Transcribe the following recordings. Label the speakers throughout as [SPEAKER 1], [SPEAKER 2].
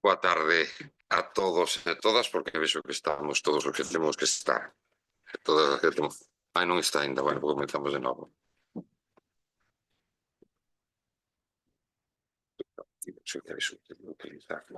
[SPEAKER 1] Boa tarde a todos e a todas, porque vexo que estamos todos os que temos que estar. Todas as que temos... Ai, non está ainda, bueno, pues comenzamos de novo. Se queres utilizar.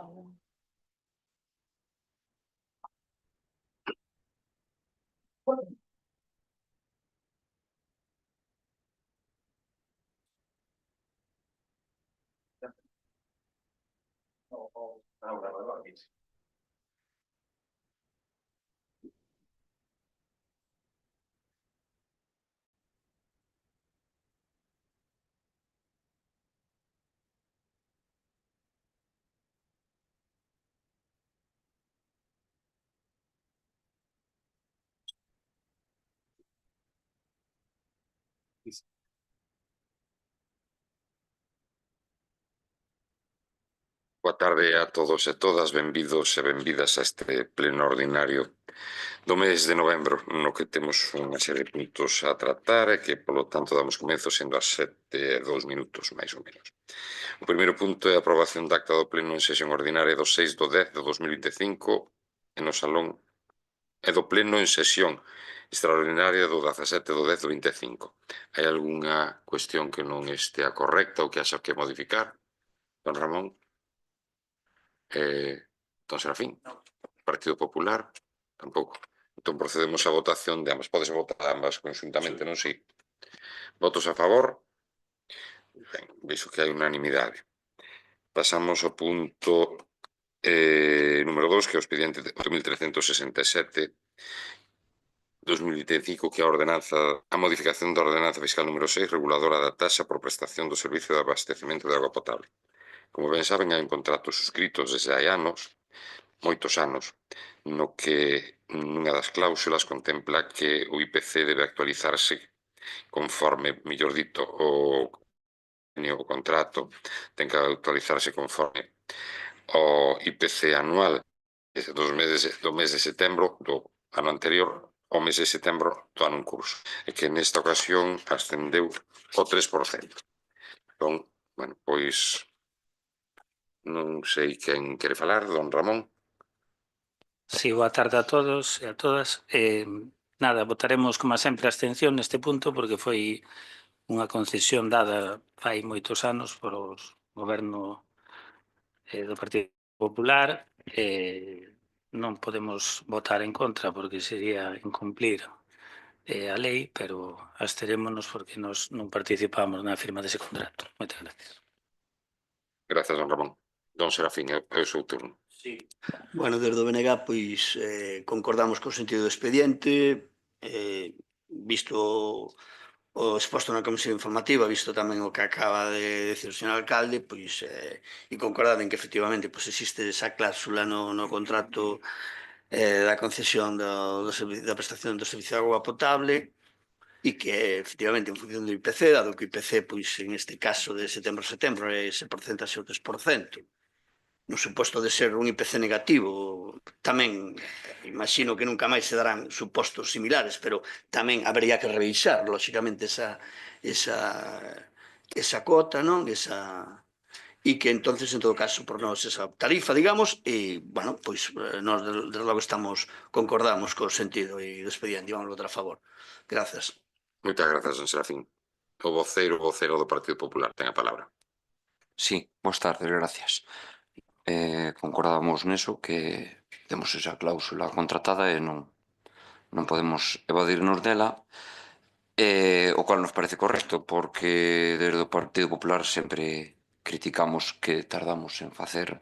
[SPEAKER 1] Boa tarde a todos e todas, benvidos e benvidas a este pleno ordinario do mes de novembro, no que temos unha serie de puntos a tratar e que, polo tanto, damos comezo sendo as 7:02, máis ou menos. O primeiro punto é a aprobación da acta do pleno en sesión ordinaria do 6/10 de 2025 e no salón e do pleno en sesión extraordinaria do 17/10/25. Hai algunha cuestión que non estea correcta ou que haxa que modificar? Don Ramón? Don Serafín? Partido Popular? Tampouco. Entón procedemos á votación de ambas. Podes votar ambas conjuntamente, non? Si. Votos a favor? Ben, vexo que hai unanimidade. Pasamos ao punto número 2, que é o expediente 2367/2025, que é a modificación da ordenanza fiscal número 6, reguladora da taxa por prestación do servicio de abastecemento de auga potable. Como ben saben, hai un contrato suscritos desde hai anos, moitos anos, no que nunha das cláusulas contempla que o IPC debe actualizarse conforme, mellor dito, o contrato ten que actualizarse conforme o IPC anual do mes de setembro do ano anterior ao mes de setembro do ano en curso, e que nesta ocasión ascendeu ao 3%. Entón, bueno, pois non sei quen quere falar, don Ramón.
[SPEAKER 2] Sí, boa tarde a todos e a todas. Nada, votaremos, como sempre, a abstención neste punto porque foi unha concesión dada fai moitos anos por o goberno do Partido Popular. Non podemos votar en contra porque sería incumplir a lei, pero absterémonos porque nos non participamos na firma dese contrato. Moitas gracias.
[SPEAKER 1] Grazas, don Ramón. Don Serafín, é o seu turno.
[SPEAKER 3] Sí. Bueno, desde o BNG, pois, concordamos co sentido do expediente, visto o exposto na comisión informativa, visto tamén o que acaba de decir o señor alcalde, pois, e concordado en que efectivamente pois, existe esa cláusula no contrato da concesión da prestación do servicio de agua potable, e que efectivamente en función do IPC, dado que o IPC pois, en este caso de setembro a setembro é ese porcentaxe o 3%, no suposto de ser un IPC negativo, tamén imagino que nunca máis se darán supostos similares, pero tamén habería que revisar, lóxicamente, esa cota, non? E que entonces, en todo caso, por nós esa tarifa, digamos, e, bueno, pois, nós, desde logo, concordamos co sentido e do expediente, e vamos votar a favor. Grazas.
[SPEAKER 1] Moitas grazas, don Serafín. O vocero do Partido Popular ten a palabra.
[SPEAKER 4] Sí, boas tardes, gracias. Concordamos neso que temos esa cláusula contratada e non podemos evadirnos dela, o cual nos parece correcto, porque desde o Partido Popular sempre criticamos que tardamos en facer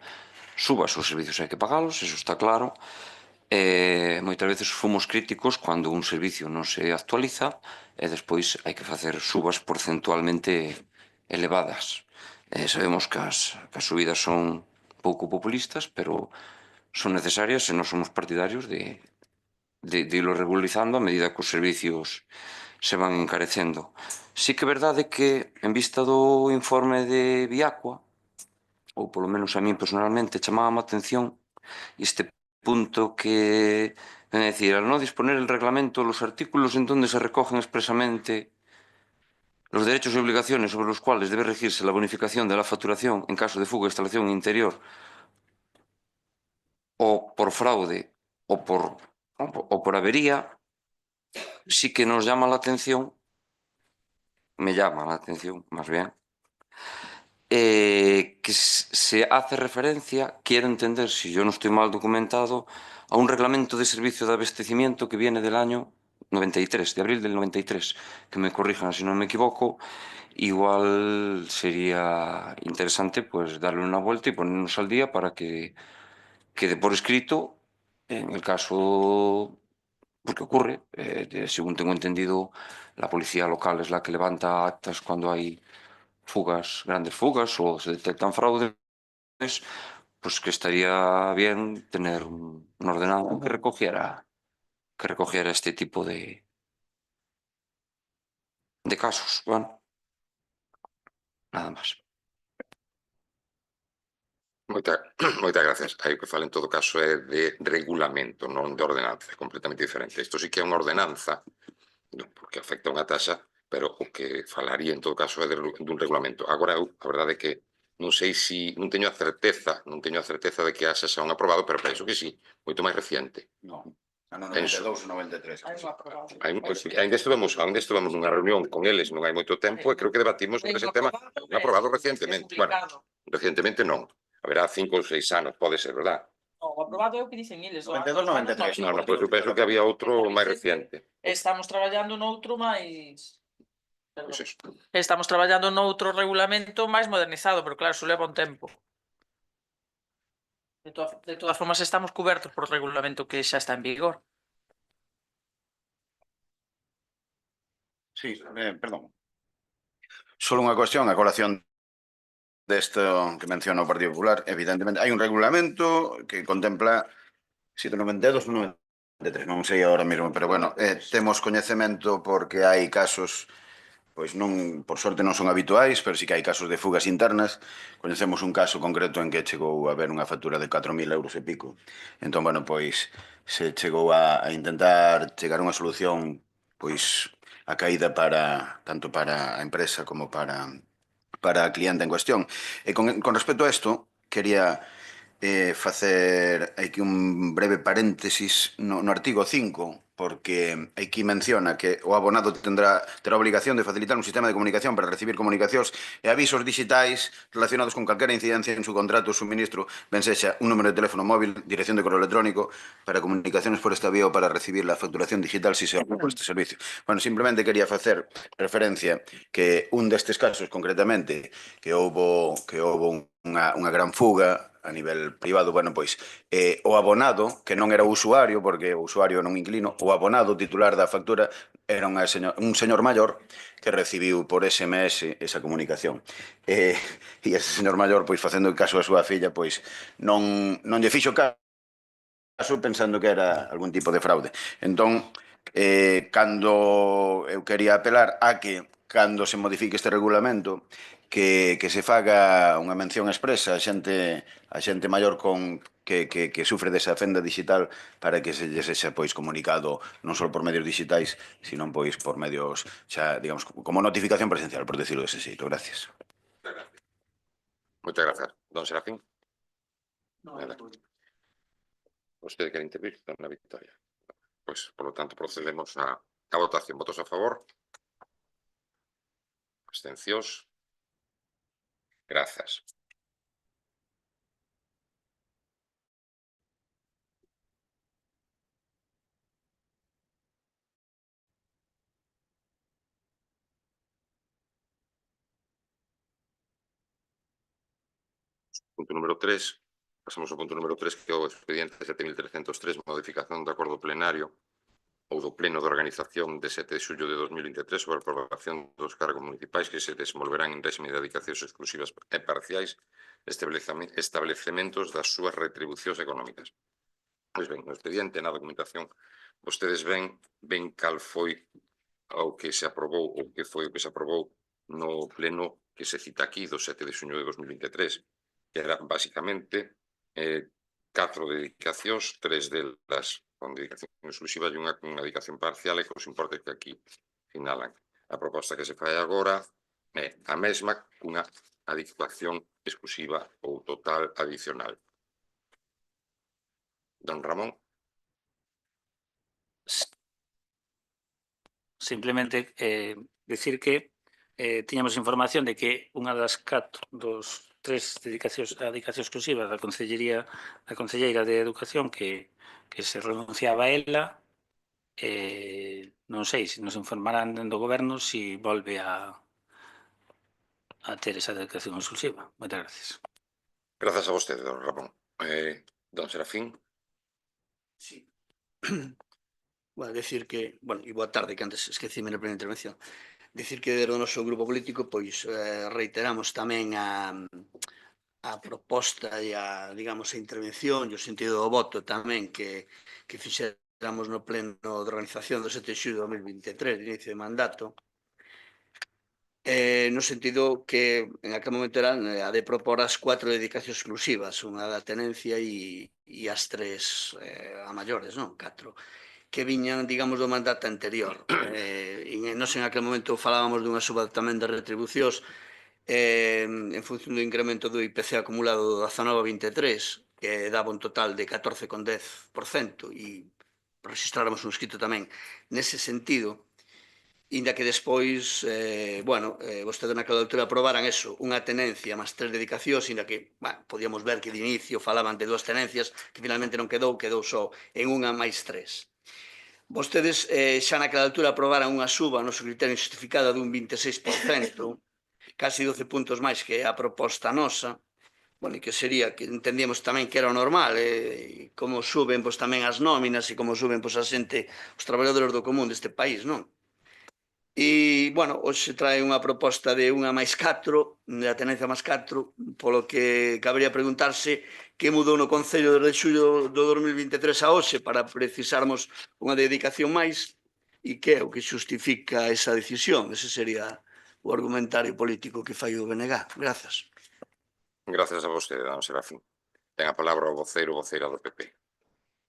[SPEAKER 4] subas, os servicios hai que pagalos, eso está claro, e moitas veces fomos críticos cando un servicio non se actualiza e despois hai que facer subas porcentualmente elevadas. Sabemos que as subidas son pouco populistas, pero son necesarias e nós somos partidarios de irlo regularizando a medida que os servicios se van encarecendo. Sí que é verdade que, en vista do informe de Viacua, ou polo menos a mí personalmente, chamaba a atención este punto que, é dicir, al no disponer el reglamento los artículos en donde se recogen expresamente los derechos y obligaciones sobre los cuales debe regirse la bonificación de la facturación en caso de fuga de instalación interior o por fraude o por avería, sí que nos llama la atención, me llama la atención más bien, que se hace referencia, quiero entender, si yo no estoy mal documentado, a un reglamento de servicio de abastecimiento que viene del año 93, de abril del 93, que me corrijan si no me equivoco. Igual sería interesante pues darle una vuelta y ponernos al día para que quede por escrito en el caso, porque ocurre, según tengo entendido, la policía local es la que levanta actas cuando hay fugas, grandes fugas o se detectan fraudes, pues que estaría bien tener un ordenador que recogiera este tipo de casos. Bueno, nada más.
[SPEAKER 1] Moitas gracias. Aí o que fala en todo caso é de regulamento, non de ordenanza, é completamente diferente. Isto sí que é unha ordenanza, porque afecta unha taxa, pero o que falaría en todo caso é dun regulamento. Agora, a verdade é que non sei se, non teño a certeza de que haxa xa un aprobado, pero penso que sí, moito máis reciente.
[SPEAKER 5] No, ano
[SPEAKER 1] Penso.
[SPEAKER 5] 92 ou 93.
[SPEAKER 1] Ainda estivemos nunha reunión con eles non hai moito tempo e creo que debatimos sobre ese tema, un aprobado recientemente. Bueno, recientemente non. Haberá 5 ou 6 anos, pode ser, verdad?
[SPEAKER 6] O aprobado é o que dicen eles.
[SPEAKER 5] 92, 93.
[SPEAKER 1] Non, pois eu penso que había outro máis reciente.
[SPEAKER 6] Estamos traballando noutro máis...
[SPEAKER 1] Pois eso.
[SPEAKER 6] Estamos traballando noutro regulamento máis modernizado, pero claro, iso leva un tempo. De todas formas, estamos cubertos por regulamento que xa está en vigor.
[SPEAKER 5] Sí, perdón. Solo unha cuestión, a colación desto que menciona o Partido Popular, evidentemente, hai un regulamento que contempla 792 ou 93, non sei agora mesmo, pero bueno, temos coñecemento porque hai casos, pois non, por sorte non son habituais, pero sí que hai casos de fugas internas. Coñecemos un caso concreto en que chegou a haber unha factura de 4.000 euros e pico. Entón, bueno, pois se chegou a intentar chegar a unha solución, pois a caída tanto para a empresa como para a cliente en cuestión. E con respecto a isto, quería facer aquí un breve paréntesis no artigo 5, porque aquí menciona que o abonado terá obrigación de facilitar un sistema de comunicación para recibir comunicacións e avisos digitais relacionados con calquera incidencia en su contrato ou suministro, ben sexa un número de teléfono móvil, dirección de correo electrónico, para comunicaciones por esta vía ou para recibir la facturación digital si se opta por este servicio. Bueno, simplemente quería facer referencia que un destes casos concretamente que houbo unha gran fuga a nivel privado, bueno, pois o abonado, que non era o usuario, porque o usuario non inquilino, o abonado titular da factura era un señor maior que recibiu por SMS esa comunicación. E ese señor maior, pois facendo caso a súa filla, pois non lle fixo caso pensando que era algún tipo de fraude. Entón, cando eu quería apelar a que cando se modifique este regulamento que se faga unha mención expresa a xente maior que sufre desa fenda digital para que se lle sexa pois comunicado non só por medios digitais, sino pois por medios xa, digamos, como notificación presencial, por decirlo dese xeito. Gracias.
[SPEAKER 1] Moitas grazas. Don Serafín. Nada. Vostede quere intervir, dona Victoria. Pois, por lo tanto, procedemos a votación. Votos a favor? Abstencións? Grazas. Punto número 3. Pasamos ao punto número 3, que é o expediente 7.303, modificación do acordo plenario ou do pleno de organización de 7 de xullo de 2023 sobre a aprobación dos cargos municipais que se desenvolverán en réxime de dedicacións exclusivas e parciais, establecementos das súas retribucións económicas. Pois ben, no expediente, na documentación, vostedes ven cal foi o que se aprobou ou que foi o que se aprobou no pleno que se cita aquí do 7 de xuño de 2023, que era basicamente 4 dedicacións, 3 delas con dedicación exclusiva e unha con dedicación parcial e cos importes que aquí finalan. A proposta que se fai agora é a mesma cunha dedicación exclusiva ou total adicional. Don Ramón.
[SPEAKER 2] Simplemente decir que tiñamos información de que unha das tres dedicacións exclusivas da Conselleira de Educación que se renunciaba a ela, non sei se nos informarán do goberno se volve a ter esa dedicación exclusiva. Moitas gracias.
[SPEAKER 1] Grazas a vostede, don Ramón. Don Serafín.
[SPEAKER 3] Sí. Bueno, decir que, bueno, e boa tarde, que antes esquecime na primeira intervención. Decir que desde o noso grupo político, pois, reiteramos tamén a proposta e a, digamos, a intervención e o sentido do voto tamén que fixéramos no pleno de organización do 7 de xullo de 2023, de inicio de mandato, no sentido que en aquel momento eran a de propor as 4 dedicacións exclusivas, unha da tenencia e as 3 a maiores, non? 4 que viñan, digamos, do mandato anterior. Nos en aquel momento falábamos dunha suba tamén de retribucións en función do incremento do IPC acumulado do 19 a 23, que daba un total de 14,10%, e registráramos un escrito tamén nese sentido, inda que despois, vostede naquela altura aprobaran eso, unha tenencia máis 3 dedicacións, inda que, podíamos ver que de inicio falaban de 2 tenencias, que finalmente non quedou só en unha máis 3. Vostedes xa naquela altura aprobaran unha suba no seu criterio justificada dun 26%, casi 12 puntos máis que a proposta nosa, bueno, e que sería, que entendíamos tamén que era o normal, como suben pois, tamén as nóminas e como suben pois, a xente, os traballadores do común deste país, non? E, bueno, hoxe trae unha proposta de unha máis 4, de a tenencia máis 4, polo que cabría preguntarse que mudou no Concello desde xullo do 2023 a hoxe para precisarmos unha dedicación máis e que é o que xustifica esa decisión. Ese sería o argumentario político que fai o BNG. Grazas.
[SPEAKER 1] Grazas a vostede, don Serafín. Ten a palabra o voceira do PP.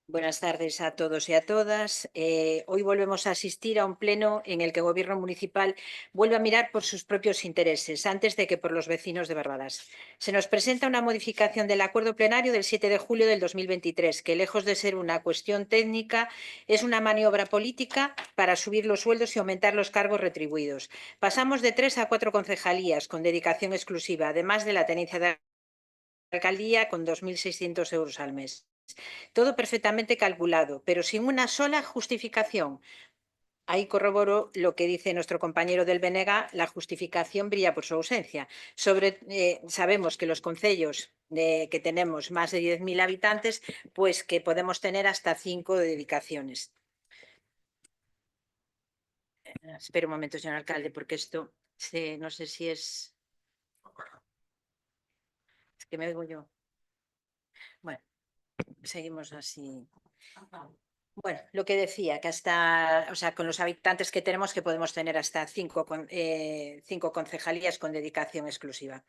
[SPEAKER 7] Buenas tardes a todos y a todas. Hoy volvemos a asistir a un pleno en el que el Gobierno municipal vuelve a mirar por sus propios intereses antes de que por los vecinos de Barbadas. Se nos presenta una modificación del acuerdo plenario del 7 de julio del 2023, que lejos de ser una cuestión técnica, es una maniobra política para subir los sueldos y aumentar los cargos retribuidos. Pasamos de 3 a 4 concejalías con dedicación exclusiva, además de la tenencia de alcaldía con 2.600 euros al mes. Todo perfectamente calculado, pero sin una sola justificación. Ahí corroboro lo que dice nuestro compañero del BNG, la justificación brilla por su ausencia. Sabemos que los concellos que tenemos más de 10.000 habitantes, pues que podemos tener hasta 5 dedicaciones. Espera un momento, señor alcalde, porque esto no sé si es... Es que me oigo yo. Bueno. Seguimos así. Bueno, lo que decía, que hasta, o sea, con los habitantes que tenemos, que podemos tener hasta 5 concejalías con dedicación exclusiva.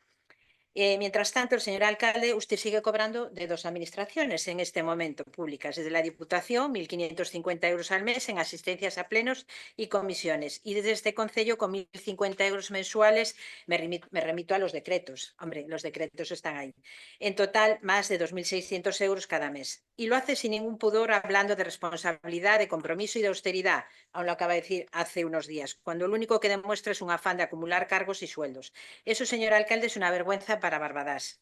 [SPEAKER 7] Mientras tanto, el señor alcalde, usted sigue cobrando de 2 administraciones en este momento públicas, desde la Diputación, 1.550 euros al mes en asistencias a plenos y comisiones, y desde este concello con 1.050 euros mensuales. Me remito a los decretos. Hombre, los decretos están ahí. En total, más de 2.600 euros cada mes. Y lo hace sin ningún pudor, hablando de responsabilidad, de compromiso y de austeridad, aún lo acaba de decir hace unos días, cuando lo único que demuestra es un afán de acumular cargos y sueldos. Eso, señor alcalde, es una vergüenza para Barbadas.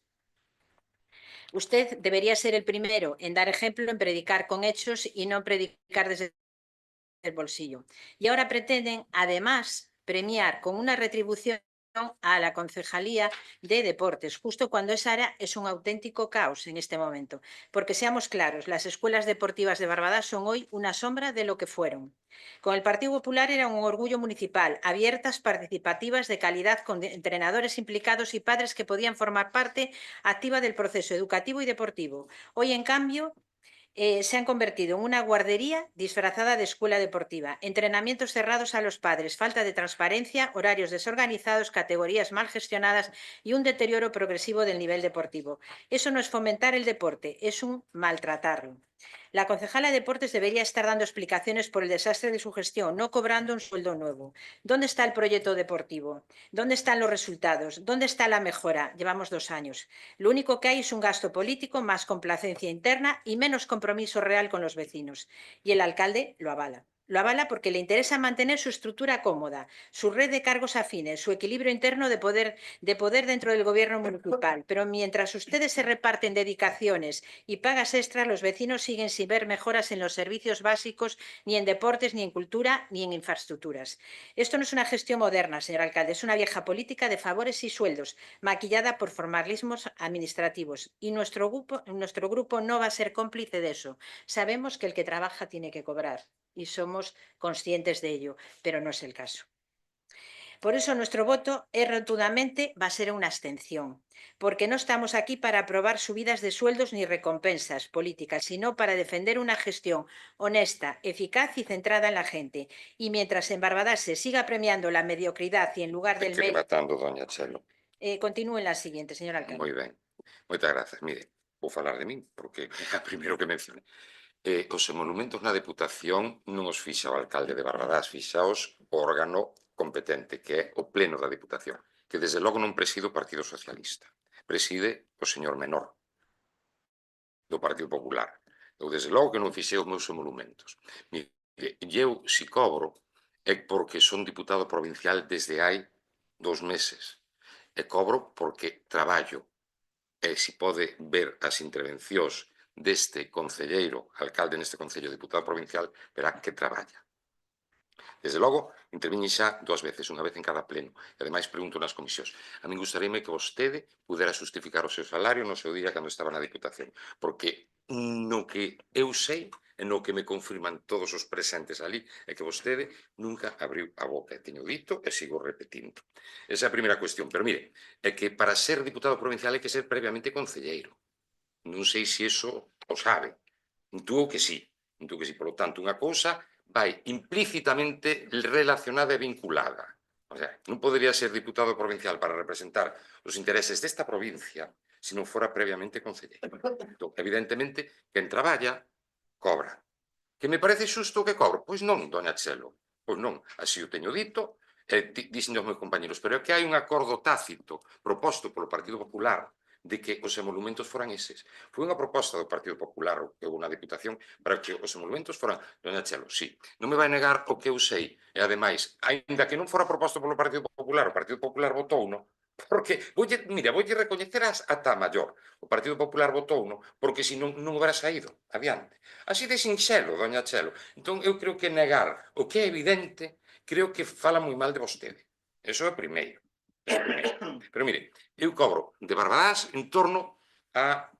[SPEAKER 7] Usted debería ser el primero en dar ejemplo, en predicar con hechos y no predicar desde el bolsillo. Y ahora pretenden, además, premiar con una retribución a la Concejalía de Deportes, justo cuando esa área es un auténtico caos en este momento. Porque seamos claros, las escuelas deportivas de Barbadas son hoy una sombra de lo que fueron. Con el Partido Popular era un orgullo municipal, abiertas, participativas, de calidad, con entrenadores implicados y padres que podían formar parte activa del proceso educativo y deportivo. Hoy, en cambio, se han convertido en una guardería disfrazada de escuela deportiva, entrenamientos cerrados a los padres, falta de transparencia, horarios desorganizados, categorías mal gestionadas y un deterioro progresivo del nivel deportivo. Eso no es fomentar el deporte, es un maltratarlo. La concejala de Deportes debería estar dando explicaciones por el desastre de su gestión, no cobrando un sueldo nuevo. ¿Dónde está el proyecto deportivo? ¿Dónde están los resultados? ¿Dónde está la mejora? Llevamos 2 años. Lo único que hay es un gasto político, más complacencia interna y menos compromiso real con los vecinos. Y el alcalde lo avala. Lo avala porque le interesa mantener su estructura cómoda, su red de cargos afines, su equilibrio interno de poder dentro del gobierno municipal. Pero mientras ustedes se reparten dedicaciones y pagas extras, los vecinos siguen sin ver mejoras en los servicios básicos, ni en deportes, ni en cultura, ni en infraestructuras. Esto no es una gestión moderna, señor alcalde, es una vieja política de favores y sueldos, maquillada por formalismos administrativos. Y nuestro grupo no va a ser cómplice de eso. Sabemos que el que trabaja tiene que cobrar y somos conscientes de ello, pero no es el caso. Por eso nuestro voto es rotundamente va a ser una abstención, porque no estamos aquí para aprobar subidas de sueldos ni recompensas políticas, sino para defender una gestión honesta, eficaz y centrada en la gente. Y mientras en Barbadas se siga premiando la mediocridad y en lugar del
[SPEAKER 1] Que matando, doña Chelo.
[SPEAKER 7] continúe en la siguiente, señor alcalde.
[SPEAKER 1] Moi ben. Moitas grazas. Mire, vou falar de min, porque é a primeiro que mencioné. Os emolumentos na Deputación non os fixa o alcalde de Barbadás, fixaos o órgano competente, que é o Pleno da Deputación, que desde logo non preside o Partido Socialista. Preside o señor Menor, do Partido Popular. Eu, desde logo, que non fixei os meus emolumentos. Mire, eu, si cobro, é porque son diputado provincial desde hai 2 meses. E cobro porque traballo. E se pode ver as intervencións deste concelleiro, alcalde neste concello, diputado provincial, verá que traballa. Desde logo, interviñe xa 2 veces, unha vez en cada pleno, e ademais pregunto nas comisións. A min gustaríame que vostede pudera justificar o seu salario no seu día cando estaba na Diputación, porque no que eu sei e no que me confirman todos os presentes ali é que vostede nunca abriu a boca, e teño dito e sigo repetindo. Esa é a primeira cuestión, pero mire, é que para ser diputado provincial hai que ser previamente concelleiro. Non sei se iso o sabe. Intuo que sí. Por lo tanto, unha cousa vai implícitamente relacionada e vinculada. O sea, non podería ser diputado provincial para representar os intereses desta provincia se non fora previamente concelleiro. Entón, evidentemente, quen traballa, cobra. Que me parece xusto que cobro? Pois non, doña Chelo. Pois non, así o teño dito, e dixen os meus compañeros, pero é que hai un acordo tácito proposto polo Partido Popular de que os emolumentos foran eses. Foi unha proposta do Partido Popular que houve na Diputación para que os emolumentos foran, doña Chelo, sí, non me vai negar o que eu sei, e ademais, aínda que non fora proposto polo Partido Popular, o Partido Popular votouno, porque, voulle recoñecer ata a maior, o Partido Popular votouno, porque se non houbera saído adiante. Así de sinxelo, doña Chelo. Entón, eu creo que negar o que é evidente, creo que fala moi mal de vostede. Eso é o primeiro. Pero mire, eu cobro de Barbadás en torno a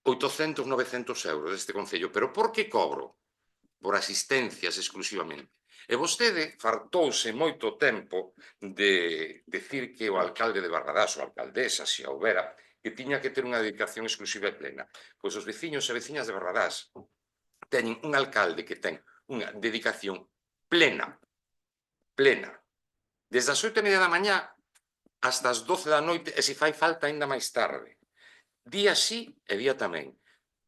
[SPEAKER 1] 800, 900 euros deste concello. Pero por que cobro? Por asistencias exclusivamente. E vostede fartouse moito tempo de decir que o alcalde de Barbadás, ou alcaldesa, se a houbera, que tiña que ter unha dedicación exclusiva e plena. Pois os veciños e veciñas de Barbadás teñen un alcalde que ten unha dedicación plena, desde as 8:30 da mañá hasta as 12 da noite, e se fai falta aínda máis tarde. Día sí e día tamén.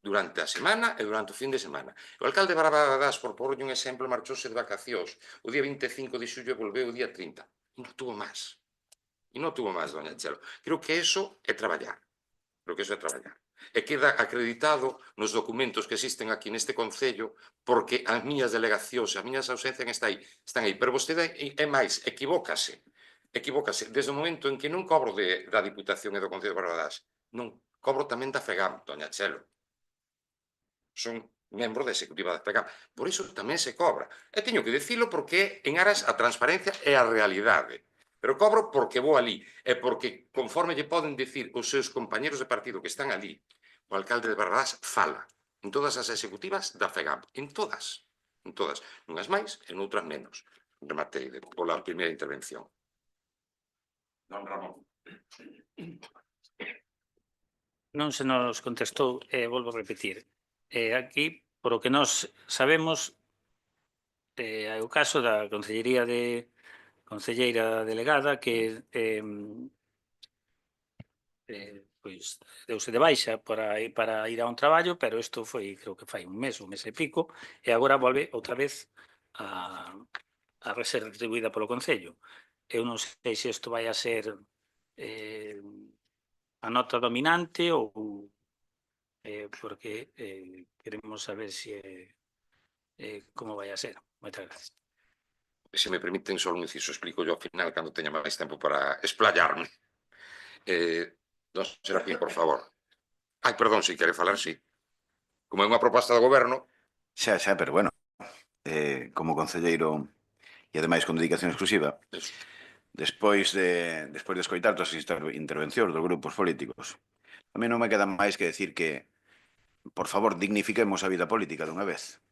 [SPEAKER 1] Durante a semana e durante o fin de semana. O alcalde de Barbadás, por porlle un exemplo, marchouse de vacacións o día 25 de xullo e volveu o día 30. E non tuvo máis. Doña Chelo. Creo que eso é traballar. E queda acreditado nos documentos que existen aquí neste Concello, porque as miñas delegacións, as miñas ausencias están aí. Pero vostede é máis, equivócase. Desde o momento en que non cobro da Diputación e do Concello de Barbadás, non, cobro tamén da FEGAM, doña Chelo. Son membro da executiva da FEGAM. Por iso tamén se cobra. E teño que dicilo porque é en aras a transparencia e a realidade. Pero cobro porque vou ali, e porque, conforme lle poden dicir os seus compañeros de partido que están ali, o alcalde de Barbadás fala en todas as executivas da FEGAM, en todas, unhas máis e noutras menos. Rematei pola primeira intervención. Don Ramón.
[SPEAKER 2] Non se nos contestou, volvo a repetir. Aquí, por o que nós sabemos, hai o caso da concelleira delegada que pois deuse de baixa para ir a un traballo, pero isto foi, creo que fai un mes e pico, e agora volve outra vez a ser retribuída polo Concello. Eu non sei se isto vai a ser a nota dominante ou porque queremos saber se como vai a ser. Moitas gracias.
[SPEAKER 1] Se me permiten só un inciso, explico yo ao final cando teña máis tempo para explayarme. Don Serafín, por favor. Ai, perdón, se quere falar, sí. Como é unha proposta do goberno,
[SPEAKER 5] Xa, pero bueno, como concelleiro e ademais con dedicación exclusiva,
[SPEAKER 1] eso.
[SPEAKER 5] despois de escoitar todas as intervencións dos grupos políticos, a mí non me queda máis que decir que, por favor, dignifiquemos a vida política dunha vez.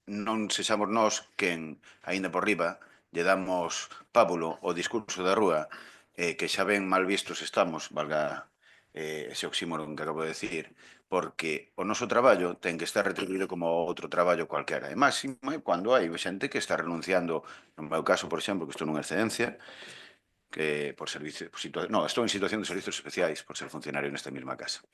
[SPEAKER 5] Non sexamos nós quen, aínda por riba, lle damos pábulo ao discurso da rúa, que xa ben mal vistos estamos, valga ese oxímoron que acabo de decir, porque o noso traballo ten que estar retribuído como outro traballo cualquera. E máximo cando hai xente que está renunciando, no meu caso, por exemplo, que estou nunha excedencia, que por servicio, estou en situación de servicios especiais por ser funcionario nesta mesma casa.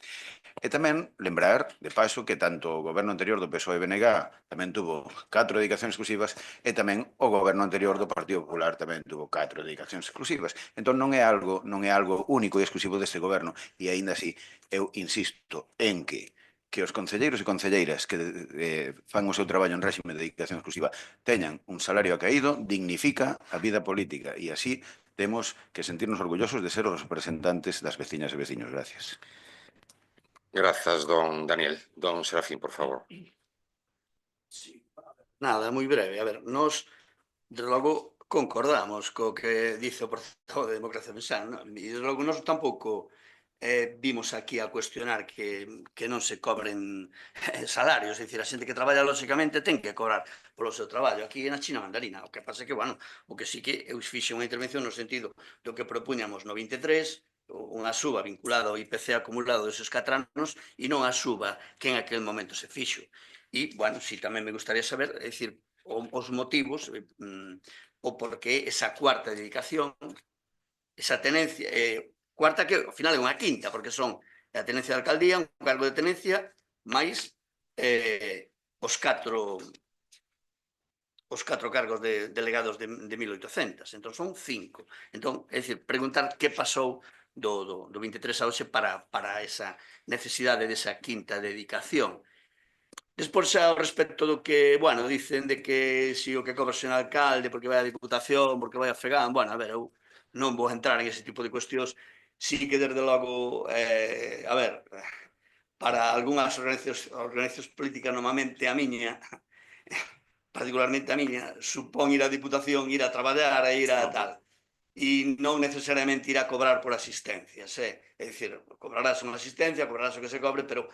[SPEAKER 5] E tamén lembrar, de paso, que tanto o goberno anterior do PSOE-BNG tamén tuvo 4 dedicacións exclusivas e tamén o goberno anterior do Partido Popular tamén tuvo 4 dedicacións exclusivas. Entón non é algo único e exclusivo deste goberno, e aínda así eu insisto en que os concelleiros e concelleiras que fan o seu traballo en réxime de dedicación exclusiva teñan un salario acaído, dignifica a vida política, e así temos que sentirnos orgullosos de ser os representantes das veciñas e veciños. Gracias.
[SPEAKER 1] Grazas, don Daniel. Don Serafín, por favor.
[SPEAKER 3] Nada, moi breve. A ver, nós, desde logo, concordamos co que dice o portavoz de Democracia Pensante, e desde logo nós tampouco vimos aquí a cuestionar que non se cobren salarios, é dicir, a xente que traballa lóxicamente ten que cobrar polo seu traballo. Aquí na China mandarina, o que pasa que, bueno, o que sí que eu fixe unha intervención no sentido do que propuñamos no 23, unha suba vinculada ao IPC acumulado deses 4 anos e non a suba que en aquel momento se fixo. E, bueno, si tamén me gustaría saber, é dicir, os motivos, o porqué esa cuarta dedicación, esa tenencia, cuarta que ao final é unha quinta, porque son a tenencia de alcaldía, un cargo de tenencia, máis os 4 cargos de delegados de 1800, entón son 5. Entón, é dicir, preguntar que pasou do 23 a hoxe para esa necesidade desa quinta dedicación. Despois, ao respecto do que, bueno, dicen de que si o que cobra o señor alcalde porque vai a Diputación, porque vai a Fegán, bueno, a ver, eu non vou entrar en ese tipo de cuestións, sí que desde logo, a ver, para algunhas organizacións políticas, normalmente a miña, particularmente a miña, supón ir á Diputación, ir a traballar e ir a tal, e non necesariamente ir a cobrar por asistencias, é dicir, cobrarás unha asistencia, cobrarás o que se cobre, pero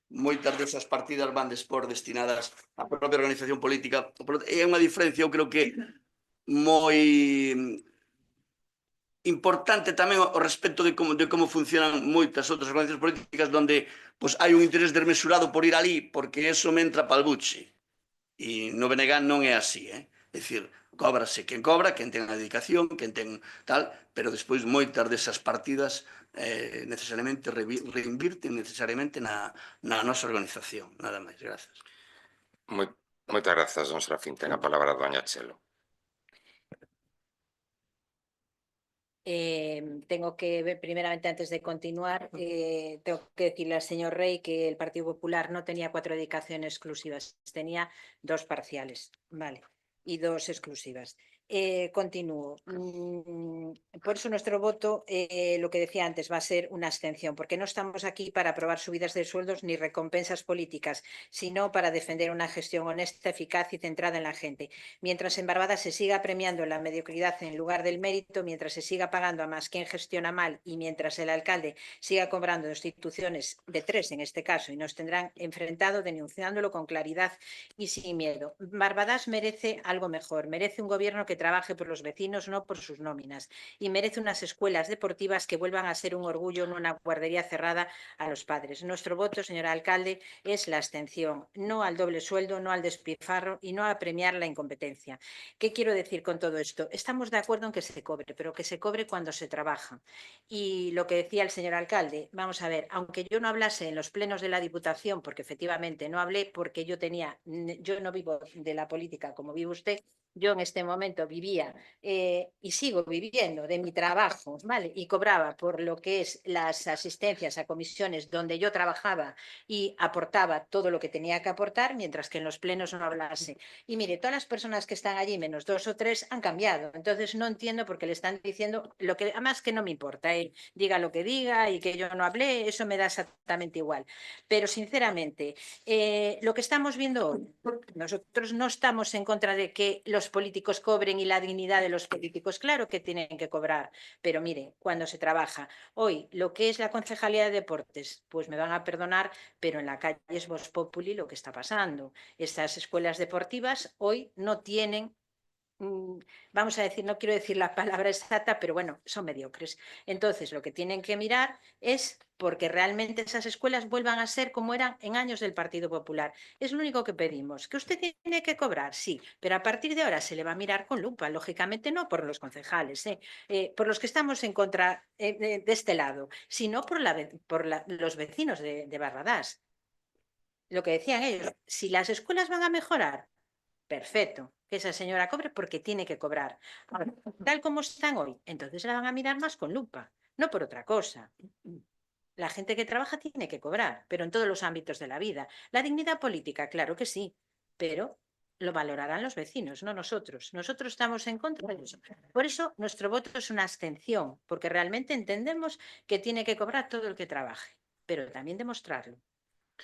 [SPEAKER 3] moitas desas partidas van despois destinadas á propia organización política. É unha diferencia, eu creo que moi importante tamén o respecto de como funcionan moitas outras organizacións políticas onde hai un interés desmesurado por ir ali porque eso me entra pal buche. E no BNG non é así, é dicir, cóbrase quen cobra, quen ten a dedicación, quen ten tal, pero despois moitas desas partidas necesariamente reinvirten necesariamente na nosa organización. Nada máis, grazas.
[SPEAKER 1] Moitas grazas, don Serafín. Ten a palabra doña Chelo.
[SPEAKER 7] Tengo que ver, primeramente, antes de continuar, tengo que decirle al señor Rey que el Partido Popular no tenía 4 dedicaciones exclusivas, tenía 2 parciales, ¿vale? Y 2 exclusivas. Continúo. Por eso nuestro voto, lo que decía antes, va a ser una abstención, porque no estamos aquí para aprobar subidas de sueldos ni recompensas políticas, sino para defender una gestión honesta, eficaz y centrada en la gente. Mientras en Barbada se siga premiando la mediocridad en lugar del mérito, mientras se siga pagando a más quien gestiona mal y mientras el alcalde siga cobrando instituciones de 3 en este caso y nos tendrán enfrentado denunciándolo con claridad y sin miedo. Barbadas merece algo mejor, merece un gobierno que trabaje por los vecinos, no por sus nóminas. Y merece unas escuelas deportivas que vuelvan a ser un orgullo, no una guardería cerrada a los padres. Nuestro voto, señor alcalde, es la abstención, no al doble sueldo, no al despilfarro y no a premiar la incompetencia. ¿Qué quiero decir con todo esto? Estamos de acuerdo en que se cobre, pero que se cobre cuando se trabaja. Y lo que decía el señor alcalde, vamos a ver, aunque yo no hablase en los plenos de la Diputación, porque efectivamente no hablé porque yo no vivo de la política como vive usted, yo en este momento vivía y sigo viviendo de mi trabajo, ¿vale? Y cobraba por lo que es las asistencias a comisiones donde yo trabajaba y aportaba todo lo que tenía que aportar, mientras que en los plenos no hablase. Y mire, todas las personas que están allí, menos 2 o 3, han cambiado. Entonces no entiendo por qué le están diciendo lo que, además que no me importa, diga lo que diga y que yo no hablé, eso me da exactamente igual. Pero sinceramente, lo que estamos viendo hoy, nosotros no estamos en contra de que los políticos cobren y la dignidad de los políticos, claro que tienen que cobrar, pero mire, cuando se trabaja hoy, lo que es la Concejalía de Deportes, pues me van a perdonar, pero en la calle es Vox Populi lo que está pasando. Estas escuelas deportivas hoy no tienen, vamos a decir, no quiero decir la palabra exacta, pero bueno, son mediocres. Entonces, lo que tienen que mirar es porque realmente esas escuelas vuelvan a ser como eran en años del Partido Popular. Es lo único que pedimos. ¿Que usted tiene que cobrar? Sí, pero a partir de ahora se le va a mirar con lupa, lógicamente no por los concejales, por los que estamos en contra de este lado, sino por los vecinos de Barbadás. Lo que decían ellos, si las escuelas van a mejorar, perfecto, que esa señora cobre porque tiene que cobrar. Ahora, tal como están hoy, entonces la van a mirar más con lupa, no por otra cosa. La gente que trabaja tiene que cobrar, pero en todos los ámbitos de la vida. La dignidad política, claro que sí, pero lo valorarán los vecinos, no nosotros. Nosotros estamos en contra de eso. Por eso nuestro voto es una abstención, porque realmente entendemos que tiene que cobrar todo el que trabaje, pero también demostrarlo.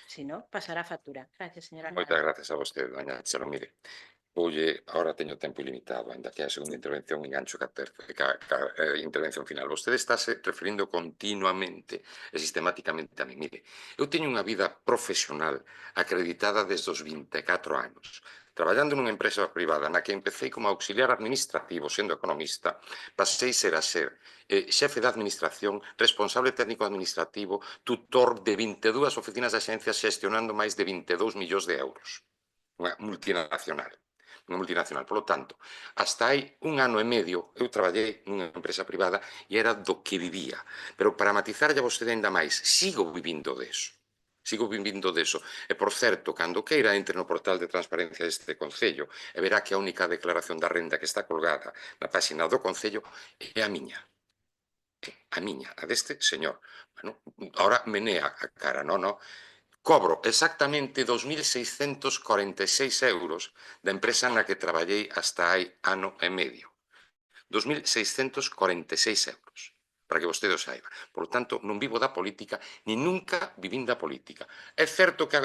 [SPEAKER 7] Si no, pasará factura. Gracias, señora.
[SPEAKER 1] Moitas gracias a vostede, doña Chelo. Mire, Oye, agora teño tempo ilimitado, ainda que a segunda intervención engancho ca intervención final. Vostede estáse referindo continuamente e sistemáticamente a mí. Mire, eu teño unha vida profesional acreditada desde os 24 anos, traballando nunha empresa privada na que empecé como auxiliar administrativo, sendo economista, pasei a ser xefe de administración, responsable técnico administrativo, tutor de 22 oficinas de axencias xestionando máis de 22 millóns de euros. Unha multinacional. Polo tanto, hasta hai un ano e medio eu traballei nunha empresa privada e era do que vivía. Pero para matizarlle a vostede ainda máis, sigo vivindo deso. E, por certo, cando queira, entre no portal de transparencia deste Concello e verá que a única declaración da renda que está colgada na páxina do Concello é a miña. A deste señor. Bueno, ahora menea a cara, non? Cobro exactamente 2.646 euros da empresa na que traballei hasta hai ano e medio. 2.646 euros, para que vostede o saiba. Por tanto, non vivo da política, ni nunca vivín da política. É certo que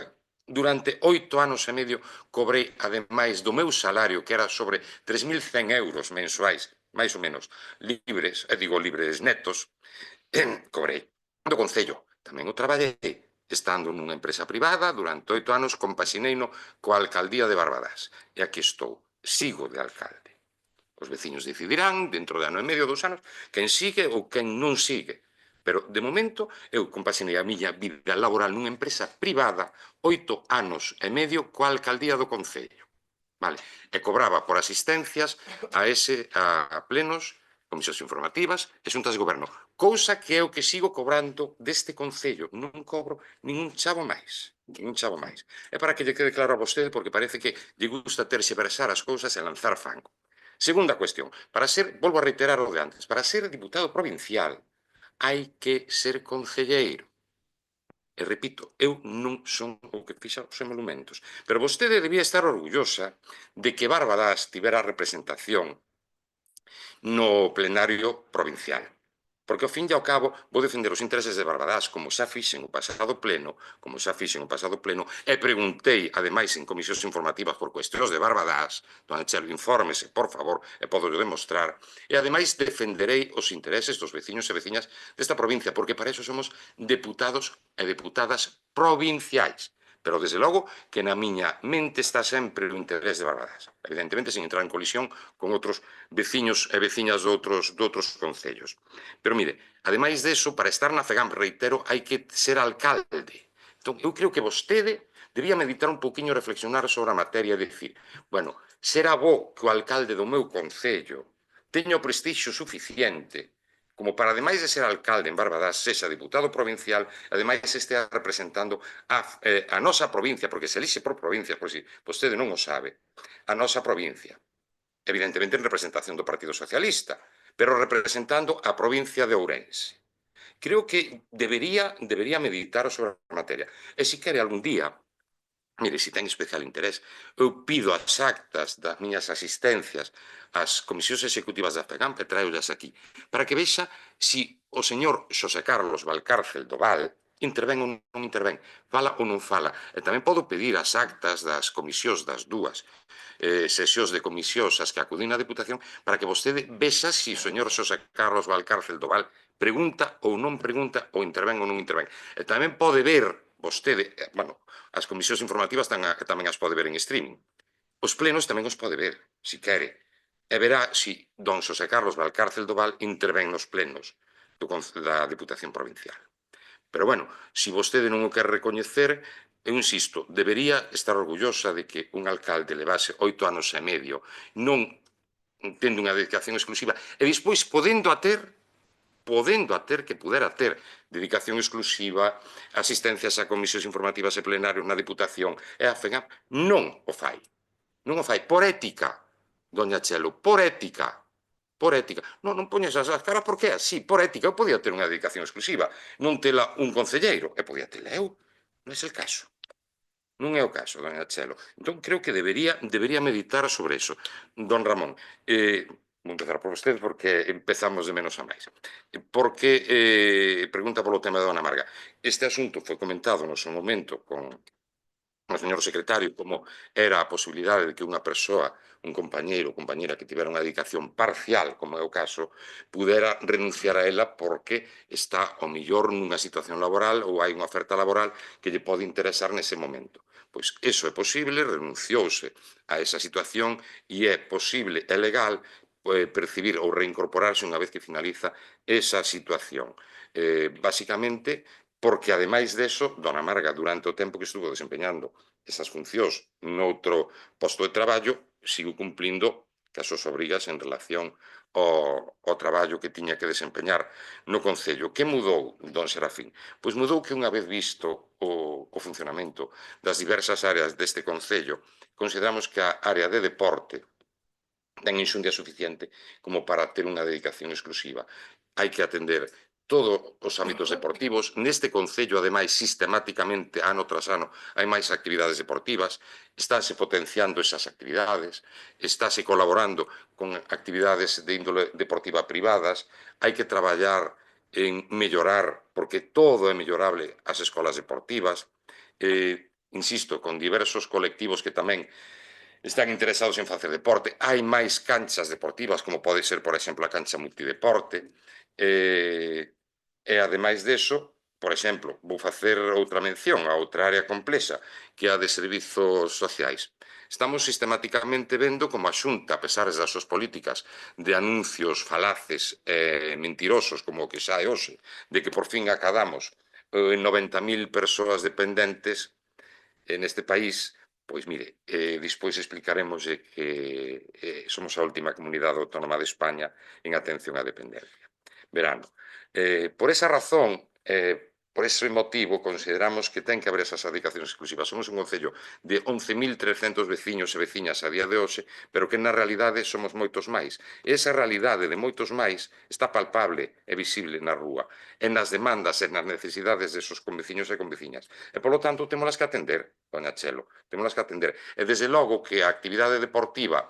[SPEAKER 1] durante 8 anos e medio cobrei, ademais do meu salario, que era sobre 3.100 euros mensuais, máis ou menos, libres, libres netos, cobrei do Concello. Tamén o traballei estando nunha empresa privada durante 8 anos, compaxineino coa alcaldía de Barbadás. E aquí estou, sigo de alcalde. Os veciños decidirán, dentro de ano e medio, 2 anos, quen sigue ou quen non sigue. Pero, de momento, eu compaxinei a miña vida laboral nunha empresa privada 8 anos e medio coa alcaldía do Concello. Vale. E cobraba por asistencias a plenos, comisións informativas e xuntas de goberno. Cousa que é o que sigo cobrando deste Concello. Non cobro ningún chavo máis. É para que lle quede claro a vostede, porque parece que lle gusta terxeversar as cousas e lanzar fango. Segunda cuestión. Volvo a reiterar o de antes, para ser diputado provincial hai que ser concelleiro. E repito, eu non son o que fixa os emolumentos. Pero vostede debía estar orgullosa de que Barbadás tivera representación no plenario provincial. Porque, ao fin e ao cabo, vou defender os intereses de Barbadás, como xa fixen o pasado pleno, e preguntei, ademais, en comisións informativas por cuestións de Barbadás, dona Chelo, infórmese, por favor, e podo demostrar, e ademais defenderei os intereses dos veciños e veciñas desta provincia, porque para iso somos deputados e deputadas provinciais. pero desde logo que na miña mente está sempre o interés de Barbadás, evidentemente sen entrar en colisión con outros veciños e veciñas de outros concellos. Pero mire, ademais deso, para estar na FEGAM, reitero, hai que ser alcalde. Entón, eu creo que vostede debía meditar un poquinho e reflexionar sobre a materia e dicir, bueno, será bo que o alcalde do meu concello teña o prestixio suficiente como para, ademais de ser alcalde en Barbadás, sexa diputado provincial, ademais estea representando a nosa provincia, porque se elixe por provincias, por si vostede non o sabe, a nosa provincia, evidentemente en representación do Partido Socialista, pero representando a provincia de Ourense. Creo que debería meditar sobre a materia. E se quere algún día, mire, se ten especial interés, eu pido as actas das miñas asistencias ás comisións executivas da FEGAM e traiolas aquí, para que vexa se o señor Xosé Carlos Valcárcel do Val intervén ou non intervén, fala ou non fala. E tamén podo pedir as actas das comisións das dúas sesións de comisións ás que acudín na Deputación para que vostede vexa se o señor Xosé Carlos Valcárcel do Val pregunta ou non pregunta ou intervén ou non intervén. E tamén pode ver vostede, bueno, as comisións informativas tamén as pode ver en streaming. Os plenos tamén os pode ver, se quere. E verá se don Xosé Carlos Valcárcel do Val intervén nos plenos da Deputación Provincial. Pero, bueno, se vostede non o quer recoñecer, eu insisto, debería estar orgullosa de que un alcalde levase 8 anos e medio non tendo unha dedicación exclusiva e despois podendo a ter que pudera ter dedicación exclusiva, asistencias a comisións informativas e plenarios na Deputación e a FEGAM, non o fai. Non o fai por ética, doña Chelo, por ética. Por ética. Non poñes as caras porque é así, por ética. Eu podía ter unha dedicación exclusiva, non tela un concelleiro, e podía tela eu. Non é o caso. Non é o caso, doña Chelo. Entón, creo que debería meditar sobre eso. Don Ramón, vou empezar por vostede porque empezamos de menos a máis. Porque pregunta polo tema da Dona Marga. Este asunto foi comentado no seu momento con o señor secretario como era a posibilidade de que unha persoa, un compañeiro ou compañera que tivera unha dedicación parcial, como é o caso, pudera renunciar a ela porque está ao millor nunha situación laboral ou hai unha oferta laboral que lle pode interesar nese momento. Pois iso é posible, renunciouse a esa situación e é posible e legal percibir ou reincorporarse unha vez que finaliza esa situación. Básicamente, porque, ademais deso, Dona Marga, durante o tempo que estuvo desempeñando esas funcións noutro posto de traballo, sigo cumplindo as súas obrigas en relación ao traballo que tiña que desempeñar no Concello. Que mudou, don Serafín? Pois mudou que unha vez visto o funcionamento das diversas áreas deste Concello, consideramos que a área de deporte ten enxundia suficiente como para ter unha dedicación exclusiva. Hai que atender todos os ámbitos deportivos. Neste Concello, ademais, sistemáticamente, ano tras ano, hai máis actividades deportivas, estáse potenciando esas actividades, estáse colaborando con actividades de índole deportiva privadas, hai que traballar en mellorar, porque todo é mellorable, as escolas deportivas, insisto, con diversos colectivos que tamén están interesados en facer deporte. Hai máis canchas deportivas, como pode ser, por exemplo, a cancha multideporte, e, ademais deso, por exemplo, vou facer outra mención a outra área complexa, que é a de servizos sociais. Estamos sistemáticamente vendo como a Xunta, a pesar das súas políticas de anuncios falaces e mentirosos, como o que xa é hoxe, de que por fin acadamos 90.000 persoas dependentes neste país, pois mire, despois explicaremos que somos a última comunidade autónoma de España en atención á dependencia. Verano. Por esa razón, por ese motivo, consideramos que ten que haber esas dedicacións exclusivas. Somos un concello de 11.300 veciños e veciñas a día de hoxe, pero que na realidade somos moitos máis. E esa realidade de moitos máis está palpable e visible na rúa, e nas demandas e nas necesidades desos conveciños e conveciñas. E, polo tanto, témolas que atender, doña Chelo, témolas que atender. E, desde logo, que a actividade deportiva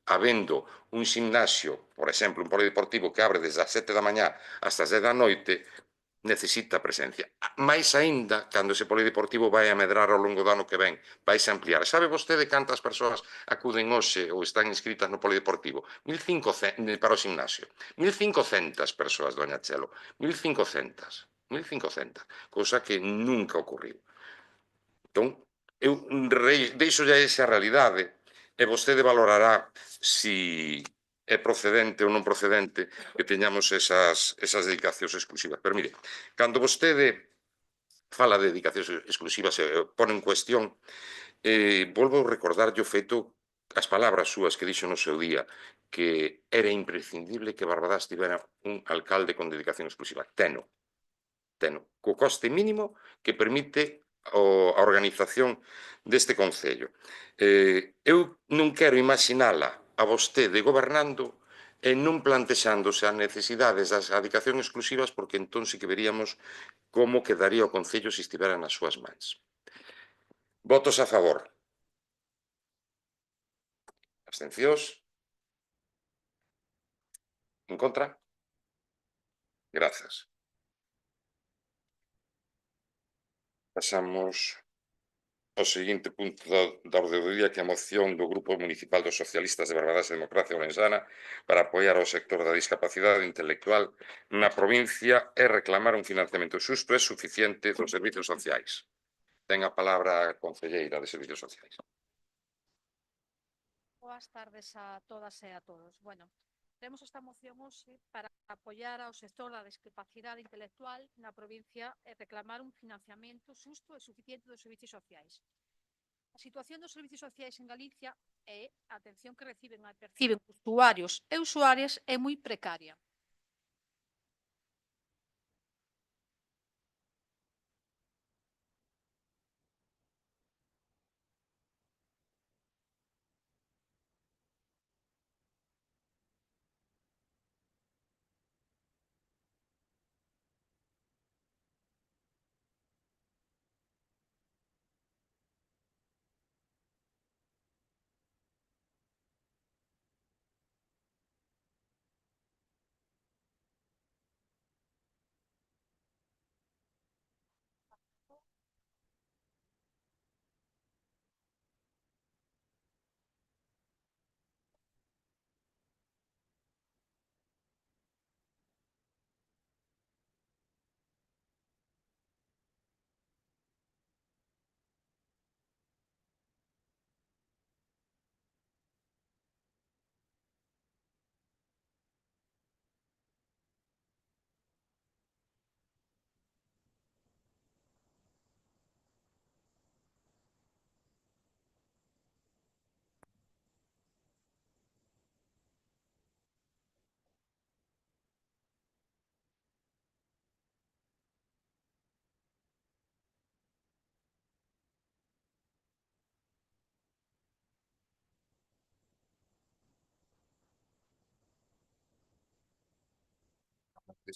[SPEAKER 1] habendo un gimnasio, por exemplo, un polideportivo que abre desde as 7 da mañá hasta as 10 da noite, necesita presencia. Mais aínda, cando ese polideportivo vai a medrar ao longo do ano que ven, vais a ampliar. Sabe vostede cantas persoas acuden hoxe ou están inscritas no polideportivo? 1.500 para o gimnasio. 1.500 persoas, doña Chelo. 1.500. 1.500. Cousa que nunca ocurriu. Entón, eu deixo ya esa realidade e vostede valorará si é procedente ou non procedente que teñamos esas dedicacións exclusivas. Pero mire, cando vostede fala de dedicacións exclusivas e pon en cuestión, volvo a recordarlle o feito, as palabras súas que dixo no seu día, que era imprescindible que Barbadás tivera un alcalde con dedicación exclusiva. Teno, co coste mínimo que permite a organización deste Concello. Eu non quero imaginala a vostede gobernando e non plantexándose as necesidades das dedicacións exclusivas, porque entón sí que veríamos como quedaría o Concello se estivera nas súas mans. Votos a favor. Abstencións? En contra? Grazas. Pasamos ao seguinte punto da orde do día, que é a moción do Grupo Municipal dos Socialistas de Barbadás e Democracia Ourensana para apoiar ao sector da discapacidade intelectual na provincia e reclamar un financiamento xusto e suficiente dos servicios sociais. Ten a palabra a concelleira de Servicios Sociais.
[SPEAKER 8] Boas tardes a todas e a todos. Bueno, temos esta moción hoxe para apoiar ao sector da discapacidade intelectual na provincia e reclamar un financiamento xusto e suficiente dos servicios sociais. A situación dos servicios sociais en Galicia e a atención que reciben e perciben usuarios e usuarias é moi precaria.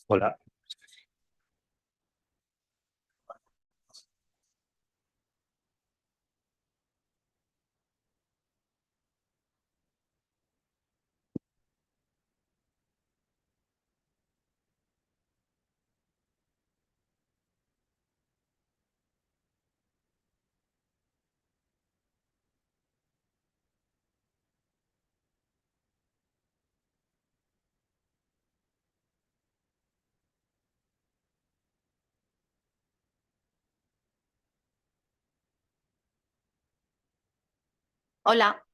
[SPEAKER 9] Hola.
[SPEAKER 8] Hola.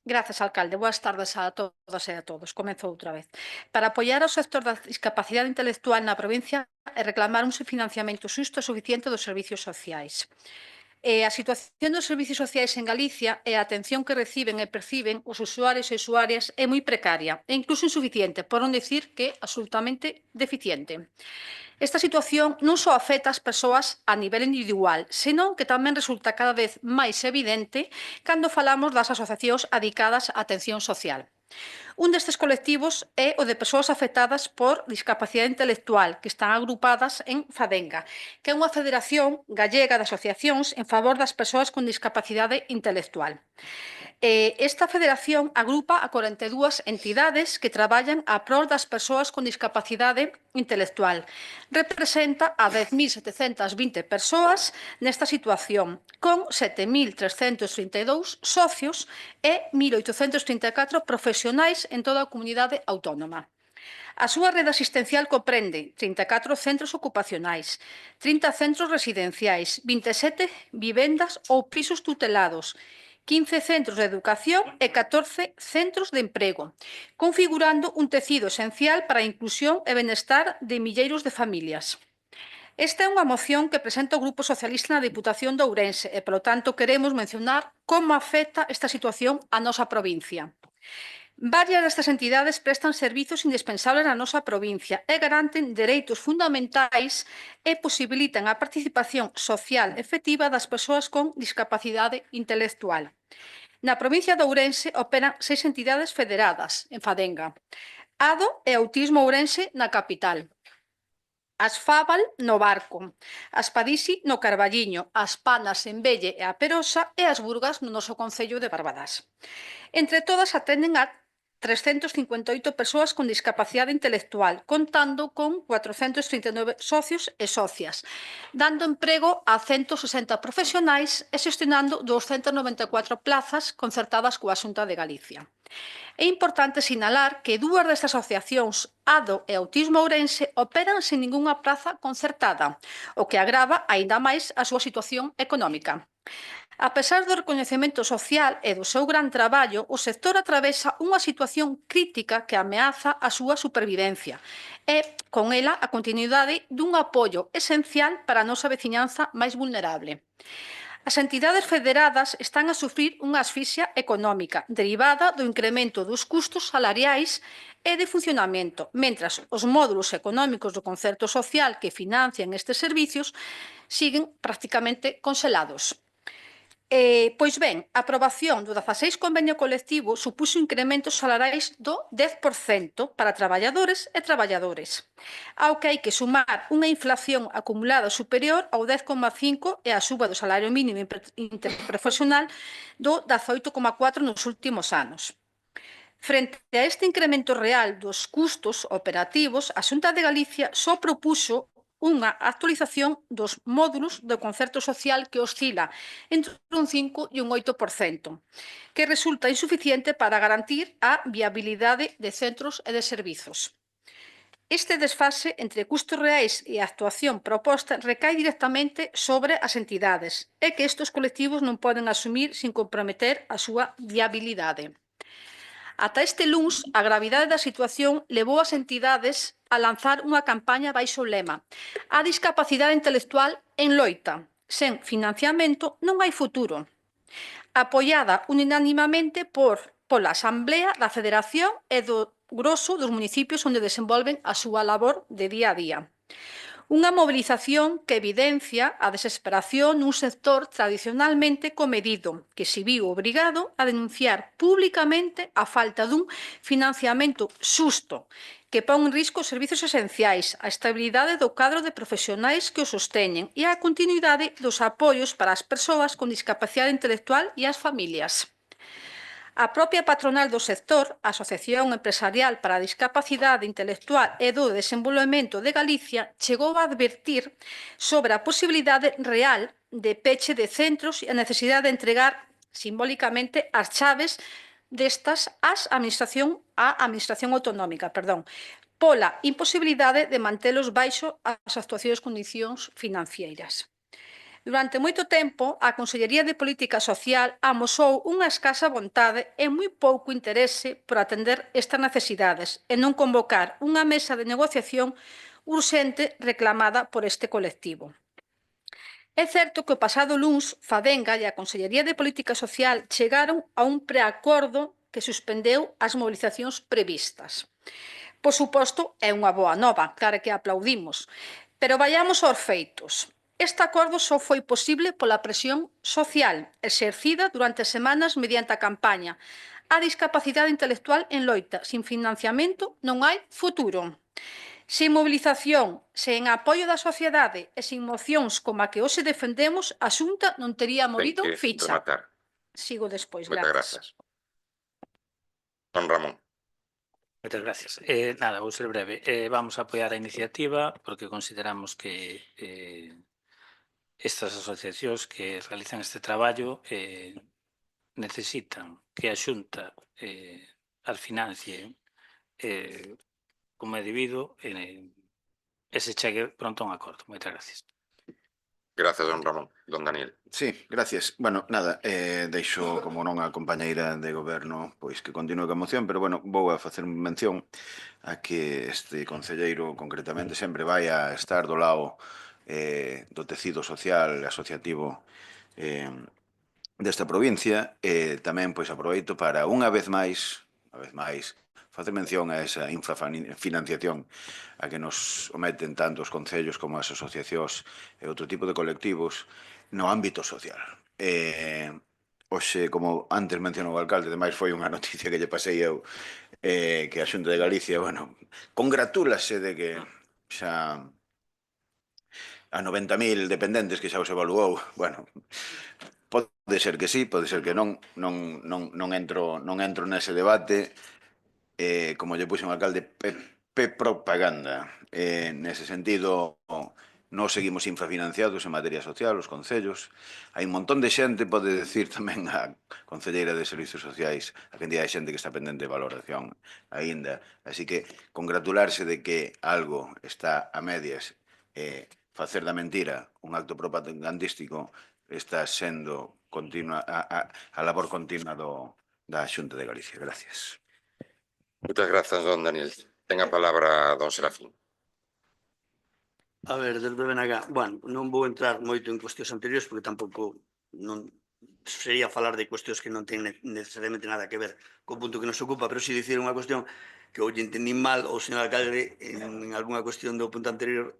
[SPEAKER 8] Grazas, alcalde. Boas tardes a todas e a todos. Comezo outra vez. Para apoiar ao sector da discapacidade intelectual na provincia e reclamar un financiamento xusto e suficiente dos servicios sociais. A situación dos servicios sociais en Galicia e a atención que reciben e perciben os usuarios e usuarias é moi precaria e incluso insuficiente, por non dicir que absolutamente deficiente. Esta situación non só afecta as persoas a nivel individual, senón que tamén resulta cada vez máis evidente cando falamos das asociacións adicadas á atención social. Un destes colectivos é o de persoas afectadas por discapacidade intelectual, que están agrupadas en FADENGA, que é unha federación gallega de asociacións en favor das persoas con discapacidade intelectual. Esta federación agrupa a 42 entidades que traballan a prol das persoas con discapacidade intelectual. Representa a 10.720 persoas nesta situación, con 7.332 socios e 1.834 profesionais en toda a comunidade autónoma. A súa rede asistencial comprende 34 centros ocupacionais, 30 centros residenciais, 27 vivendas ou pisos tutelados, 15 centros de educación e 14 centros de emprego, configurando un tecido esencial para a inclusión e benestar de milleiros de familias. Esta é unha moción que presenta o Grupo Socialista na Diputación de Ourense e, polo tanto, queremos mencionar como afecta esta situación a nosa provincia. Varias destas entidades prestan servizos indispensables na nosa provincia e garanten dereitos fundamentais e posibilitan a participación social efectiva das persoas con discapacidade intelectual. Na provincia de Ourense operan 6 entidades federadas en FADENGA: ADO e Autismo Ourense na capital, Asfábal no Barco, Aspadisi no Carballiño, As Panas en Velle e a Perosa e As Burgas no noso concello de Barbadás. Entre todas atenden a 358 persoas con discapacidade intelectual, contando con 439 socios e socias, dando emprego a 160 profesionais e xestionando 294 plazas concertadas coa Xunta de Galicia. É importante sinalar que dúas destas asociacións, ADO e Autismo Ourense, operan sen ningunha praza concertada, o que agrava aínda máis a súa situación económica. A pesar do recoñecemento social e do seu gran traballo, o sector atravesa unha situación crítica que ameaza a súa supervivencia e, con ela, a continuidade dun apoio esencial para a nosa veciñanza máis vulnerable. As entidades federadas están a sufrir unha asfixia económica derivada do incremento dos custos salariais e de funcionamento, mentras os módulos económicos do concerto social que financian estes servicios siguen prácticamente congelados. Pois ben, a aprobación do 16 convenio colectivo supuxo incrementos salariais do 10% para traballadores e traballadores, ao que hai que sumar unha inflación acumulada superior ao 10,5% e a suba do salario mínimo interprofesional do 18,4% nos últimos anos. Frente a este incremento real dos custos operativos, a Xunta de Galicia só propuxo unha actualización dos módulos do concerto social que oscila entre un 5% e un 8%, que resulta insuficiente para garantir a viabilidade de centros e de servizos. Este desfase entre custos reais e a actuación proposta recae directamente sobre as entidades e que estes colectivos non poden asumir sin comprometer a súa viabilidade. Ata este luns, a gravidade da situación levou as entidades a lanzar unha campaña baixo o lema "A discapacidade intelectual en loita. Sen financiamento non hai futuro", apoiada unanimamente pola Asamblea da Federación e do groso dos municipios onde desenvolven a súa labor de día a día. Unha mobilización que evidencia a desesperación nun sector tradicionalmente comedido, que se viu obrigado a denunciar públicamente a falta dun financiamento xusto, que pon en risco os servizos esenciais, a estabilidade do cadro de profesionais que o sosteñen e a continuidade dos apoios para as persoas con discapacidade intelectual e as familias. A propia patronal do sector, a Asociación Empresarial para a Discapacidade Intelectual e do Desenvolvemento de Galicia, chegou a advertir sobre a posibilidade real de peche de centros e a necesidade de entregar simbólicamente as chaves destas á Administración Autonómica, pola imposibilidade de mantelos baixo as actuacións condicións financeiras. Durante moito tempo, a Consellería de Política Social amosou unha escasa vontade e moi pouco interese por atender estas necesidades e non convocar unha mesa de negociación urxente reclamada por este colectivo. É certo que o pasado luns Fadenga e a Consellería de Política Social chegaron a un preacordo que suspendeu as mobilizacións previstas. Por suposto, é unha boa nova, claro que aplaudimos, pero vayamos aos feitos. Este acordo só foi posible pola presión social exercida durante semanas mediante a campaña A discapacidade intelectual en loita. Sin financiamento non hai futuro. Sin mobilización, sen apoio da sociedade e sin mocións como a que hoxe defendemos, a Xunta non tería
[SPEAKER 1] Ten
[SPEAKER 8] movido
[SPEAKER 1] que
[SPEAKER 8] ficha.
[SPEAKER 1] rematar.
[SPEAKER 8] Sigo despois,
[SPEAKER 1] Moitas
[SPEAKER 8] gracias.
[SPEAKER 1] grazas. Don Ramón.
[SPEAKER 2] Moitas gracias. Nada, vou ser breve. Vamos a apoiar a iniciativa porque consideramos que estas asociacións que realizan este traballo necesitan que a Xunta as financie como é debido e se chegue pronto a un acordo. Moitas gracias.
[SPEAKER 1] Gracias, don Ramón. Don Daniel.
[SPEAKER 5] Sí, gracias. Bueno, nada, deixo como non a compañeira de goberno pois que continue coa moción, pero bueno, vou a facer mención a que este concelleiro concretamente sempre vai a estar do lado do tecido social e asociativo desta provincia e tamén pois aproveito para unha vez máis facer mención a esa infrafinanciación a que nos ometen tanto os concellos como as asociacións e outro tipo de colectivos no ámbito social. Hoxe, como antes mencionou o alcalde, ademais foi unha noticia que lle pasei eu, que a Xunta de Galicia, bueno, congratúlase de que xa a 90.000 dependentes que xa os evaluou, bueno, pode ser que sí, pode ser que non entro nese debate, como lle puxe un alcalde, propaganda. Nese sentido, non seguimos infrafinanciados en materia social, os concellos. Hai un montón de xente, pode decir tamén a concelleira de Servicios Sociais, a cantidad de xente que está pendente de valoración aínda. Así que congratularse de que algo está a medias, facer da mentira un acto propagandístico, está sendo a labor continua da Xunta de Galicia. Gracias.
[SPEAKER 1] Moitas grazas, don Daniel. Ten a palabra don Serafín.
[SPEAKER 3] A ver, desde BNG, bueno, non vou entrar moito en cuestións anteriores porque tampouco non sería falar de cuestións que non ten necesariamente nada que ver co punto que nos ocupa, pero si dicir unha cuestión que hoxe entendí mal o señor alcalde en algunha cuestión do punto anterior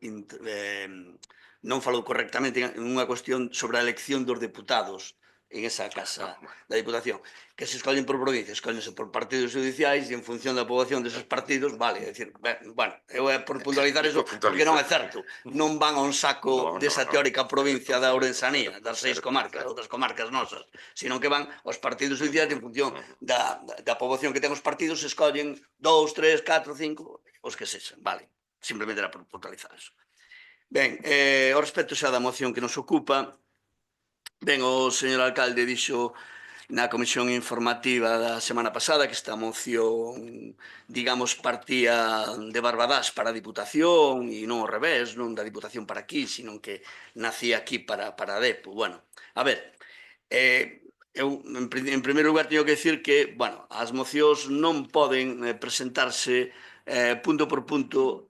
[SPEAKER 3] non falou correctamente en unha cuestión sobre a elección dos deputados en esa casa da Diputación, que se escollen por provincias, escollense por partidos judiciais e en función da poboación deses partidos, vale, é dicir, bueno, eu é por puntualizar eso, porque non é certo, non van a un saco desa teórica provincia da Ourensanía, das 6 comarcas, outras comarcas nosas, sino que van aos partidos judiciais en función da poboación que ten os partidos, se escollen 2, 3, 4, 5, os que sexan, vale, simplemente era por puntualizar eso. Ben, ao respecto xa da moción que nos ocupa, ben, o señor alcalde dixo na comisión informativa da semana pasada que esta moción, digamos, partía de Barbadás para a Diputación e non ao revés, non da Diputación para aquí, sino que nacía aquí para a Depo. Bueno, a ver, eu en primeiro lugar teño que decir que, bueno, as mocións non poden presentarse punto por punto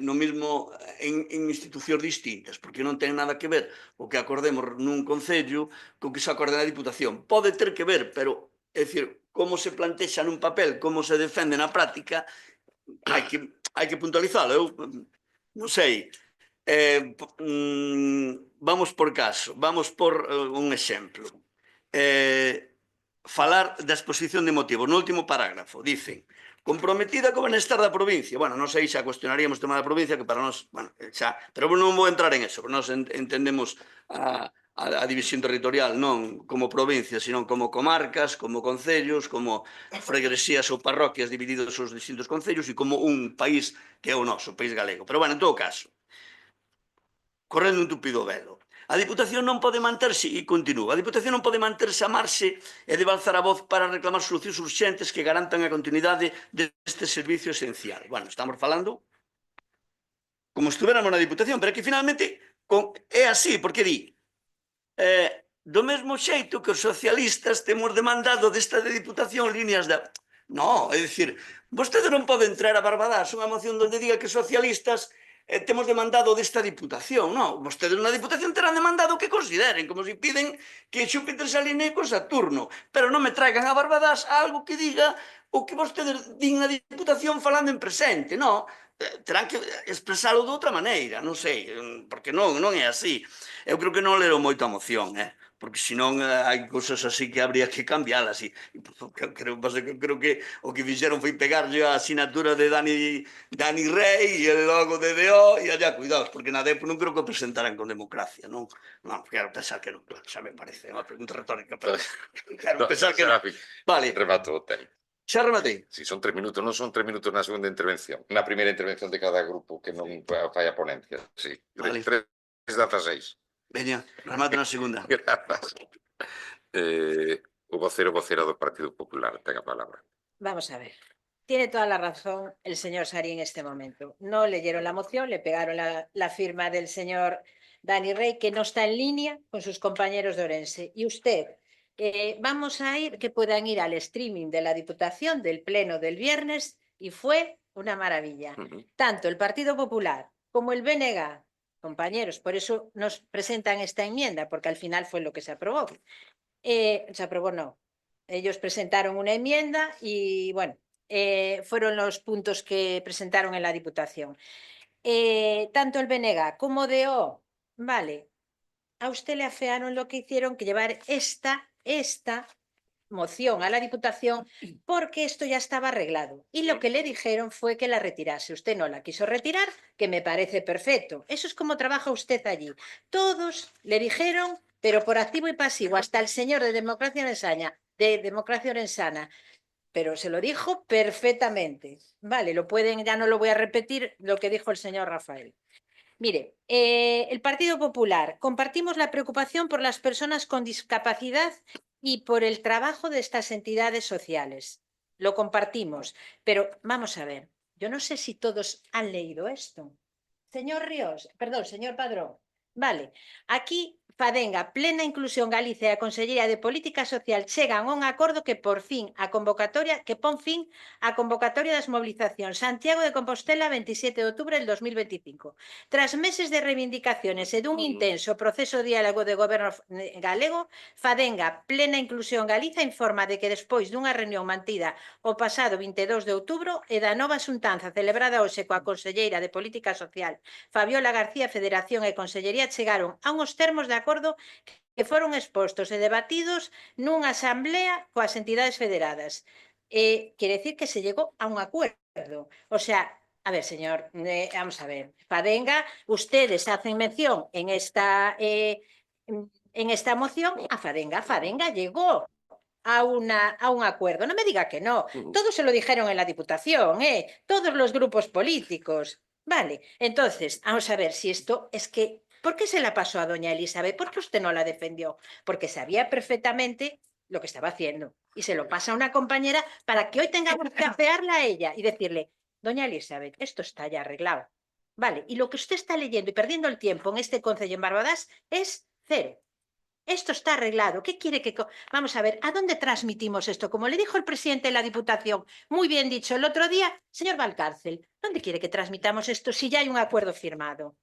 [SPEAKER 3] no mismo en institucións distintas, porque non ten nada que ver o que acordemos nun concello co que se acorde na Diputación. Pode ter que ver, pero, é dicir, como se plantexa nun papel, como se defende na práctica, hai que puntualizalo. Eu non sei, vamos por caso, vamos por un exemplo. Falar da exposición de motivos. No último parágrafo, dicen comprometida co benestar da provincia. Bueno, non sei, xa cuestionaríamos o tema da provincia, que para nós, bueno, xa, pero non vou entrar en eso, porque nós entendemos a división territorial non como provincia, sino como comarcas, como concellos, como freguesías ou parroquias divididos os distintos concellos e como un país que é o noso, o país galego. Pero, bueno, en todo caso, correndo un tupido velo. A Diputación non pode manterse, e continúa, a Diputación non pode manterse a marxe e de balzar a voz para reclamar solucións urxentes que garantan a continuidade deste servicio esencial. Bueno, estamos falando como estuveramos na Diputación, pero que finalmente é así, porque di do mesmo xeito que os socialistas temos demandado desta de Diputación líneas de... Non, é dicir, vostede non pode entrar a Barbadás unha moción onde diga que os socialistas temos demandado desta Diputación, non? Vostedes na Diputación terán demandado o que consideren, como se piden que Xúpiter se alinee con Saturno, pero non me traigan a Barbadas algo que diga o que vostedes din na Diputación falando en presente, non? Terán que expresalo de outra maneira, non sei, porque non é así. Eu creo que non leron moito a moción, porque senón hai cousas así que habría que cambialas e creo que o que fixeron foi pegarlle a asinatura de Dani Rey e logo de DO e allá cuidados, porque na DEP non creo que o presentaran con democracia, non? Non, quero pensar que non, claro, xa me parece unha pregunta retórica, pero quero pensar que non. Vale,
[SPEAKER 1] Remato o tempo.
[SPEAKER 3] xa rematei.
[SPEAKER 1] Si son 3 minutos, non son 3 minutos na segunda intervención. Na primeira intervención de cada grupo que non fai a ponencia. Sí,
[SPEAKER 3] Vale.
[SPEAKER 1] 3:16.
[SPEAKER 3] Veña, remato na segunda.
[SPEAKER 1] Grazas. O vocera do Partido Popular ten a palabra.
[SPEAKER 7] Vamos a ver. Tiene toda la razón el señor Sari en este momento. No leyeron la moción, le pegaron la firma del señor Dani Rey, que no está en línea con sus compañeros de Orense. Y usted, vamos a ir, que puedan ir al streaming de la Diputación del Pleno del viernes, y fue una maravilla. Tanto el Partido Popular como el BNG, compañeros, por eso nos presentan esta enmienda, porque al final fue lo que se aprobó. Se aprobó, no. Ellos presentaron una enmienda y, bueno, fueron los puntos que presentaron en la Diputación. Tanto el BNG como DO, vale, a usted le afearon lo que hicieron, que llevar esta moción a la Diputación, porque esto ya estaba arreglado. Y lo que le dijeron fue que la retirase. Usted no la quiso retirar, que me parece perfecto. Eso es como trabaja usted allí. Todos le dijeron, pero por activo y pasivo, hasta el señor de Democracia Orensana, pero se lo dijo perfectamente. Vale, lo pueden, ya no lo voy a repetir lo que dijo el señor Rafael. Mire, el Partido Popular, compartimos la preocupación por las personas con discapacidad y por el trabajo de estas entidades sociales. Lo compartimos, pero vamos a ver, yo no sé si todos han leído esto. Señor Ríos, perdón, señor Padrón, vale, aquí Fadenga, Plena Inclusión Galicia e a Consellería de Política Social chegan a un acordo que pon fin á convocatoria das movilizacións Santiago de Compostela 27 de outubro del 2025. Tras meses de reivindicaciones e dun intenso proceso de diálogo de goberno galego, Fadenga, Plena Inclusión Galicia informa de que despois dunha reunión mantida o pasado 22 de outubro e da nova xuntanza celebrada hoxe coa Conselleira de Política Social Fabiola García, Federación e Consellería chegaron a uns termos de acordo que foron expostos e debatidos nunha asamblea coas entidades federadas. Quiere decir que se llegó a un acuerdo. O sea, a ver, señor, vamos a ver. Fadenga, ustedes hacen mención en esta moción a Fadenga. Fadenga llegó a un acuerdo. No me diga que no. Todos se lo dijeron en la Diputación, todos los grupos políticos. Vale, entonces, vamos a ver si esto es que... ¿Por qué se la pasó a doña Elizabeth? ¿Por qué usted no la defendió? Porque sabía perfectamente lo que estaba haciendo. Y se lo pasa a una compañera para que hoy tengamos que afearla a ella y decirle, doña Elizabeth, esto está ya arreglado. Vale, y lo que usted está leyendo y perdiendo el tiempo en este concello en Barbadas es cero. Esto está arreglado. ¿Qué quiere que...? Vamos a ver, ¿a dónde transmitimos esto? Como le dijo el presidente de la Diputación, muy bien dicho el otro día, señor Valcárcel, ¿dónde quiere que transmitamos esto si ya hay un acuerdo firmado?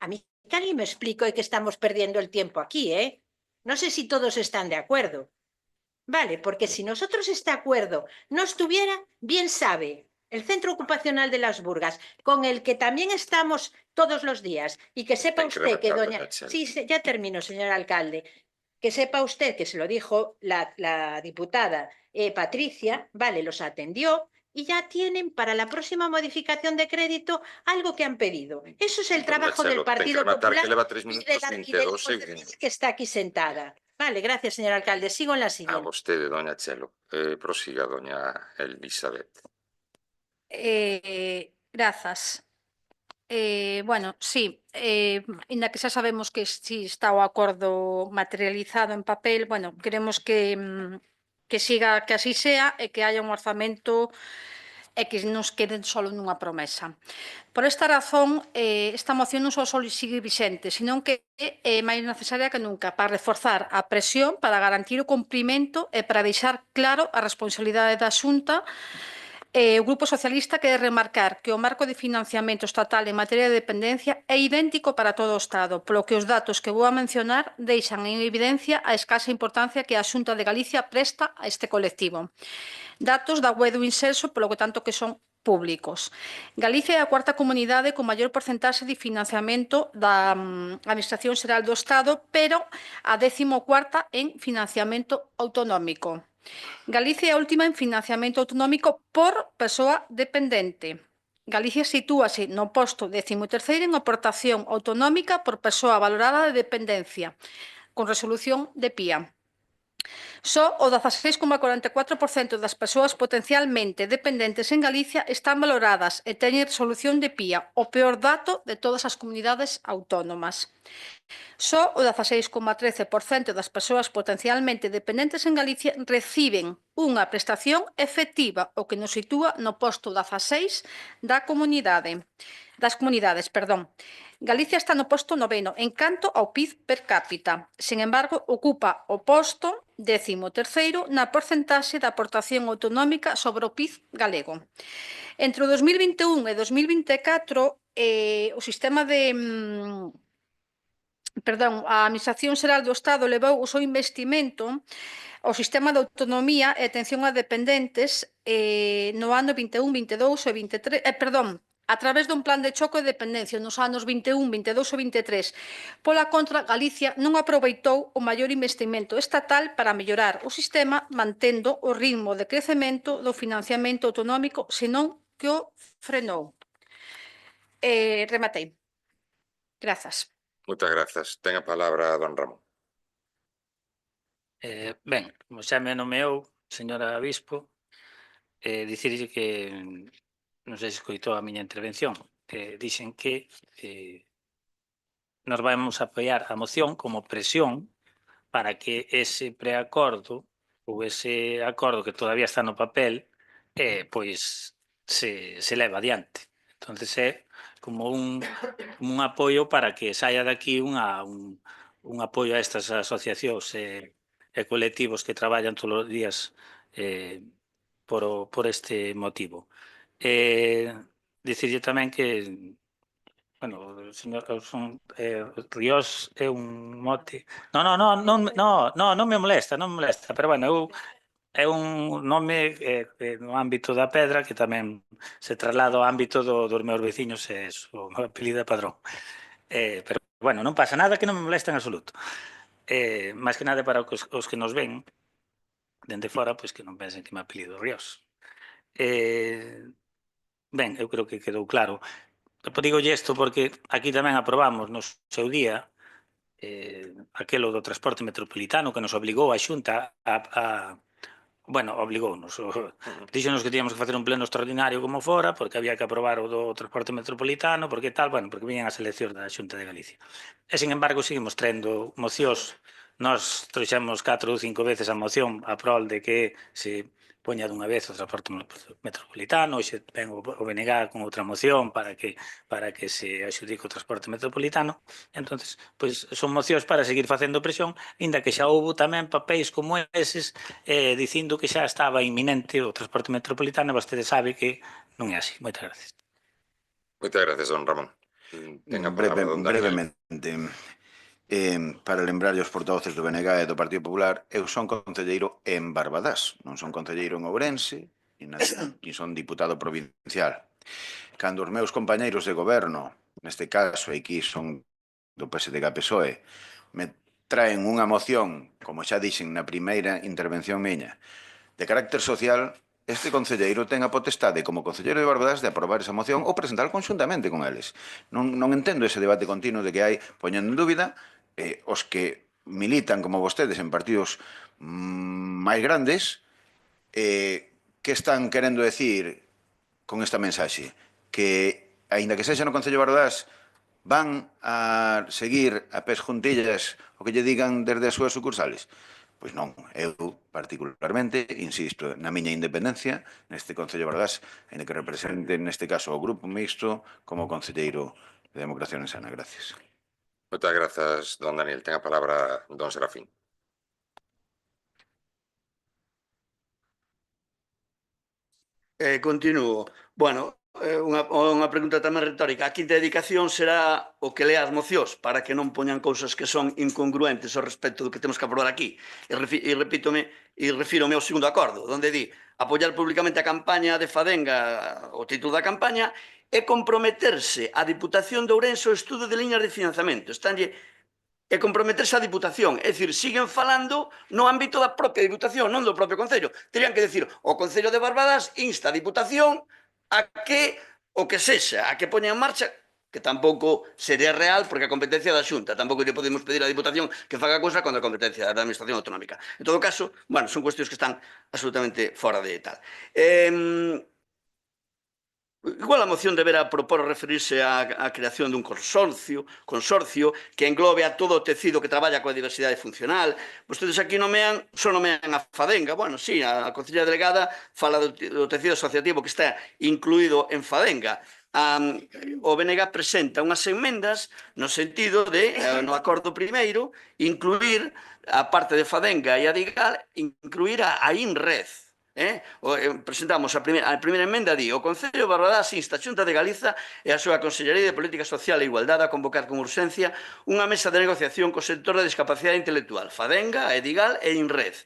[SPEAKER 7] A mí que alguien me explico que estamos perdiendo el tiempo aquí, No sé si todos están de acuerdo. Vale, porque si nosotros este acuerdo no estuviera, bien sabe el Centro Ocupacional de las Burgas, con el que también estamos todos los días, y que sepa usted que doña... Sí, ya termino, señor alcalde. Que sepa usted que se lo dijo la diputada Patricia, vale, los atendió y ya tienen para la próxima modificación de crédito algo que han pedido. Eso es el trabajo del Partido Popular y de la que está aquí sentada. Vale, gracias, señor alcalde. Sigo en la siguiente.
[SPEAKER 1] A vostede, doña Chelo. Prosiga, doña Elizabeth.
[SPEAKER 8] Grazas. Bueno, sí, ainda que xa sabemos que si está o acordo materializado en papel, bueno, queremos que siga, que así sea e que haya un orzamento e que nos queden solo nunha promesa. Por esta razón, esta moción non só sigue vixente, senón que é máis necesaria que nunca para reforzar a presión, para garantir o cumprimento e para deixar claro a responsabilidade da Xunta O Grupo Socialista quere remarcar que o marco de financiamento estatal en materia de dependencia é idéntico para todo o Estado, polo que os datos que vou a mencionar deixan en evidencia a escasa importancia que a Xunta de Galicia presta a este colectivo. Datos da web do Inserso, polo que tanto que son públicos. Galicia é a cuarta comunidade con maior porcentaxe de financiamento da Administración Xeral do Estado, pero a 14ª en financiamento autonómico. Galicia é a última en financiamento autonómico por persoa dependente. Galicia sitúase no posto 13º en aportación autonómica por persoa valorada de dependencia, con resolución de PIA. Só o 16,44% das persoas potencialmente dependentes en Galicia están valoradas e teñen resolución de PIA, o peor dato de todas as comunidades autónomas. Só o 16,13% das persoas potencialmente dependentes en Galicia reciben unha prestación efectiva, o que nos sitúa no posto 16 das comunidades. Galicia está no posto 9º en canto ao PIB per cápita. Sen embargo, ocupa o posto 13º na porcentaxe da aportación autonómica sobre o PIB galego. Entre o 2021 e 2024, o sistema de... a Administración Xeral do Estado levou o seu investimento ao sistema de autonomía e atención a dependentes no ano 21, 22 e 23, a través dun plan de choque de dependencia nos anos 21, 22 e 23. Pola contra, Galicia non aproveitou o maior investimento estatal para mellorar o sistema, mantendo o ritmo de crecemento do financiamento autonómico, senón que o frenou. Rematei. Grazas.
[SPEAKER 1] Moitas grazas. Ten a palabra don Ramón.
[SPEAKER 2] Ben, como xa me nomeou, señora Bispo, dicirlle que non sei se escoitou a miña intervención, que dixen que nos vamos a apoiar a moción como presión para que ese preacordo ou ese acordo que todavía está no papel pois se leva adiante. Entonces é como un apoio para que saia daqui un apoio a estas asociacións e colectivos que traballan todos os días por este motivo. Dicirlle tamén que bueno, o señor Ríos é un mote. Non me molesta, pero bueno, é un nome no ámbito da pedra que tamén se traslada ao ámbito dos meus veciños e o meu apelido é Padrón. Pero bueno, non pasa nada, que non me molesta en absoluto. Máis que nada para os que nos ven dende fora, pois que non pensen que me apelido Ríos. Ben, eu creo que quedou claro. Digolle isto porque aquí tamén aprobamos no seu día aquelo do transporte metropolitano que nos obligou a Xunta bueno, obligounos. Díxonos que tíamos que facer un pleno extraordinario como fora porque había que aprobar o do transporte metropolitano, porque tal, bueno, porque viñan as eleccións da Xunta de Galicia. E, sin embargo, seguimos traendo mocións. Nós trouxemos 4 ou 5 veces a moción a prol de que se poña dunha vez o transporte metropolitano, e se ven o BNG con outra moción para que se axudique o transporte metropolitano. Entonces, pois son mocións para seguir facendo presión, inda que xa houve tamén papéis como eses dicindo que xa estaba inminente o transporte metropolitano, e vostede sabe que non é así. Moitas gracias.
[SPEAKER 1] Moitas gracias, don Ramón. Ten a palabra don Daniel.
[SPEAKER 5] Brevemente, para lembrarlle aos portavoces do BNG e do Partido Popular, eu son concelleiro en Barbadás, non son concelleiro en Ourense, ni son diputado provincial. Cando os meus compañeiros de goberno, neste caso aquí son do PSDG-PSOE, me traen unha moción, como xa dixen na primeira intervención miña, de carácter social, este concelleiro ten a potestade como concelleiro de Barbadás de aprobar esa moción ou presentar conxuntamente con eles. Non entendo ese debate continuo de que hai, poñendo en dúbida, os que militan como vostedes en partidos máis grandes, que están querendo decir con esta mensaxe? Que, aínda que sexa no Concello de Barbadás, van a seguir a pés juntillas o que lle digan desde as súas sucursales? Pois non, eu particularmente insisto na miña independencia neste Concello de Barbadás, en que represente neste caso o Grupo Mixto como concelleiro de Democracia Ourensana. Gracias.
[SPEAKER 1] Moitas grazas, don Daniel. Ten a palabra don Serafín.
[SPEAKER 3] Continúo. Bueno, unha pregunta tamén retórica. A quinta dedicación será o que lea as mocións para que non poñan cousas que son incongruentes ao respecto do que temos que aprobar aquí. E refírome ao segundo acordo, onde di apoiar públicamente a campaña de Fadenga, o título da campaña, e comprometerse a Diputación de Ourense ao estudo de liñas de financiamento. E comprometerse a Diputación. É dicir, siguen falando no ámbito da propia Diputación, non do propio Concello. Terían que decir, o Concello de Barbadas insta a Diputación a que o que sexa, a que poña en marcha, que tampouco sería real porque a competencia da Xunta, tampouco lle podemos pedir á Diputación que faga cousa contra a competencia da Administración Autonómica. En todo caso, bueno, son cuestións que están absolutamente fora de tal. Igual a moción deberá propor referirse á creación dun consorcio que englobe a todo o tecido que traballa coa diversidade funcional. Vostedes aquí só nomean a Fadenga. Bueno, sí, a Conselleira Delegada fala do tecido asociativo que está incluído en Fadenga. O BNG presenta unhas emendas no sentido de, no acordo primeiro, incluir, a parte de Fadenga e a Digal, incluir a INRED. Presentamos a primeira emenda, di: o Concello de Barbadas insta a Xunta de Galiza e a súa Consellería de Política Social e Igualdade a convocar con urxencia unha mesa de negociación co sector da discapacidade intelectual, Fadenga, Edigal e INRED.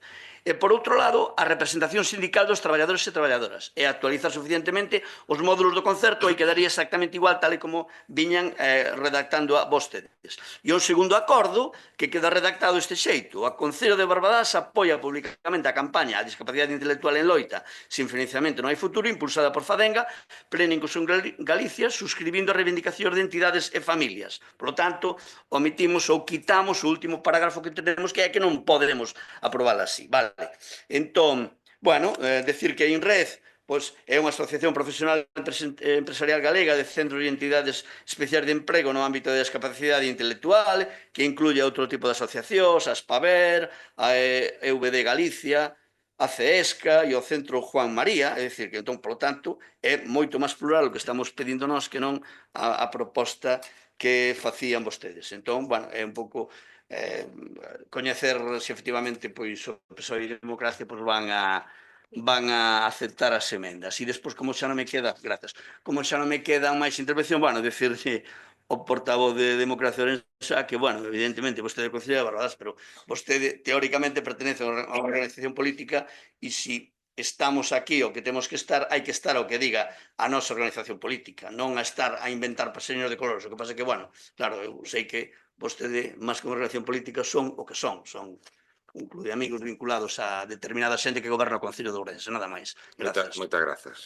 [SPEAKER 3] E, por outro lado, a representación sindical dos traballadores e traballadoras e actualizar suficientemente os módulos do concerto e quedaría exactamente igual tal e como viñan redactando a vostedes. E un segundo acordo que queda redactado este xeito: a Concello de Barbadas apoia públicamente a campaña a discapacidade intelectual en loita sin financiamento non hai futuro, impulsada por Fadenga, plena inclusión Galicia, suscribindo as reivindicacións de entidades e familias. Por lo tanto, omitimos ou quitamos o último parágrafo que tenemos, que é que non podemos aprobar así. Vale. Entón, bueno, decir que a INRED é unha asociación profesional empresarial galega de centros e entidades especiais de emprego no ámbito da discapacidade intelectual, que incluye outro tipo de asociacións, a SPAVER, a EVD Galicia, a CESCA e o Centro Juan María. É dicir, que, entón, polo tanto, é moito máis plural o que estamos pedindo nós que non a proposta que facían vostedes. Entón, bueno, é un pouco coñecer se efectivamente pois o PSOE e Democracia van a aceptar as emendas. E despois, como xa non me queda, grazas, como xa non me queda máis intervención, bueno, decirlle ao portavoz de Democracia Ourense que, bueno, evidentemente, vostede é Concelleiro de Barbadas, pero vostede teóricamente pertenece a unha organización política e se estamos aquí o que temos que estar, hai que estar ao que diga a nosa organización política, non a estar a inventar paseños de colores. O que pasa é que, bueno, claro, eu sei que vostede, máis que unha relación política, son o que son un club de amigos vinculados a determinada xente que goberna o Concello de Ourense, nada máis. Grazas.
[SPEAKER 1] Moitas grazas.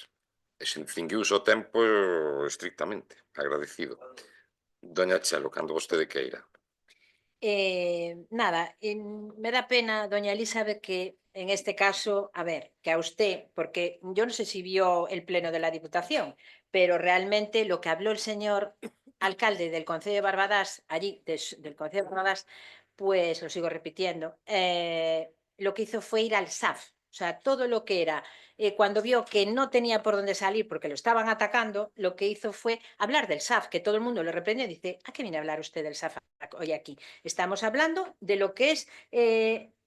[SPEAKER 1] E cinguiuse o tempo estrictamente. Agradecido. Doña Chelo, cando vostede queira.
[SPEAKER 7] Nada, me da pena, doña Elizabeth, que en este caso, a ver, que a usted, porque yo no sé si vio el pleno de la Diputación, pero realmente lo que habló el señor alcalde del Concello de Barbadas, allí, del Concello de Barbadas, pues lo sigo repitiendo, lo que hizo fue ir al SAF. O sea, todo lo que era, cuando vio que no tenía por dónde salir porque lo estaban atacando, lo que hizo fue hablar del SAF, que todo el mundo lo reprendió y dice: ¿a qué viene a hablar usted del SAF hoy aquí? Estamos hablando de lo que es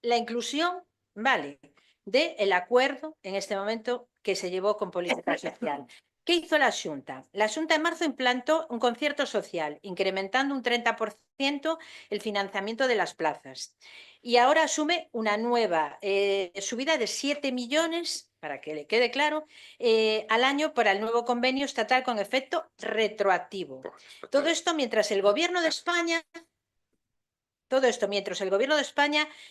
[SPEAKER 7] la inclusión, ¿vale?, del acuerdo en este momento que se llevó con política social. ¿Qué hizo la Xunta? La Xunta en marzo implantó un concierto social, incrementando un 30% el financiamiento de las plazas. Y ahora asume una nueva subida de 7 millones, para que le quede claro, al año para el nuevo convenio estatal con efecto retroactivo. Todo esto mientras el Gobierno de España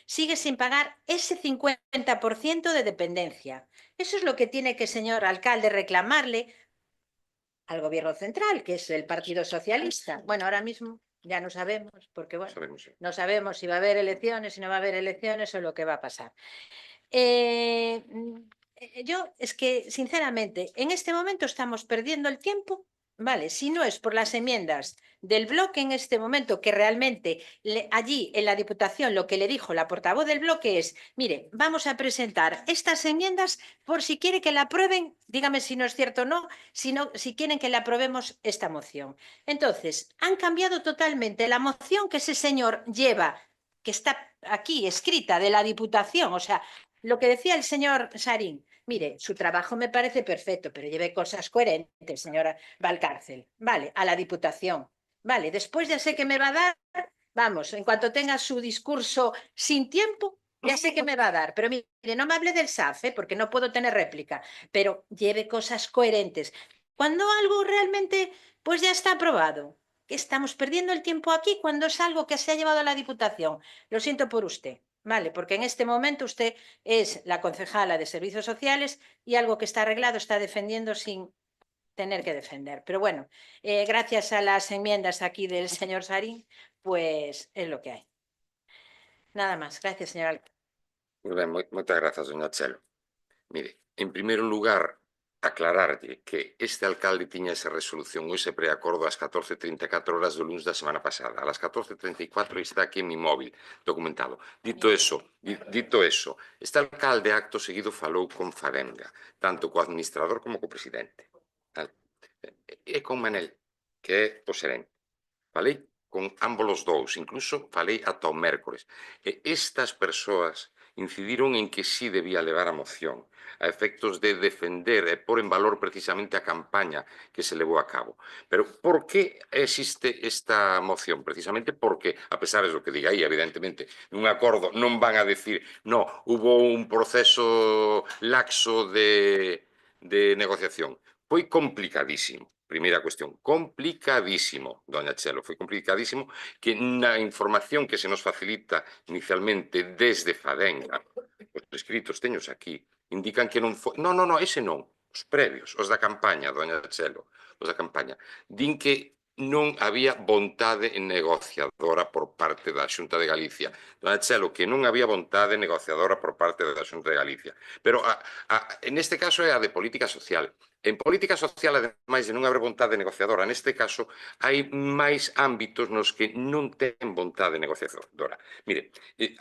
[SPEAKER 7] sigue sin pagar ese 50% de dependencia. Eso es lo que tiene que, señor alcalde, reclamarle al Gobierno central, que es el Partido Socialista. Bueno, ahora mismo ya no sabemos, porque bueno, no sabemos si va a haber elecciones, si no va a haber elecciones o lo que va a pasar. Yo es que, sinceramente, en este momento estamos perdiendo el tiempo, ¿vale? Si no es por las enmiendas del bloque en este momento, que realmente allí en la Diputación lo que le dijo la portavoz del bloque es: mire, vamos a presentar estas enmiendas por si quiere que la aprueben, dígame si no es cierto o no, si quieren que la aprobemos esta moción. Entonces, han cambiado totalmente la moción que ese señor lleva, que está aquí escrita, de la Diputación, o sea, lo que decía el señor Sarín, mire, su trabajo me parece perfecto, pero lleve cosas coherentes, señora Valcárcel. Vale, a la Diputación. Vale, después ya sé que me va a dar, vamos, en cuanto tenga su discurso sin tiempo, ya sé que me va a dar. Pero mire, no me hable del SAF, porque no puedo tener réplica, pero lleve cosas coherentes. Cuando algo realmente, pues ya está aprobado. Que estamos perdiendo el tiempo aquí cuando es algo que se ha llevado a la Diputación. Lo siento por usted. Vale, porque en este momento usted es la concejala de Servicios Sociales y algo que está arreglado está defendiendo sin tener que defender. Pero bueno, gracias a las enmiendas aquí del señor Sarín, pues es lo que hay. Nada más. Gracias, señor.
[SPEAKER 1] Moi ben, moitas grazas, doña Chelo. Mire, en primeiro lugar, aclararlle que este alcalde tiña esa resolución ou ese preacordo ás 14:34 horas do luns da semana pasada. A las 14:34 está aquí en mi móvil, documentado. Dito eso, este alcalde acto seguido falou con Fadenga, tanto co administrador como co presidente. E con Manel, que é o xerente. Falei con ambos os dous, incluso falei ata o mércores. E estas persoas incidiron en que sí debía levar a moción a efectos de defender e pôr en valor precisamente a campaña que se levou a cabo. Pero por que existe esta moción? Precisamente porque, a pesar do que diga aí, evidentemente, nun acordo non van a decir no, hubo un proceso laxo de negociación. Foi complicadísimo. Primeira cuestión, complicadísimo, doña Chelo, foi complicadísimo que na información que se nos facilita inicialmente desde Fadenga, os escritos teños aquí, indican que non foi... Non, ese non, os previos, os da campaña, doña Chelo, os da campaña, din que non había vontade negociadora por parte da Xunta de Galicia. Doña Chelo, que non había vontade negociadora por parte da Xunta de Galicia. Pero neste caso é a de política social. En política social, ademais de non haber vontade negociadora, neste caso, hai máis ámbitos nos que non ten vontade negociadora. Mire,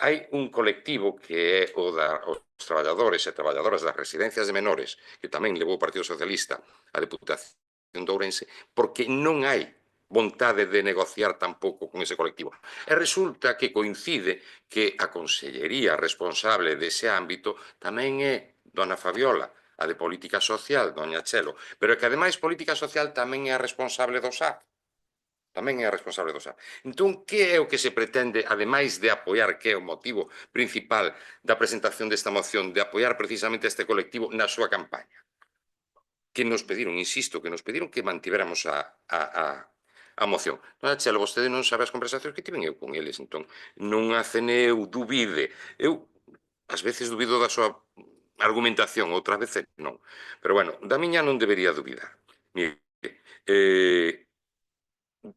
[SPEAKER 1] hai un colectivo que é o dos traballadores e traballadoras das residencias de menores, que tamén levou o Partido Socialista a Deputación de Ourense, porque non hai vontade de negociar tampouco con ese colectivo. E resulta que coincide que a consellería responsable dese ámbito tamén é dona Fabiola, a de Política Social, doña Chelo, pero que ademais Política Social tamén é a responsable do SAP. Tamén é a responsable do SAP. Entón, que é o que se pretende, ademais de apoiar, que é o motivo principal da presentación desta moción, de apoiar precisamente este colectivo na súa campaña? Que nos pediron, insisto, que nos pediron que mantivéramos a moción. Doña Chelo, vostede non sabe as conversacións que tiven eu con eles, entón non a ceneu, dubide. Eu, ás veces, dubido da súa argumentación, outras veces non. Pero, bueno, da miña non debería dubidar. Mire,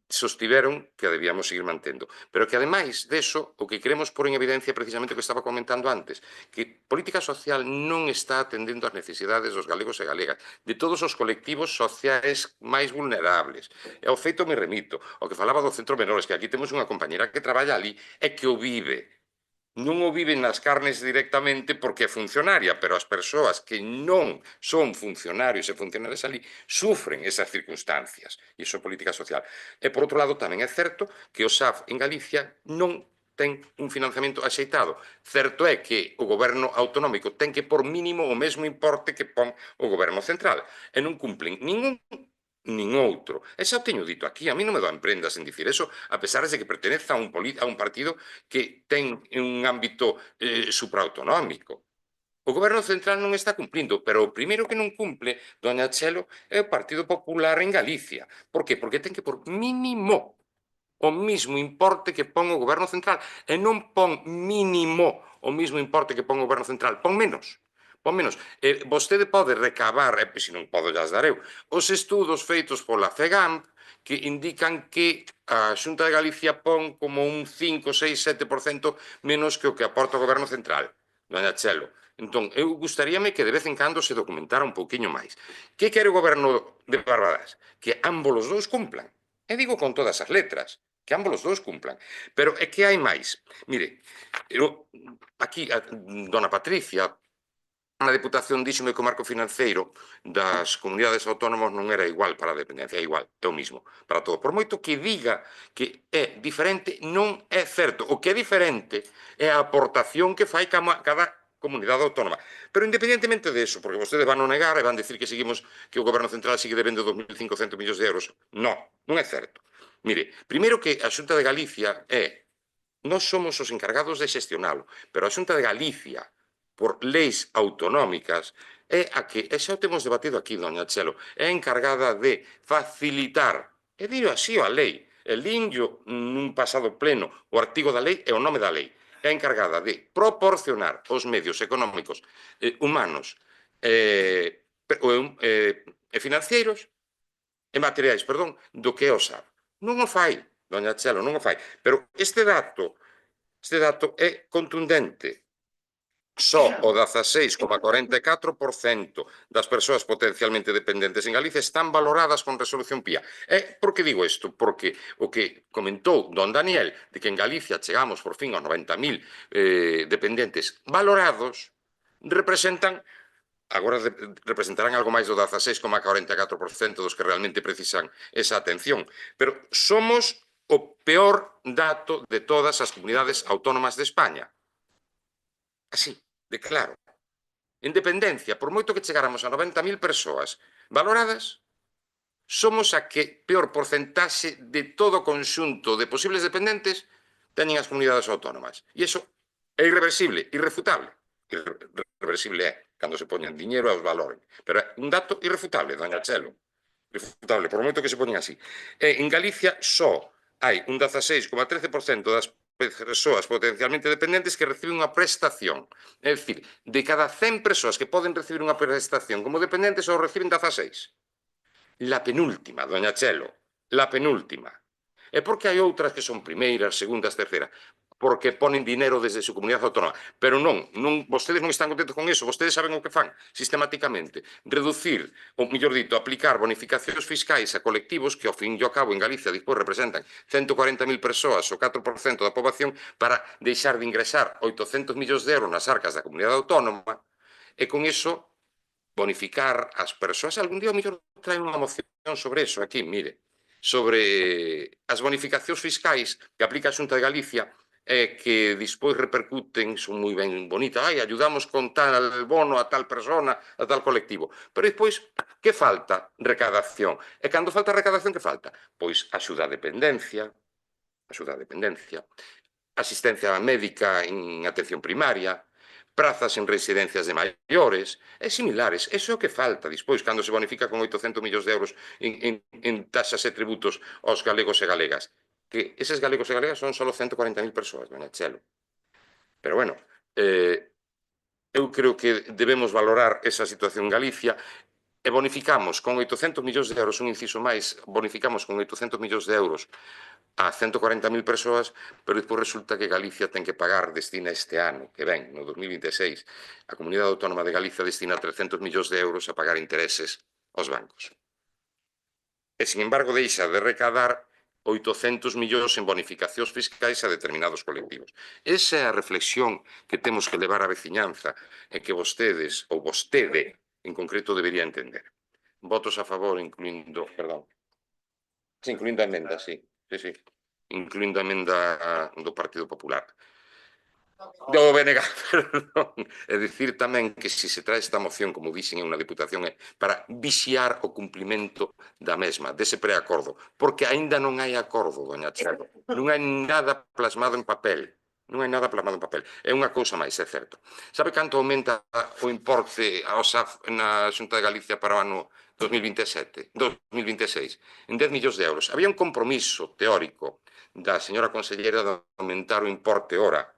[SPEAKER 1] sostiveron que a debíamos seguir mantendo. Pero que, ademais deso, o que queremos pôr en evidencia precisamente o que estaba comentando antes, que política social non está atendendo as necesidades dos galegos e galegas, de todos os colectivos sociais máis vulnerables. E ao feito me remito, ao que falaba do Centro Menores, que aquí temos unha compañera que traballa ali e que o vive. Non o viven nas carnes directamente porque é funcionaria, pero as persoas que non son funcionarios e funcionarias ali sufren esas circunstancias. E iso é política social. E, por outro lado, tamén é certo que o SAF en Galicia non ten un financiamento axeitado. Certo é que o goberno autonómico ten que por mínimo o mesmo importe que pon o goberno central. E non cumplen nin outro. E xa o teño dito aquí, a mí non me dan prendas en dicir eso, a pesar de que perteneza a un partido que ten un ámbito supraautonómico. O goberno central non está cumplindo, pero o primeiro que non cumple, doña Chelo, é o Partido Popular en Galicia. Por qué? Porque ten que por mínimo o mismo importe que pon o goberno central. E non pon mínimo o mismo importe que pon o goberno central, pon menos. Pon menos. Vostede pode recabar, se non podo llas dar eu, os estudos feitos pola FEGAMP que indican que a Xunta de Galicia pon como un 5, 6, 7% menos que o que aporta o goberno central. Doña Chelo, entón, eu gustaríame que de vez en cando se documentara un pouquiño máis. Que quere o goberno de Barbadas? Que ambos os dous cumplan. E digo con todas as letras, que ambos os dous cumplan. Pero é que hai máis. Mire, aquí, dona Patricia, na Deputación díxome que o marco financeiro das comunidades autónomas non era igual para a dependencia, é igual, é o mismo para todo. Por moito que diga que é diferente, non é certo. O que é diferente é a aportación que fai cada comunidade autónoma. Pero independentemente de eso, porque vostedes van a negar e van decir que que o Goberno Central sigue debendo 2.500 millóns de euros. Non é certo. Mire, primeiro que a Xunta de Galicia nós somos os encargados de xestionalo, pero a Xunta de Galicia, por leis autonómicas, é a que, e xa o temos debatido aquí, doña Chelo, é encargada de facilitar, e digo así a lei, e linxo nun pasado pleno o artigo da lei e o nome da lei, é encargada de proporcionar os medios económicos, humanos e financeiros e materiais, perdón, do que é o SAB. Non o fai, doña Chelo, non o fai. Pero este dato é contundente. Só o 16,44% das persoas potencialmente dependentes en Galicia están valoradas con resolución PIA. E por que digo isto? Porque o que comentou don Daniel de que en Galicia chegamos por fin aos 90.000 dependentes valorados representarán algo máis do 16,44% dos que realmente precisan esa atención. Pero somos o peor dato de todas as comunidades autónomas de España. Así, de claro. En dependencia, por moito que chegáramos a 90.000 persoas valoradas, somos a que peor porcentaxe de todo o conxunto de posibles dependentes teñen as comunidades autónomas. E iso é irreversible, irrefutable. Irreversible é cando se poñen diñeiro e os valoren. Pero é un dato irrefutable, doña Chelo. Irrefutable, por moito que se poñen así. En Galicia só hai un 16,13% das persoas potencialmente dependentes que reciben unha prestación. É dicir, de cada 100 persoas que poden recibir unha prestación como dependentes, só reciben 16. La penúltima, doña Chelo, la penúltima. E por que hai outras que son primeiras, segundas, terceras? Porque ponen dinero desde su comunidade autónoma. Pero vostedes non están contentos con iso, vostedes saben o que fan sistemáticamente. Reducir, ou mellor dito, aplicar bonificacións fiscais a colectivos que ao fin e ao cabo en Galicia despois representan 140.000 persoas, o 4% da poboación, para deixar de ingresar 800 millóns de euros nas arcas da comunidade autónoma, e con iso bonificar as persoas. Algún día o mellor trae unha moción sobre iso aquí, mire, sobre as bonificacións fiscais que aplica a Xunta de Galicia que despois repercuten, son moi ben bonitas, ayudamos con tal bono a tal persona, a tal colectivo. Pero despois, que falta? Recadación. E cando falta recadación, que falta? Pois axuda a dependencia, asistencia médica en atención primaria, prazas en residencias de maiores, e similares. Eso é o que falta despois, cando se bonifica con 800 millóns de euros en taxas e tributos aos galegos e galegas. Que eses galegos e galegas son só 140.000 persoas, doña Chelo. Pero bueno, eu creo que debemos valorar esa situación en Galicia e bonificamos con 800 millóns de euros, un inciso máis, bonificamos con 800 millóns de euros a 140.000 persoas, pero despois resulta que Galicia ten que pagar, destina este ano, que ven, no 2026, a Comunidade Autónoma de Galicia destina 300 millóns de euros a pagar intereses aos bancos. E, sin embargo, deixa de recadar 800 millóns en bonificacións fiscais a determinados colectivos. Esa é a reflexión que temos que levar á veciñanza e que vostedes, ou vostede, en concreto, debería entender. Votos a favor, incluindo a emenda, sí. Incluindo a emenda do Partido Popular. Do BNG, perdón. É dicir tamén que se trae esta moción, como dixen en unha diputación, é para vixiar o cumprimento da mesma, dese preacordo, porque aínda non hai acordo, doña Chelo. Non hai nada plasmado en papel. É unha cousa máis, é certo. Sabe canto aumenta o importe ao SAF na Xunta de Galicia para o ano 2026? En 10 millóns de euros. Había un compromiso teórico da señora conselleira de aumentar o importe hora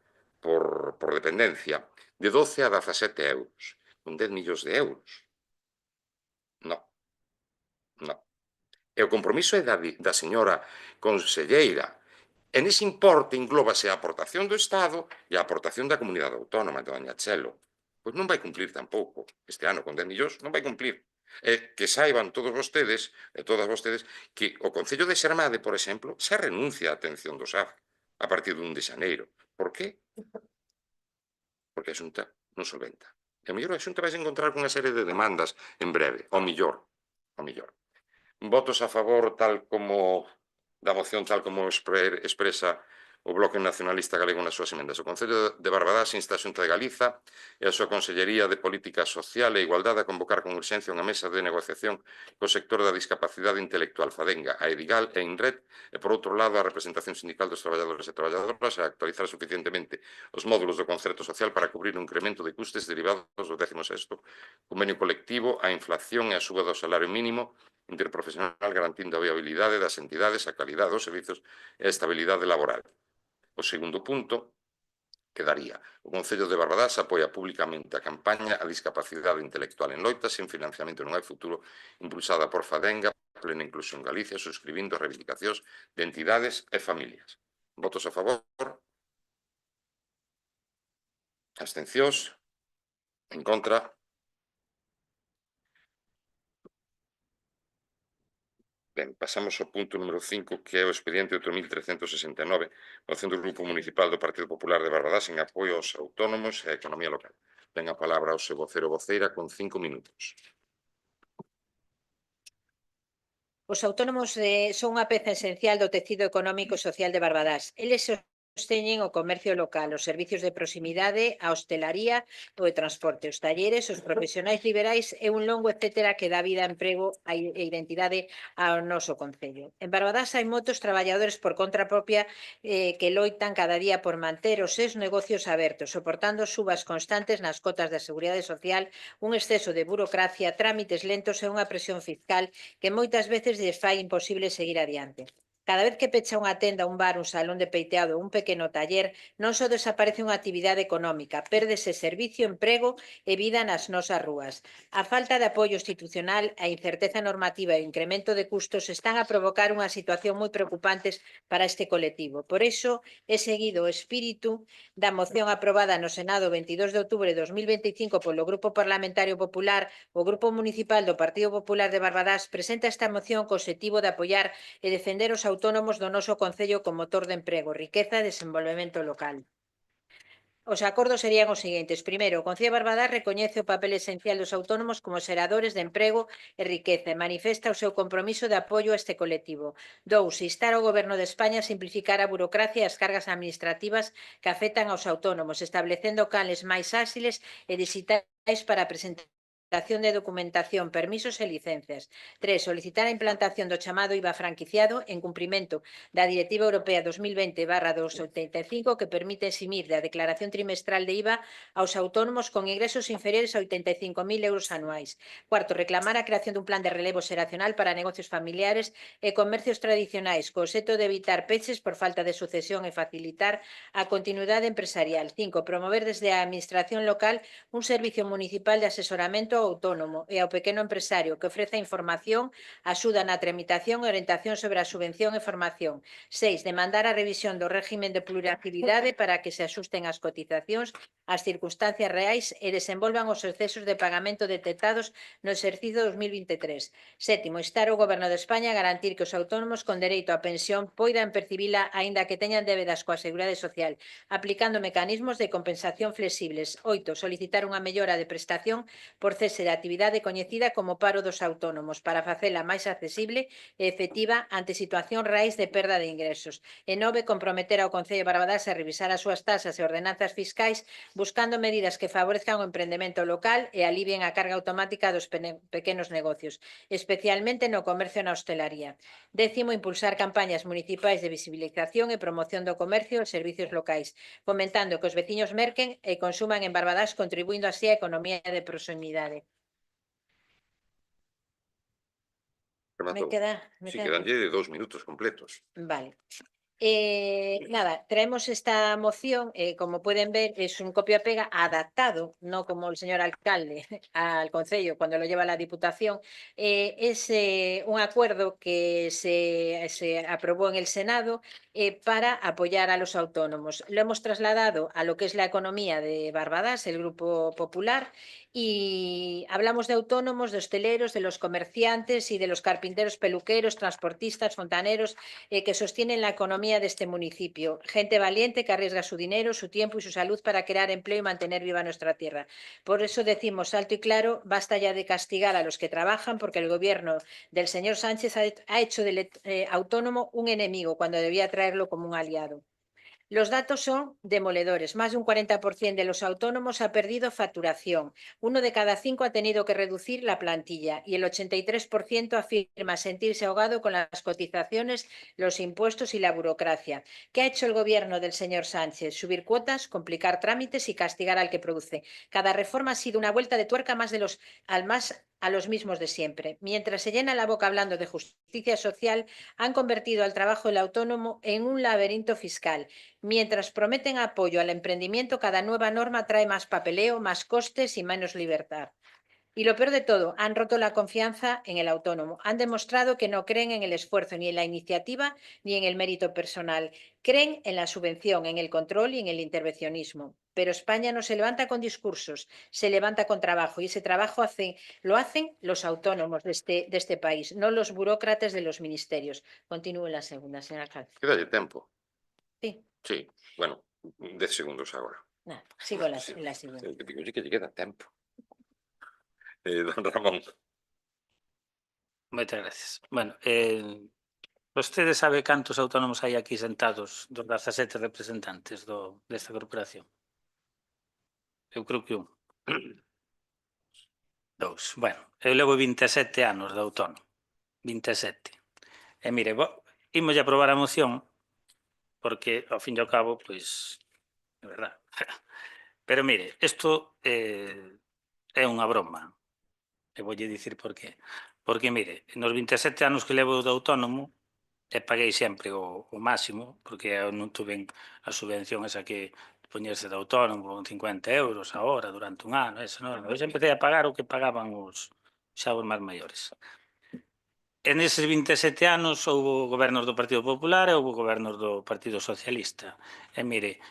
[SPEAKER 1] por dependencia de 12 a 17 euros, con 10 millóns de euros. Non. E o compromiso é da señora conselleira. E nese importe englóbase a aportación do Estado e a aportación da comunidade autónoma, doña Chelo. Pois non vai cumplir tampouco. Este ano, con 10 millóns, non vai cumplir. E que saiban todos vostedes, e todas vostedes, que o Concello de Xermade, por exemplo, xa renuncia a atención do SAF a partir do 1 de xaneiro. Por qué? Porque a Xunta non solventa. E a mellor a Xunta vai encontrar con unha serie de demandas en breve, ao mellor. Votos a favor tal como da moción, tal como expresa o Bloque Nacionalista Galego nas súas emendas. O Concello de Barbadás insta a Xunta de Galiza e a súa Consellería de Política Social e Igualdade a convocar con urxencia unha mesa de negociación co sector da discapacidade intelectual, Fadenga, a Edigal e Inred, e, por outro lado, a representación sindical dos traballadores e traballadoras a actualizar suficientemente os módulos do concerto social para cubrir un incremento de custes derivados do 16º convenio colectivo, a inflación e a suba do salario mínimo interprofesional, garantindo a viabilidade das entidades, a calidade dos servizos e a estabilidade laboral. O segundo punto quedaría: o Concello de Barbadás apoia públicamente a campaña A discapacidade intelectual en loita sen financiamento non hai futuro, impulsada por Fadenga, Plena Inclusión Galicia, suscribindo reivindicacións de entidades e familias. Votos a favor? Abstencións? En contra? Ben, pasamos ao punto número 5, que é o expediente 8.369, moción do Grupo Municipal do Partido Popular de Barbadás en apoio aos autónomos e a economía local. Ten a palabra o seu vocero voceira con 5 minutos.
[SPEAKER 7] Os autónomos son unha peza esencial do tecido económico e social de Barbadás. Eles sosteñen o comercio local, os servicios de proximidade, a hostelaría, o de transporte, os talleres, os profesionais liberais e un longo etcétera que dá vida a emprego e identidade ao noso concello. En Barbadás hai moitos traballadores por conta propia que loitan cada día por manter os seus negocios abertos, soportando subas constantes nas cotas da Seguridade Social, un exceso de burocracia, trámites lentos e unha presión fiscal que moitas veces lles fai imposible seguir adiante. Cada vez que pecha unha tenda, un bar, un salón de peiteado ou un pequeno taller, non só desaparece unha actividade económica, pérdese servicio, emprego e vida nas nosas rúas. A falta de apoio institucional, a incerteza normativa e o incremento de custos están a provocar unha situación moi preocupantes para este colectivo. Por iso, he seguido o espírito da moción aprobada no Senado o 22 de outubro de 2025 polo Grupo Parlamentario Popular. O Grupo Municipal do Partido Popular de Barbadás presenta esta moción co obxectivo de apoiar e defender os autónomos do noso concello como motor de emprego, riqueza e desenvolvemento local. Os acordos serían os seguintes. Primeiro, o Concello de Barbadás recoñece o papel esencial dos autónomos como xeradores de emprego e riqueza e manifesta o seu compromiso de apoio a este colectivo. 2. Instar ao Goberno de España a simplificar a burocracia e as cargas administrativas que afectan aos autónomos, establecendo canles máis áxiles e digitais para a presentación de documentación, permisos e licencias. 3. Solicitar a implantación do chamado IVA franquiciado en cumprimento da Directiva Europea 2020/285 que permite eximir da declaración trimestral de IVA aos autónomos con ingresos inferiores a 85.000 euros anuais. 4. Reclamar a creación dun plan de relevo xeracional para negocios familiares e comercios tradicionais co obxecto de evitar peches por falta de sucesión e facilitar a continuidade empresarial. 5. Promover desde a Administración local un servicio municipal de asesoramento ao autónomo e ao pequeno empresario que ofreza información, axuda na tramitación e orientación sobre a subvención e formación. 6. Demandar a revisión do régimen de pluriactividade para que se axusten as cotizacións ás circunstancias reais e desenvolvan os excesos de pagamento detectados no exercicio 2023. 7. Instar ao Goberno de España a garantir que os autónomos con dereito á pensión poidan percibila aínda que teñan débedas coa Seguridade Social, aplicando mecanismos de compensación flexibles. 8. Solicitar unha mellora de prestación por cese de actividade coñecida como paro dos autónomos para facela máis accesible e efectiva ante situacións reais de perda de ingresos. E 9. Comprometer ao Concello de Barbadás a revisar as súas tasas e ordenanzas fiscais buscando medidas que favorezcan o emprendemento local e alivien a carga automática dos pequenos negocios, especialmente no comercio e na hostelaría. 10. Impulsar campañas municipais de visibilización e promoción do comercio e servicios locais, fomentando que os veciños merquen e consuman en Barbadás, contribuindo así á economía de proximidade.
[SPEAKER 1] Rematou.
[SPEAKER 7] Me
[SPEAKER 1] Si,
[SPEAKER 7] queda
[SPEAKER 1] quedanlle de 2 minutos completos.
[SPEAKER 7] Vale. Nada, traemos esta moción, como pueden ver, es un copia-pega adaptado, no como el señor alcalde al concello cuando lo lleva a la Diputación. Es un acuerdo que se aprobó en el Senado para apoyar a los autónomos. Lo hemos trasladado a lo que es la economía de Barbadás, el Grupo Popular, y hablamos de autónomos, de hosteleros, de los comerciantes y de los carpinteros, peluqueros, transportistas, fontaneros, que sostienen la economía de este municipio. Gente valiente que arriesga su dinero, su tiempo y su salud para crear empleo y mantener viva nuestra tierra. Por eso decimos alto y claro, basta ya de castigar a los que trabajan, porque el gobierno del señor Sánchez ha hecho del autónomo un enemigo cuando debía traerlo como un aliado. Los datos son demoledores. Más de un 40% de los autónomos ha perdido facturación. 1 de cada 5 ha tenido que reducir la plantilla y el 83% afirma sentirse ahogado con las cotizaciones, los impuestos y la burocracia. ¿Qué ha hecho el gobierno del señor Sánchez? Subir cuotas, complicar trámites y castigar al que produce. Cada reforma ha sido una vuelta de tuerca más a los mismos de siempre. Mientras se llena la boca hablando de justicia social, han convertido al trabajo del autónomo en un laberinto fiscal. Mientras prometen apoyo al emprendimiento, cada nueva norma trae más papeleo, más costes y menos libertad. Y lo peor de todo, han roto la confianza en el autónomo. Han demostrado que no creen en el esfuerzo, ni en la iniciativa, ni en el mérito personal. Creen en la subvención, en el control y en el intervencionismo. Pero España no se levanta con discursos, se levanta con trabajo. Y ese trabajo lo hacen los autónomos de este país, no los burócratas de los ministerios. Continúo en la segunda, señora alcalde.
[SPEAKER 1] Quedalle tempo.
[SPEAKER 7] Sí.
[SPEAKER 1] Sí, bueno, 10 segundos agora.
[SPEAKER 7] Nada, sigo en la segunda.
[SPEAKER 1] Digo, que lle queda tempo. Don Ramón.
[SPEAKER 2] Moitas gracias. Bueno, vostede sabe cantos autónomos hai aquí sentados dos 17 representantes desta corporación? Eu creo que un. Dous. Bueno, eu levo 27 anos de autónomo. 27. E mire, imos a aprobar a moción porque, ao fin e ao cabo, pois, é verdad. Pero mire, isto é unha broma. E voulle dicir por qué. Porque, mire, nos 27 anos que levo de autónomo, paguei sempre o máximo, porque eu non tuve a subvención esa que poñerse de autónomo con 50 euros a hora durante un ano, eso non. Eu empecé a pagar o que pagaban xa os máis maiores. E neses 27 anos houve gobernos do Partido Popular e houve gobernos do Partido Socialista. E mire,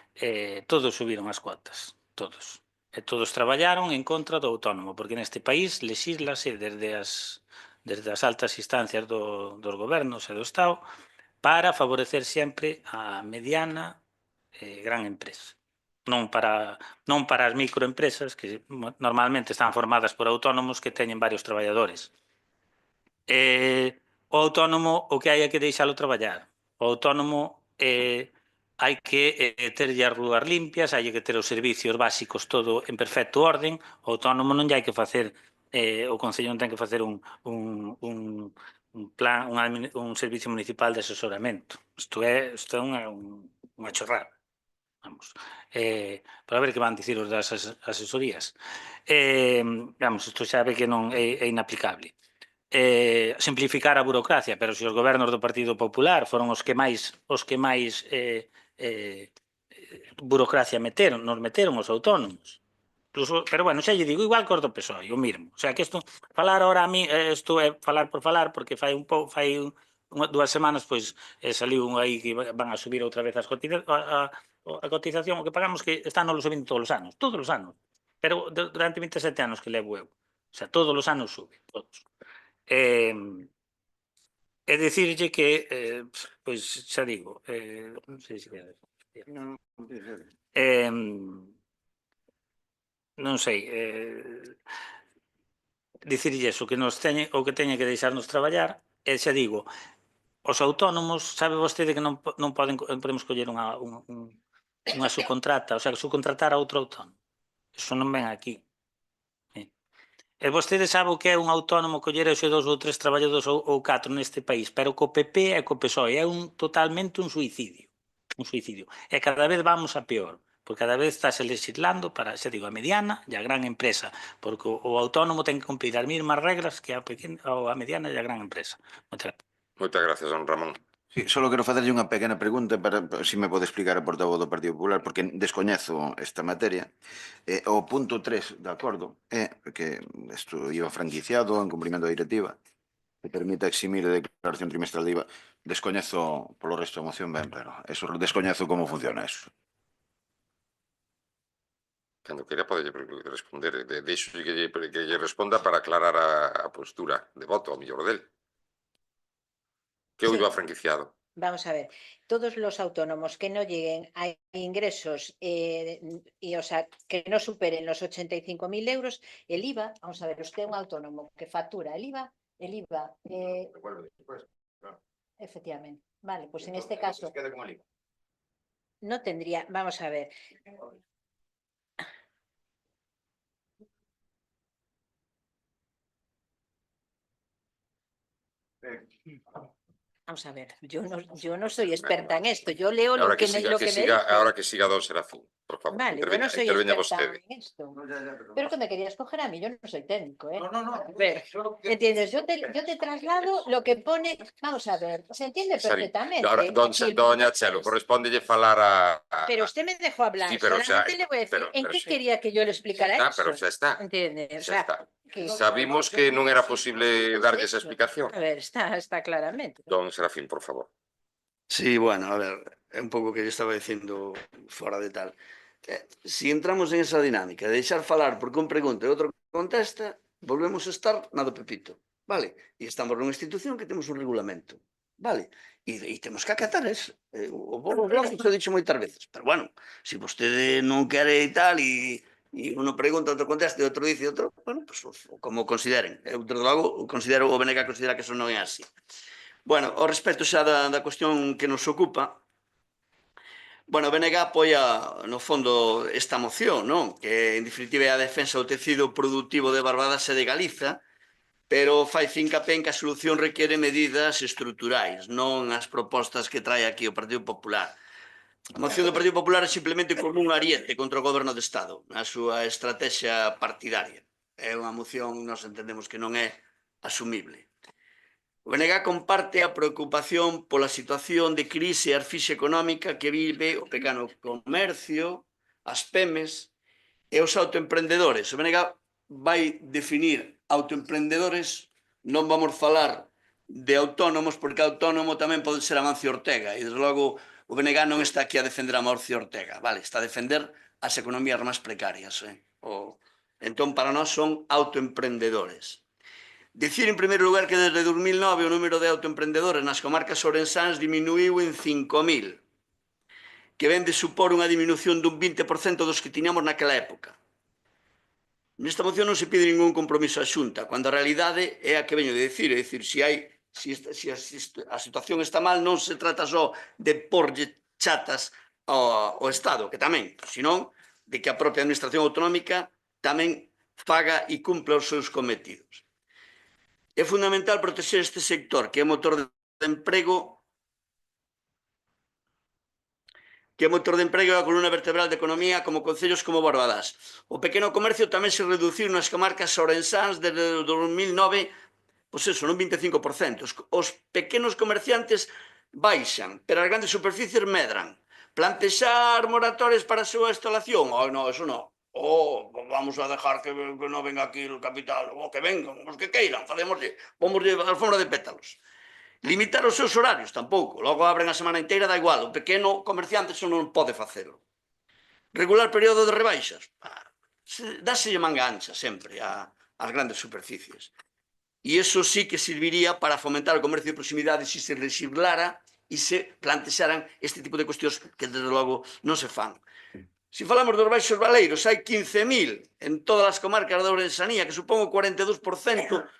[SPEAKER 2] todos subiron as cuotas, todos. E todos traballaron en contra do autónomo, porque neste país lexíslase desde as altas instancias dos gobernos e do Estado para favorecer sempre a mediana e gran empresa. Non para as microempresas que normalmente están formadas por autónomos que teñen varios traballadores. O autónomo o que hai é que deixalo traballar. O autónomo hai que terlle as rúas limpias, hai que ter os servicios básicos todo en perfecto orden. O autónomo non lle hai que facer, o Concello non ten que facer un plan, un servicio municipal de asesoramento. Isto é unha chorrada. Vamos, para ver que van dicir os das asesorías. Vamos, isto xa ve que non é inaplicable. Simplificar a burocracia, pero se os gobernos do Partido Popular foron os que máis burocracia nos meteron os autónomos. Incluso, pero bueno, xa lle digo, igual que os do PSOE, o mismo. O sea, que isto, falar ahora a mí, isto é falar por falar, porque fai 2 semanas, pois, saliu aí que van a subir outra vez a cotización, o que pagamos que están nos subindo todos os anos, pero durante 27 anos que levo eu. O sea, todos os anos sube, todos. É dicirlle que, pois, xa digo, non sei se queda. Non sei, dicirlle eso, que o que teñen que deixarnos traballar, e xa digo, os autónomos, sabe vostede que non podemos coller unha subcontrata, o sea, que subcontratar a outro autónomo. Eso non ven aquí. E vostede sabe o que é un autónomo coller esos 2 ou 3 traballadores ou 4 neste país, pero co PP e co PSOE é totalmente un suicidio. E cada vez vamos a peor, porque cada vez estáse legislando para, xa digo, a mediana e a gran empresa, porque o autónomo ten que cumplir as mesmas reglas que a mediana e a gran empresa.
[SPEAKER 1] Moitas gracias, don Ramón.
[SPEAKER 5] Sí, solo quero facerlle unha pequena pregunta para se me pode explicar a portavoz do Partido Popular, porque descoñezo esta materia. O punto 3 de acordo é que isto IVA franquiciado en cumprimento da directiva que permita eximir de declaración trimestral de IVA. Descoñezo polo resto da moción ben, pero eso descoñezo como funciona eso.
[SPEAKER 1] Cando queira pode responder. Deixo que lle responda para aclarar a postura de voto ao millor del. Que o IVA franquiciado?
[SPEAKER 7] Vamos a ver, todos los autónomos que no lleguen a ingresos o sea, que no superen los 85.000 euros, el IVA, vamos a ver, usted es un autónomo que factura el IVA, efectivamente, vale, pues en este caso, no tendría, vamos a ver. Vamos a ver, yo no soy experta en esto, yo leo lo
[SPEAKER 1] Ahora
[SPEAKER 7] que
[SPEAKER 1] que
[SPEAKER 7] me,
[SPEAKER 1] siga,
[SPEAKER 7] lo
[SPEAKER 1] que
[SPEAKER 7] que me
[SPEAKER 1] siga,
[SPEAKER 7] dice.
[SPEAKER 1] ahora que siga don Serafín, por favor.
[SPEAKER 7] Vale, yo no soy
[SPEAKER 1] interveña
[SPEAKER 7] experta
[SPEAKER 1] vostede.
[SPEAKER 7] en esto. Pero que me querías coger a mí, yo no soy técnico, ¿eh?
[SPEAKER 5] No.
[SPEAKER 7] A ver, ¿entiendes? Yo te traslado lo que pone, vamos a ver, se entiende
[SPEAKER 1] Sari,
[SPEAKER 7] perfectamente.
[SPEAKER 1] ahora, doña Chelo, correspóndelle falar a...
[SPEAKER 7] Pero usted me dejó hablar,
[SPEAKER 1] Sí, pero
[SPEAKER 7] solamente le voy a decir en qué
[SPEAKER 1] sí.
[SPEAKER 7] quería que yo le explicara
[SPEAKER 1] Está,
[SPEAKER 7] eso.
[SPEAKER 1] pero xa está.
[SPEAKER 7] ¿Entiendes? O
[SPEAKER 1] Xa
[SPEAKER 7] sea,
[SPEAKER 1] está.
[SPEAKER 7] que-
[SPEAKER 1] Sabimos que non era posible darlle esa
[SPEAKER 7] Eso.
[SPEAKER 1] explicación.
[SPEAKER 7] A ver, está claramente.
[SPEAKER 1] Don Serafín, por favor.
[SPEAKER 3] Sí, bueno, a ver, é un pouco que yo estaba dicindo fora de tal. Si entramos en esa dinámica de deixar falar porque un pregunta e outro contesta, volvemos a estar na do Pepito, vale? E estamos nunha institución que temos un regulamento, vale? E temos que acatar eso. O lógico, he dicho moitas veces, pero bueno, se vostede non quere e tal e uno pregunta, outro contesta e outro dice outro, bueno, pues como consideren. Eu, desde logo, considero, o BNG considera que eso non é así. Bueno, ao respecto xa da cuestión que nos ocupa, bueno, BNG apoia, no fondo, esta moción, non? Que, en definitiva, é a defensa do tecido productivo de Barbadas e de Galiza, pero fai fincapé en que a solución requiere medidas estruturais, non as propostas que trae aquí o Partido Popular. A moción do Partido Popular é simplemente como un ariete contra o Goberno de Estado, na súa estrategia partidaria. É unha moción, nós entendemos que non é asumible. O BNG comparte a preocupación pola situación de crise e asfixia económica que vive o pequeno comercio, as PEMES e os autoemprendedores. O BNG vai definir autoemprendedores, non vamos falar de autónomos, porque autónomo tamén pode ser Amancio Ortega, e desde logo o BNG non está aquí a defender a Amancio Ortega, vale? Está a defender as economías máis precarias. Entón, para nós son autoemprendedores. Dicir, en primeiro lugar, que desde 2009 o número de autoemprendedores nas comarcas ourensáns diminuiu en 5.000, que ven de supor unha diminución dun 20% dos que tiñamos naquela época. Nesta moción non se pide ningún compromiso á Xunta, cando a realidade é a que veño de dicir, é dicir, se a situación está mal, non se trata só de porlle chatas ao Estado, que tamén, senón de que a propia Administración Autonómica tamén faga e cumpla os seus cometidos. É fundamental protexer este sector, que é motor de emprego, e a columna vertebral da economía como concellos como Barbadas. O pequeno comercio tamén se reduciu nas comarcas ourensáns desde 2009, pois eso, non 25%. Os pequenos comerciantes baixan, pero as grandes superficies medran. Plantexar moratorias para a súa instalación? Non, eso non. Vamos a dejar que non venga aquí o capital, que vengan, os que queiran, pomoslle alfombra de pétalos. Limitar os seus horarios, tampouco, logo abren a semana inteira, dá igual, o pequeno comerciante eso non pode facelo. Regular período de rebaixas, dáselle manga ancha sempre ás grandes superficies. E iso sí que serviría para fomentar o comercio de proximidade se se legislara e se plantexaran este tipo de cuestións que, desde logo, non se fan. Se falamos dos baixos valeiros, hai 15.000 en todas as comarcas da Ourensanía, que supón o 42%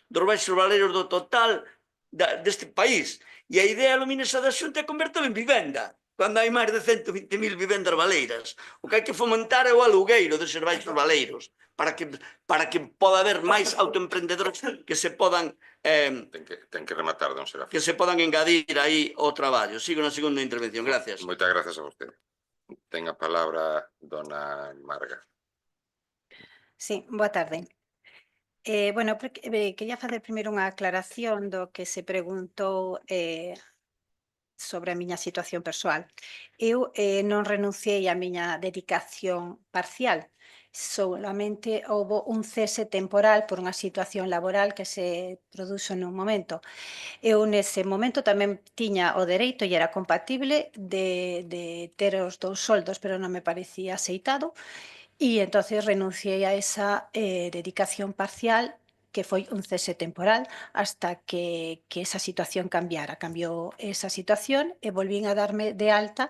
[SPEAKER 3] dos baixos valeiros do total deste país. E a idea luminosa da Xunta é convertelo en vivenda, cando hai máis de 120.000 vivendas valeiras. O que hai que fomentar é o alugueiro deses baixos valeiros, para que poda haber máis autoemprendedores que se podan
[SPEAKER 1] Ten que rematar, don Serafín.
[SPEAKER 3] que se podan engadir aí ao traballo. Sigo na segunda intervención, gracias.
[SPEAKER 1] Moitas gracias a vostede. Ten a palabra dona Marga.
[SPEAKER 10] Sí, boa tarde. Bueno, quería facer primeiro unha aclaración do que se preguntou sobre a miña situación persoal. Eu non renunciei á miña dedicación parcial, solamente houbo un cese temporal por unha situación laboral que se produxo nun momento. Eu nese momento tamén tiña o dereito e era compatible de ter os dous soldos, pero non me parecía aceitado. E entonces renunciei a esa dedicación parcial, que foi un cese temporal, hasta que esa situación cambiara. Cambiou esa situación e volvín a darme de alta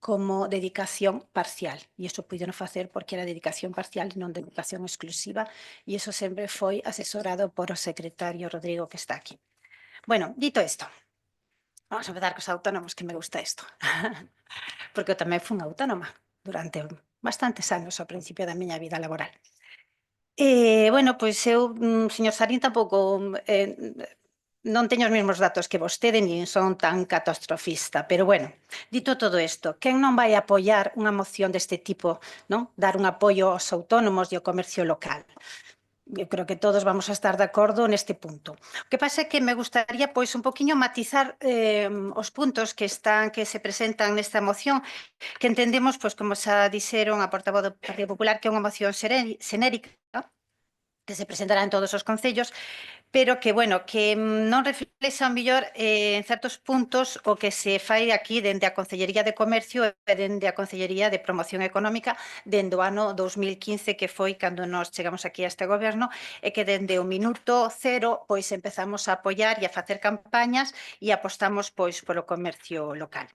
[SPEAKER 10] como dedicación parcial. E iso puido facer porque era dedicación parcial, non dedicación exclusiva, e iso sempre foi asesorado por o secretario Rodrigo, que está aquí. Bueno, dito isto, Vamos a empezar cos autónomos, que me gusta isto. Porque eu tamén fui autónoma durante bastantes anos ao principio da miña vida laboral. Bueno, pois eu, señor Sarín, tampouco non teño os mesmos datos que vostede, nin son tan catastrofista, pero bueno, dito todo isto, quen non vai apoiar unha moción deste tipo, non? Dar un apoio aos autónomos e ao comercio local. Eu creo que todos vamos a estar de acordo neste punto. O que pasa é que me gustaría pois un poquiño matizar os puntos que se presentan nesta moción, que entendemos, pois como xa dixeron a portavoz do Partido Popular, que é unha moción xenérica, que se presentará en todos os concellos, pero que, bueno, que non reflexa mellor en certos puntos o que se fai aquí dende a Concellería de Comercio e dende a Concellería de Promoción Económica dende o ano 2015, que foi cando nos chegamos aquí a este goberno, e que dende o minuto cero pois empezamos a apoiar e a facer campañas e apostamos pois polo comercio local.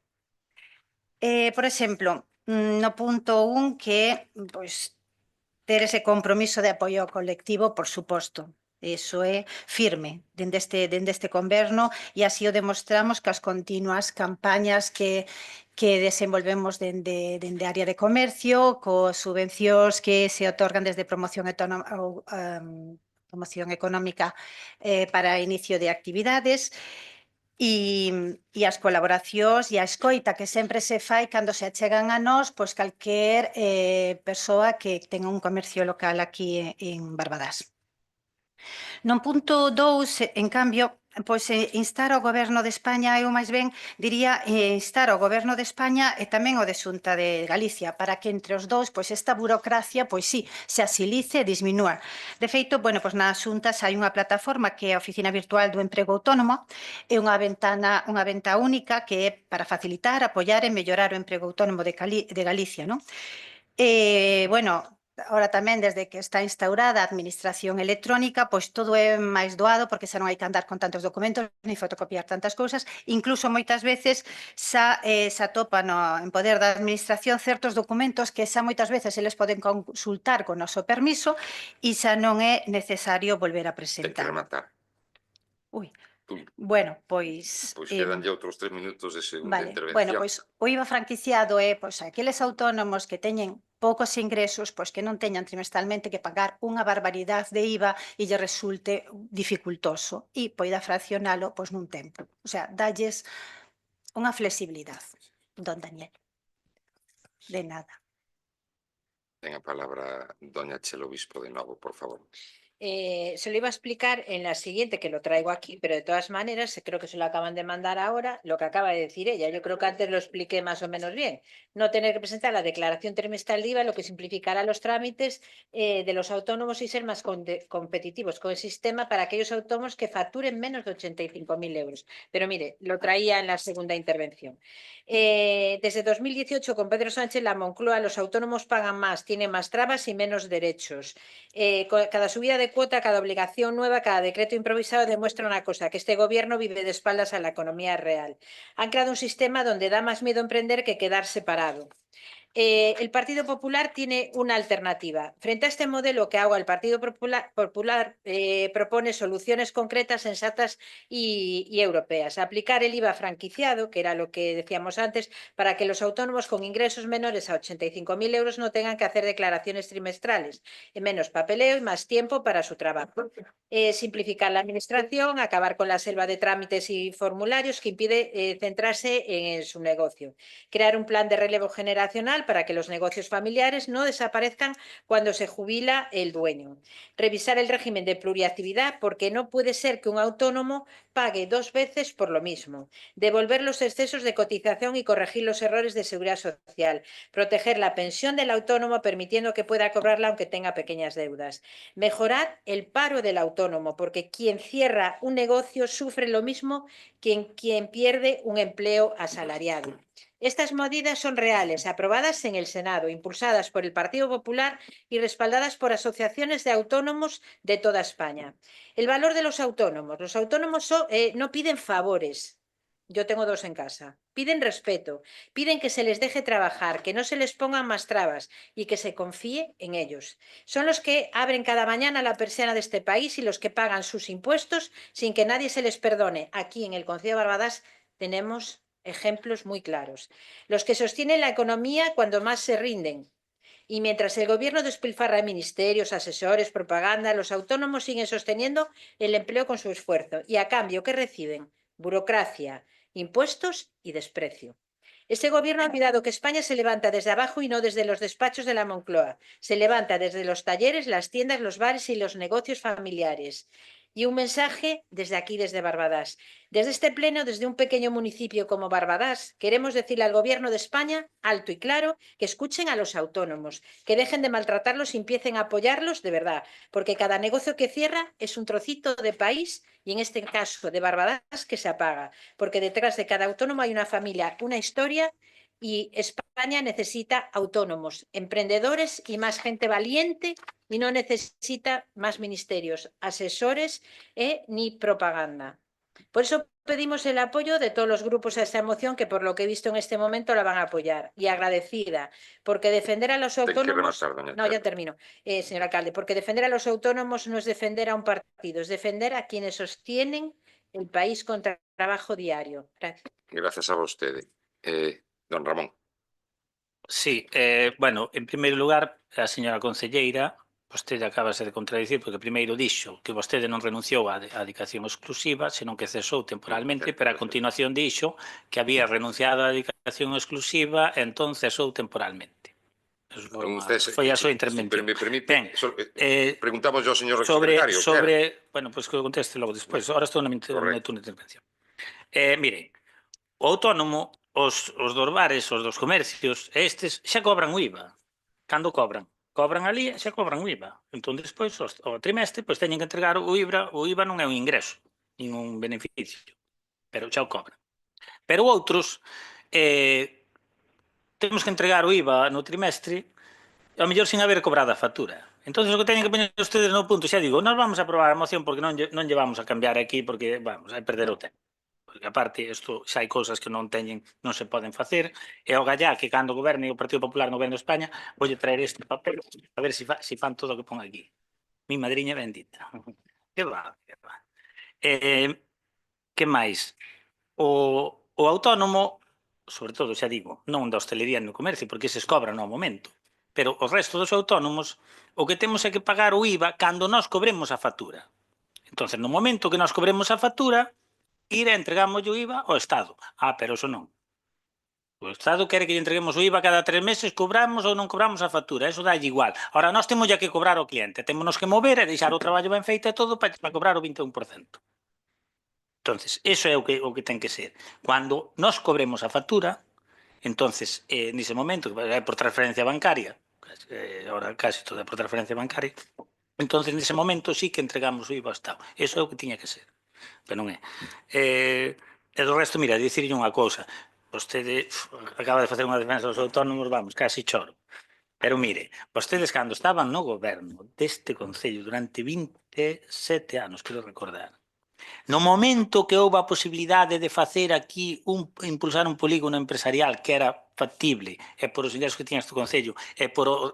[SPEAKER 10] Por exemplo, no punto 1, que pois ter ese compromiso de apoio colectivo, por suposto. Iso é firme dende este goberno e así o demostramos coas continuas campañas que desenvolvemos dende a área de comercio, coas subvencións que se otorgan desde promoción económica para inicio de actividades, e as colaboracións e a escoita que sempre se fai cando se achegan a nós, pois calquer persoa que tenga un comercio local aquí en Barbadás. Non punto 2, en cambio, pois instar ao Goberno de España, eu máis ben diría instar ao Goberno de España e tamén ao de Xunta de Galicia, para que entre os dous, pois esta burocracia, pois sí, se asilice e disminúa. De feito, bueno, pois nas xuntas hai unha plataforma que é a Oficina Virtual do Emprego Autónomo, é unha venta única que é para facilitar, apoiar e mellorar o emprego autónomo de Galicia, non? Bueno, ahora tamén, desde que está instaurada a administración electrónica, pois todo é máis doado, porque xa non hai que andar con tantos documentos, ni fotocopiar tantas cousas, incluso moitas veces xa se atopan en poder da administración certos documentos que xa moitas veces eles poden consultar con noso permiso e xa non é necesario volver a
[SPEAKER 1] Ten que
[SPEAKER 10] presentar.
[SPEAKER 1] rematar.
[SPEAKER 10] Ui,
[SPEAKER 1] Tú,
[SPEAKER 10] bueno, pois...
[SPEAKER 1] pois quedan ya outros 3 minutos de segunda
[SPEAKER 10] Vale,
[SPEAKER 1] intervención.
[SPEAKER 10] bueno, pois o IVA franquiciado é pois aqueles autónomos que teñen poucos ingresos, pois que non teñan trimestralmente que pagar unha barbaridade de IVA e lle resulte dificultoso e poida fraccionalo pois nun tempo. O sea, dalles unha flexibilidade, don Daniel. De nada.
[SPEAKER 1] Ten a palabra doña Chelo Obispo de novo, por favor.
[SPEAKER 7] Se lo iba a explicar en la siguiente, que lo traigo aquí, pero de todas maneras, creo que se lo acaban de mandar ahora, lo que acaba de decir ella. Yo creo que antes lo expliqué más o menos bien. No tener que presentar la declaración trimestral de IVA, lo que simplificará los trámites de los autónomos y ser más competitivos con el sistema para aquellos autónomos que facturen menos de 85.000 euros. Pero mire, lo traía en la segunda intervención. Desde 2018, con Pedro Sánchez, la Moncloa, los autónomos pagan más, tienen más trabas y menos derechos. Cada subida de cuota, cada obligación nueva, cada decreto improvisado demuestra una cosa, que este gobierno vive de espaldas a la economía real. Han creado un sistema donde da más miedo emprender que quedar separado. El Partido Popular tiene una alternativa. Frente a este modelo que hago, el Partido Popular propone soluciones concretas, sensatas y europeas. Aplicar el IVA franquiciado, que era lo que decíamos antes, para que los autónomos con ingresos menores a 85.000 euros no tengan que hacer declaraciones trimestrales. Menos papeleo y más tiempo para su trabajo. Simplificar la administración, acabar con la selva de trámites y formularios que impide centrarse en su negocio. Crear un plan de relevo generacional para que los negocios familiares no desaparezcan cuando se jubila el dueño. Revisar el régimen de pluriactividad, porque no puede ser que un autónomo pague 2 veces por lo mismo. Devolver los excesos de cotización y corregir los errores de seguridad social. Proteger la pensión del autónomo, permitiendo que pueda cobrarla aunque tenga pequeñas deudas. Mejorar el paro del autónomo, porque quien cierra un negocio sufre lo mismo que quien pierde un empleo asalariado. Estas medidas son reales, aprobadas en el Senado, impulsadas por el Partido Popular y respaldadas por asociaciones de autónomos de toda España. El valor de los autónomos. Los autónomos no piden favores. Yo tengo 2 en casa. Piden respeto, piden que se les deje trabajar, que no se les pongan más trabas y que se confíe en ellos. Son los que abren cada mañana la persiana de este país y los que pagan sus impuestos sin que nadie se les perdone. Aquí en el Concello de Barbadás tenemos ejemplos muy claros. Los que sostienen la economía cuando más se rinden. Y mientras el gobierno despilfarra ministerios, asesores, propaganda, los autónomos siguen sosteniendo el empleo con su esfuerzo. Y a cambio, ¿qué reciben? Burocracia, impuestos y desprecio. Este gobierno ha olvidado que España se levanta desde abajo y no desde los despachos de la Moncloa. Se levanta desde los talleres, las tiendas, los bares y los negocios familiares. Y un mensaje desde aquí, desde Barbadás. Desde este pleno, desde un pequeño municipio como Barbadás, queremos decirle al Gobierno de España, alto y claro, que escuchen a los autónomos, que dejen de maltratarlos y empiecen a apoyarlos de verdad, porque cada negocio que cierra es un trocito de país y en este caso de Barbadás que se apaga, porque detrás de cada autónomo hay una familia, una historia y España necesita autónomos, emprendedores y más gente valiente y no necesita más ministerios, asesores ni propaganda. Por eso pedimos el apoyo de todos los grupos a esta moción que por lo que he visto en este momento la van a apoyar y agradecida, porque defender a los autónomos... No, ya termino, señor alcalde, porque defender a los autónomos no es defender a un partido, es defender a quienes sostienen el país con trabajo diario. Gracias.
[SPEAKER 1] Gracias a vostede. Don Ramón.
[SPEAKER 2] Sí, bueno, en primeiro lugar, a señora concelleira, vostede acabase de contradicir, porque primeiro dixo que vostede non renunciou á dedicación exclusiva, senón que cesou temporalmente, pero a continuación dixo que había renunciado á dedicación exclusiva e entón cesou temporalmente. Foi a súa intervención.
[SPEAKER 1] Me permite,
[SPEAKER 2] Ben,
[SPEAKER 1] preguntamos ao señor secretario.
[SPEAKER 2] Bueno, pois que o conteste logo despois. Ahora estou na minha intervención. Mire, o autónomo, os dos bares, os dos comercios, estes xa cobran o IVA. Cando cobran? Cobran ali e xa cobran o IVA. Entón, despois, o trimestre, pois teñen que entregar o IVA. O IVA non é un ingreso, nin un beneficio, pero xa o cobran. Pero outros, temos que entregar o IVA no trimestre, ao mellor sin haber cobrado a factura. Entón, o que teñen que poñer ustedes no punto, xa digo, nós vamos a aprobar a moción porque non lle vamos a cambiar aquí porque vamos a perder o tempo. Porque aparte, isto xa hai cousas que non se poden facer, e ao gallá que cando goberne o Partido Popular no goberno de España, voulle traer este papel a ver se fan todo o que pon aquí. Mi madriña bendita. Que va, que va. Que máis? O autónomo, sobre todo, xa digo, non da hostelería no comercio, porque eses cobran no momento, pero o resto dos autónomos, o que temos é que pagar o IVA cando nós cobremos a factura. Entón, no momento que nós cobremos a factura, ir e entregamos o IVA ao Estado. Pero eso non. O Estado quere que lle entreguemos o IVA cada 3 meses, cobramos ou non cobramos a factura, eso dá igual. Ahora, nós temos ya que cobrar ao cliente, temos que mover e deixar o traballo ben feito e todo para cobrar o 21%. Entonces, eso é o que ten que ser. Cando nós cobremos a factura, entonces, nese momento, é por transferencia bancaria, ahora casi todo é por transferencia bancaria, entonces, nese momento, sí que entregamos o IVA ao Estado. Eso é o que tiña que ser. Pero non é. E do resto, mira, dicirlle unha cousa. Vostede acaba de facer unha defensa dos autónomos, vamos, casi choro. Pero mire, vostedes cando estaban no goberno deste Concello durante 27 anos, quero recordar, no momento que houve a posibilidade de facer aquí, impulsar un polígono empresarial que era factible, e por os ingresos que tiña este Concello, e por o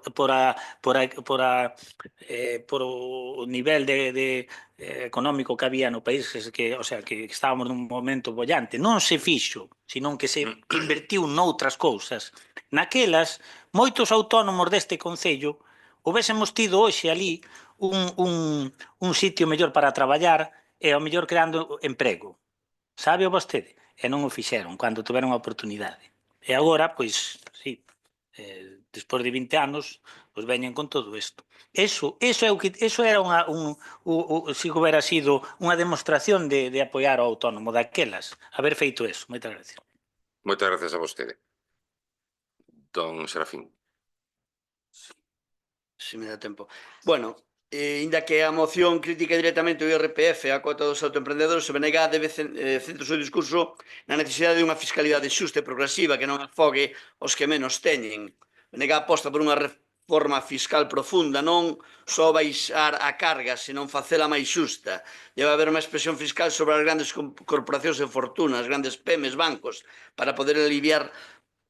[SPEAKER 2] nivel económico que había no país, o sea, que estábamos nun momento bollante, non se fixo, senón que se invertiu noutras cousas. Naquelas, moitos autónomos deste Concello houbésemos tido hoxe ali un sitio mellor para traballar e ao mellor creando emprego. Sabe o vostede? E non o fixeron cando tiveron a oportunidade. E agora, pois, sí, despois de 20 anos, pois veñen con todo isto. Eso era se houbera sido unha demostración de apoiar ao autónomo daquelas, haber feito eso. Moitas gracias.
[SPEAKER 1] Moitas gracias a vostede. Don Serafín.
[SPEAKER 3] Se me dá tempo. Bueno, inda que a moción critica directamente o IRPF e a cota dos autoemprendedores, o BNG debe centrar o seu discurso na necesidade dunha fiscalidade xusta e progresiva que non afogue os que menos teñen. O BNG aposta por unha reforma fiscal profunda, non só baixar a carga, senón facela máis xusta. Debe haber unha expresión fiscal sobre as grandes corporacións e fortunas, grandes PEMES, bancos, para poder aliviar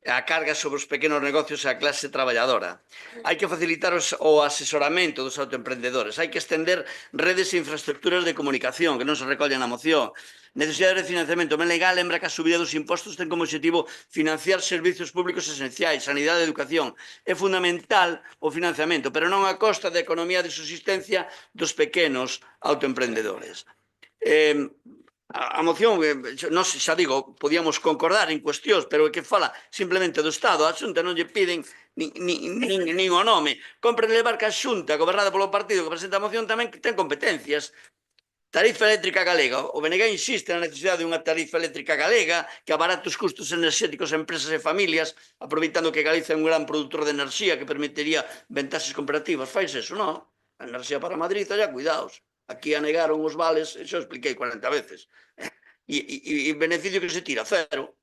[SPEAKER 3] a carga sobre os pequenos negocios e a clase traballadora. Hai que facilitar o asesoramento dos autoemprendedores. Hai que estender redes e infraestructuras de comunicación que non se recollen na moción. Necesidade de financiamento ben legal lembra que a subida dos impostos ten como objetivo financiar servicios públicos esenciais, sanidade e educación. É fundamental o financiamento, pero non a costa da economía de subsistencia dos pequenos autoemprendedores. A moción, nós xa digo, podíamos concordar en cuestións, pero é que fala simplemente do Estado. A Xunta non lle piden nin o nome. Compren levar que a Xunta, gobernada polo partido que presenta a moción, tamén ten competencias. Tarifa eléctrica galega. O BNG insiste na necesidade de unha tarifa eléctrica galega que abarate os custos enerxéticos a empresas e familias, aproveitando que Galicia é un gran produtor de enerxía que permitiría ventaxes comparativas. Fais eso, non? A enerxía para Madrid, allá, cuidaos. Aquí anegaron os vales, xa o expliquei 40 veces. E beneficio que se tira, cero.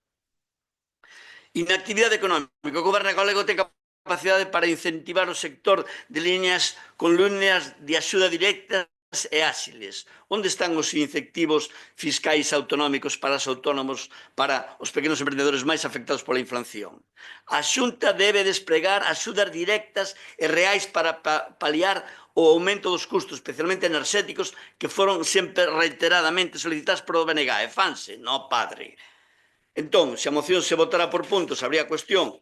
[SPEAKER 3] Inactividade económica. O goberno galego ten capacidade para incentivar o sector de líneas con líneas de axuda directas e áxiles. Onde están os incentivos fiscais autonómicos para os autónomos, para os pequenos emprendedores máis afectados pola inflación? A Xunta debe despregar axudas directas e reais para paliar o aumento dos custos, especialmente enerxéticos, que foron sempre reiteradamente solicitados por o BNG. E fanse, no padre. Entón, se a moción se votara por puntos, habría cuestión,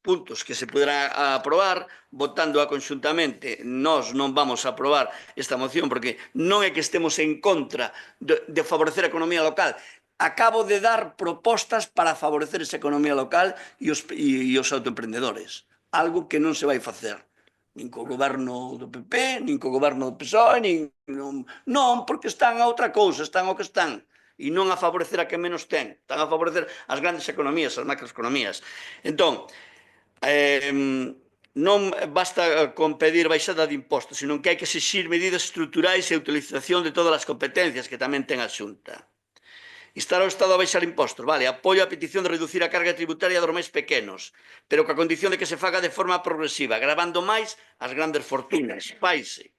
[SPEAKER 3] puntos que se poderá aprobar, votándoa conxuntamente. Nós non vamos a aprobar esta moción porque non é que estemos en contra de favorecer a economía local. Acabo de dar propostas para favorecer esa economía local e os autoemprendedores. Algo que non se vai facer. Nin co goberno do PP, nin co goberno do PSOE, non, porque están a outra cousa, están ao que están. E non a favorecer a que menos ten. Están a favorecer as grandes economías, as macroeconomías. Entón, non basta con pedir baixada de impostos, sino que hai que exixir medidas estruturais e a utilización de todas as competencias que tamén ten a Xunta. Instar ao Estado a baixar impostos, vale, apoio a petición de reducir a carga tributaria dos máis pequenos, pero coa condición de que se faga de forma progresiva, gravando máis as grandes fortunas. Faise.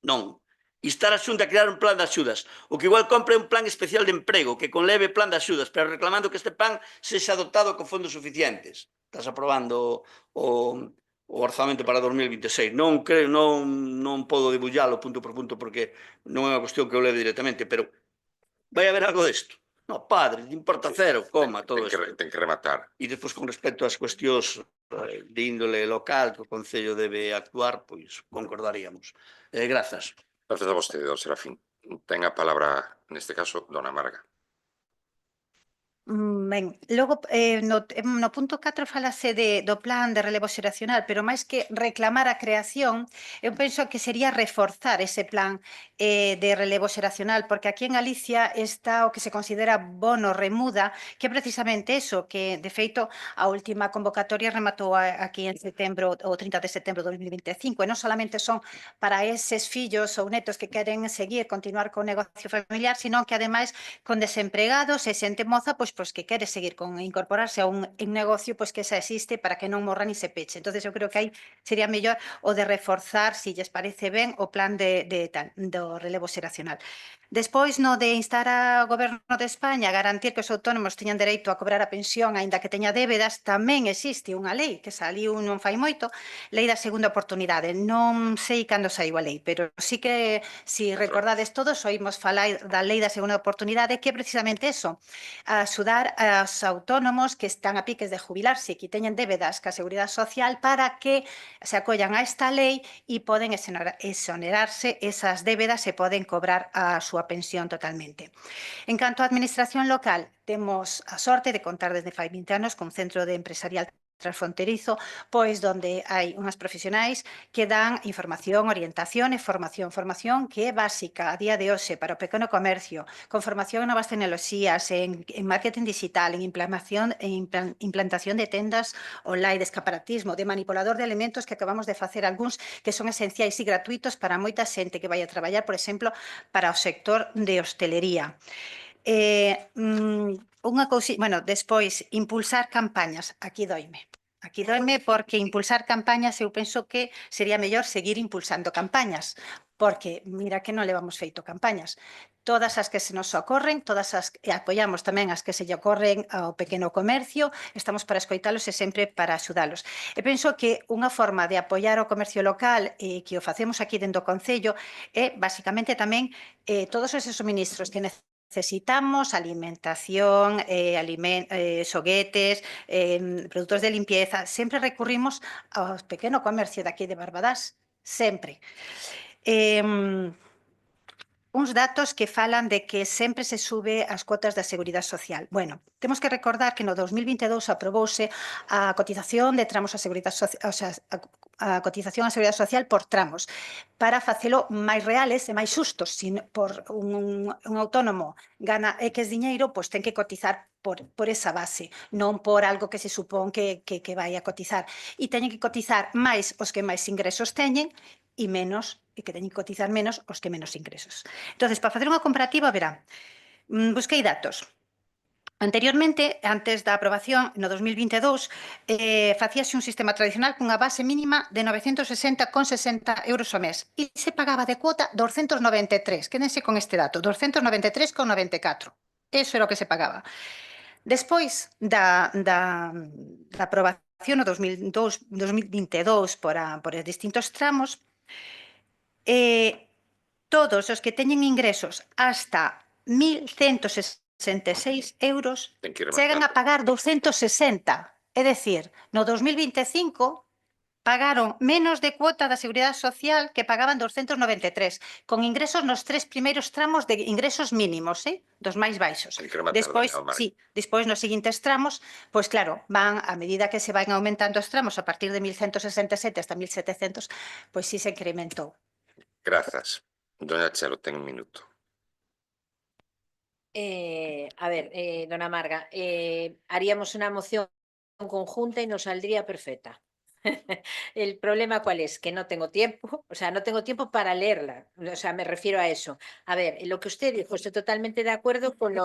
[SPEAKER 3] Non. Instar a Xunta a crear un plan de axudas, o que igual compre un plan especial de emprego, que conleve plan de axudas, pero reclamando que este plan sexa dotado con fondos suficientes. Estás aprobando o orzamento para 2026. Non podo debullalo punto por punto porque non é unha cuestión que eu leve directamente, pero vai haber algo desto. No, padre, importa cero, coma, todo isto.
[SPEAKER 1] Ten que rematar.
[SPEAKER 3] E despois, con respecto ás cuestións de índole local que o Concello debe actuar, pois concordaríamos. Grazas.
[SPEAKER 1] Gracias a vostede, don Serafín. Ten a palabra, neste caso, dona Marga.
[SPEAKER 10] Ben, logo no punto 4 falase do plan de relevo xeracional, pero máis que reclamar a creación, eu penso que sería reforzar ese plan de relevo xeracional, porque aquí en Galicia está o que se considera bono remuda, que é precisamente eso, que de feito a última convocatoria rematou aquí en setembro, o 30 de setembro de 2025, e non solamente son para eses fillos ou netos que queren continuar co negocio familiar, sino que ademais con desempregados e xente moza, pois que quere seguir con incorporarse a un negocio pois que xa existe para que non morra ni se peche. Entonces eu creo que aí sería mellor o de reforzar, se lles parece ben, o plan do relevo xeracional. Despois, no de instar ao Goberno de España a garantir que os autónomos teñan dereito a cobrar a pensión aínda que teña débedas, tamén existe unha lei que saliu non fai moito, lei da segunda oportunidade. Non sei cando saiu a lei, pero sí que, se recordades todos, oímos falar da lei da segunda oportunidade, que é precisamente eso, axudar aos autónomos que están a piques de jubilarse e que teñen débedas ca Seguridade Social para que se acollan a esta lei e poden exonerarse esas débedas e poden cobrar a súa pensión totalmente. En canto á administración local, temos a sorte de contar desde fai 20 anos con un centro de empresarial transfronterizo, pois donde hai unhas profesionais que dan información, orientación e formación que é básica a día de hoxe para o pequeno comercio, con formación en novas tecnoloxías, en marketing digital, en implantación de tendas online, de escaparatismo, de manipulador de alimentos, que acabamos de facer algúns que son esenciais e gratuitos para moita xente que vai a traballar, por exemplo, para o sector de hostelería. Unha cousa, bueno, despois, impulsar campañas, aquí doime. Aquí doime porque impulsar campañas eu penso que sería mellor seguir impulsando campañas, porque mira que non levamos feito campañas. Todas as que se nos ocorren, todas as que apoiamos tamén as que se lle ocorren ao pequeno comercio, estamos para escoitalos e sempre para axudalos. E penso que unha forma de apoiar o comercio local que o facemos aquí dentro do Concello é basicamente tamén todos esos suministros que necesitamos, alimentación, xoguetes, produtos de limpieza, sempre recurrimos ao pequeno comercio daqui de Barbadás, sempre. Uns datos que falan de que sempre se sube as cuotas da Seguridade Social. Bueno, temos que recordar que no 2022 aprobouse a cotización de tramos a Seguridade Social, o sea, a cotización a Seguridade Social por tramos, para facelo máis reales e máis xustos. Se por un autónomo gana X diñeiro, pois ten que cotizar por esa base, non por algo que se supón que vai a cotizar. E teñen que cotizar máis os que máis ingresos teñen e menos, e que teñen que cotizar menos os que menos ingresos. Entonces, para facer unha comparativa, verá, busquei datos. Anteriormente, antes da aprobación, no 2022, facíase un sistema tradicional cunha base mínima de 960,60 euros ao mes e se pagaba de cuota 293. Quédense con este dato, 293,94. Eso era o que se pagaba. Despois da aprobación no 2022 por distintos tramos, todos os que teñen ingresos hasta 1.166 euros
[SPEAKER 1] Ten que ir
[SPEAKER 10] chegan a
[SPEAKER 1] rematando.
[SPEAKER 10] pagar 260. É dicir, no 2025 pagaron menos de cuota da Seguridade Social que pagaban 293, con ingresos nos 3 primeiros tramos de ingresos mínimos, dos máis baixos.
[SPEAKER 1] Ten que rematar,
[SPEAKER 10] Despois,
[SPEAKER 1] Daniel Marc.
[SPEAKER 10] sí, despois nos seguintes tramos, pois claro, van a medida que se van aumentando os tramos a partir de 1.167 hasta 1.700, pois sí se incrementou.
[SPEAKER 1] Grazas. Doña Chelo, ten un minuto.
[SPEAKER 7] A ver, dona Marga, haríamos una moción conjunta y nos saldría perfecta. El problema ¿cuál es? Que no tengo tiempo, o sea, no tengo tiempo para leerla, o sea, me refiero a eso. A ver, lo que usted dijo, estoy totalmente de acuerdo con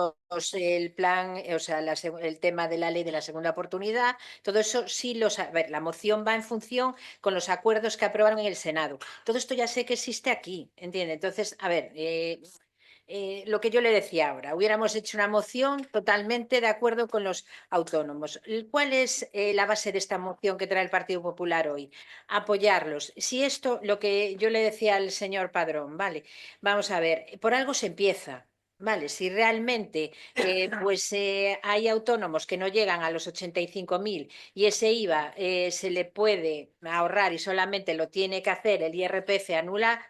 [SPEAKER 7] el plan, o sea, el tema de la ley de la segunda oportunidad, todo eso sí a ver, la moción va en función con los acuerdos que aprobaron en el Senado. Todo esto ya sé que existe aquí, ¿entiende? Entonces, a ver, lo que yo le decía ahora, hubiéramos hecho una moción totalmente de acuerdo con los autónomos. ¿Cuál es la base de esta moción que trae el Partido Popular hoy? Apoyarlos. Si esto, lo que yo le decía al señor Padrón, vale, vamos a ver, por algo se empieza. Vale, si realmente hay autónomos que no llegan a los 85.000 y ese IVA se le puede ahorrar y solamente lo tiene que hacer el IRPF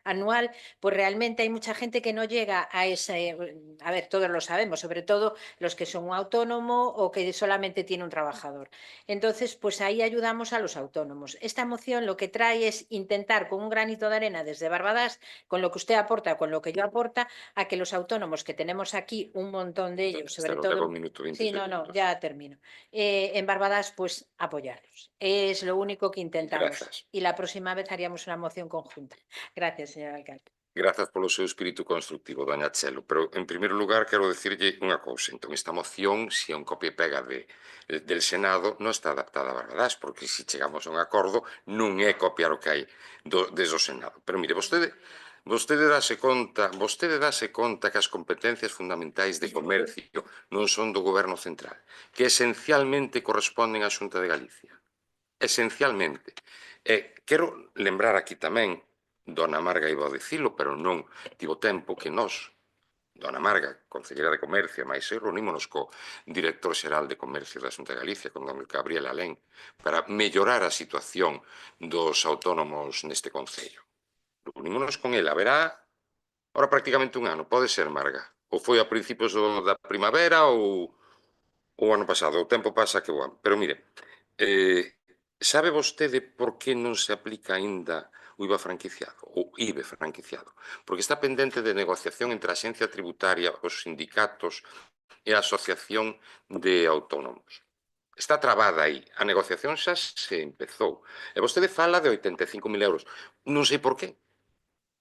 [SPEAKER 7] anual, pues realmente hay mucha gente que no llega a ese, a ver, todos lo sabemos, sobre todo los que son un autónomo o que solamente tiene un trabajador. Entonces, pues ahí ayudamos a los autónomos. Esta moción lo que trae es intentar con un granito de arena desde Barbadás, con lo que usted aporta, con lo que yo aporta, a que los autónomos que tenemos aquí, un montón de ellos, sobre
[SPEAKER 1] Chelo,
[SPEAKER 7] todo...
[SPEAKER 1] tengo un minuto, 20
[SPEAKER 7] Sí, no,
[SPEAKER 1] segundos.
[SPEAKER 7] ya termino. En Barbadás, pues apoyarlos. Es lo único que intentamos.
[SPEAKER 1] Gracias.
[SPEAKER 7] Y la próxima vez haríamos una moción conjunta. Gracias, señor alcalde.
[SPEAKER 1] Grazas polo seu espírito constructivo, doña Chelo, pero en primeiro lugar quero dicirlle unha cousa. Entón, esta moción, se é un copia e pega del Senado, non está adaptada a Barbadás, porque se chegamos a un acordo non é copiar o que hai desde o Senado. Pero mire, vostede dáse conta que as competencias fundamentais de comercio non son do Goberno Central, que esencialmente corresponden á Xunta de Galicia. Esencialmente. Quero lembrar aquí tamén, dona Marga iba a dicilo, pero non tivo tempo que nós, dona Marga, Concelleira de Comercio, máis eu, reunímonos co Director Xeral de Comercio da Xunta de Galicia, con don Gabriel Alén, para mellorar a situación dos autónomos neste Concello. Reunímonos con ele, haberá ahora prácticamente un ano, pode ser, Marga, ou foi a principios da primavera ou o ano pasado, o tempo pasa que voa. Pero mire, sabe vostede por que non se aplica aínda o IVA franquiciado, o IBE franquiciado? Porque está pendente de negociación entre a Axencia Tributaria, os sindicatos e a Asociación de Autónomos. Está trabada aí. A negociación xa se empezou. E vostede fala de 85.000 euros. Non sei por qué.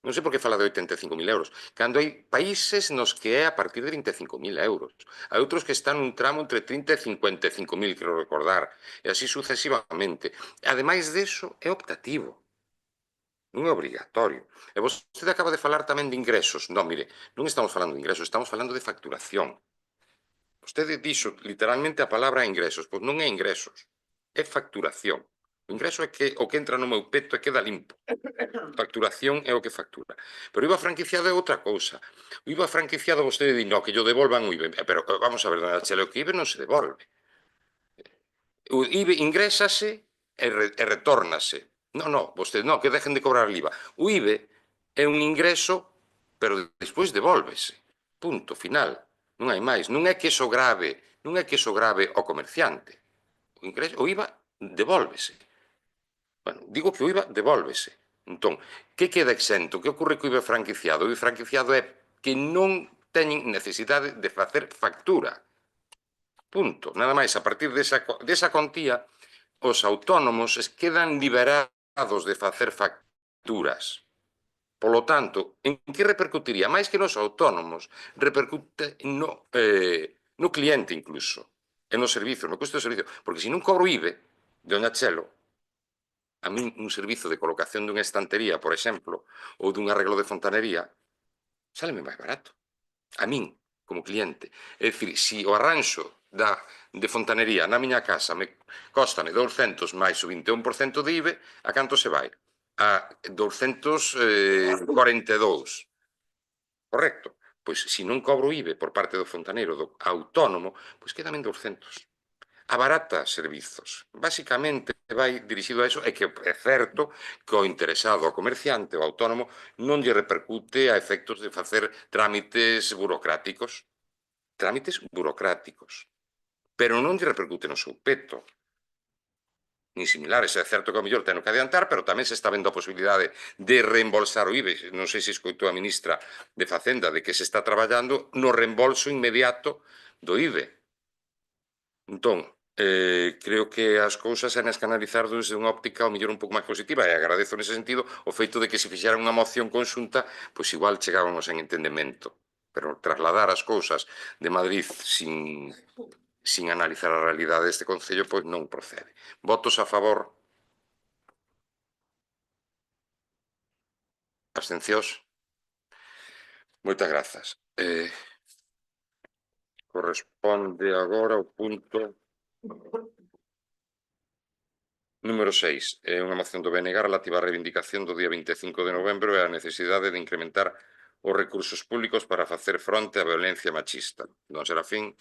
[SPEAKER 1] Non sei por que fala de 85.000 euros, cando hai países nos que é a partir de 25.000 euros. Hai outros que están nun tramo entre 30 e 55.000, quero recordar, e así sucesivamente. Ademais deso, é optativo. Non é obrigatorio. E vostede acaba de falar tamén de ingresos. Non, mire, non estamos falando de ingresos, estamos falando de facturación. Vostede dixo literalmente a palabra ingresos, pois non é ingresos, é facturación. O ingreso é que o que entra no meu peto e queda limpo. Facturación é o que factura. Pero o IVA franquiciado é outra cousa. O IVA franquiciado vostede di, no, que yo devolvan o IVA. Pero vamos a ver, dona Chele, o que IVA non se devolve. O IVA ingrésase e retórnase. No, vostede, no, que dejen de cobrar el IVA. O IVA é un ingreso, pero despois devólvese. Punto, final. Non hai máis. Non é que iso grave ao comerciante. O IVA devólvese. Bueno, digo que o IVA devólvese. Entón, que queda exento? Que ocorre co IVA franquiciado? O IVA franquiciado é que non teñen necesidade de facer factura. Punto. Nada máis, a partir desa contía, os autónomos quedan liberados de facer facturas. Polo tanto, en que repercutiría? Máis que nos autónomos, repercute no cliente incluso, e no servizo, no custo do servizo. Porque se non cobro IVA, doña Chelo, a min un servizo de colocación dunha estantería, por exemplo, ou dun arreglo de fontanería, sáleme máis barato. A min, como cliente. É dicir, se o arranxo de fontanería na miña casa costame 200 máis o 21% de IVA, a canto se vai? A 242. Correcto? Pois se non cobro IVA por parte do fontaneiro, do autónomo, pois quedame en 200. Abarata servizos. Básicamente vai dirixido a eso, e que é certo que o interesado, o comerciante, o autónomo, non lle repercute a efectos de facer trámites burocráticos. Trámites burocráticos. Pero non lle repercute no seu peto. Nin similares. É certo que ao mellor teno que adiantar, pero tamén se está vendo a posibilidade de reembolsar o IVA. Non sei se escoitou a ministra de Facenda de que se está traballando no reembolso inmediato do IVA. Entón, creo que as cousas han que analizar desde unha óptica ao mellor un pouco máis positiva, e agradezo nese sentido o feito de que se fixera unha moción conxunta, pois igual chegábamos en entendemento, pero trasladar as cousas de Madrid sin analizar a realidade deste concello, pois non procede. Votos a favor? Abstencións? Moitas grazas. Corresponde agora o punto número 6, é unha moción do BNG relativa á reivindicación do día 25 de novembro e a necesidade de incrementar os recursos públicos para facer fronte á violencia machista. Don Serafín.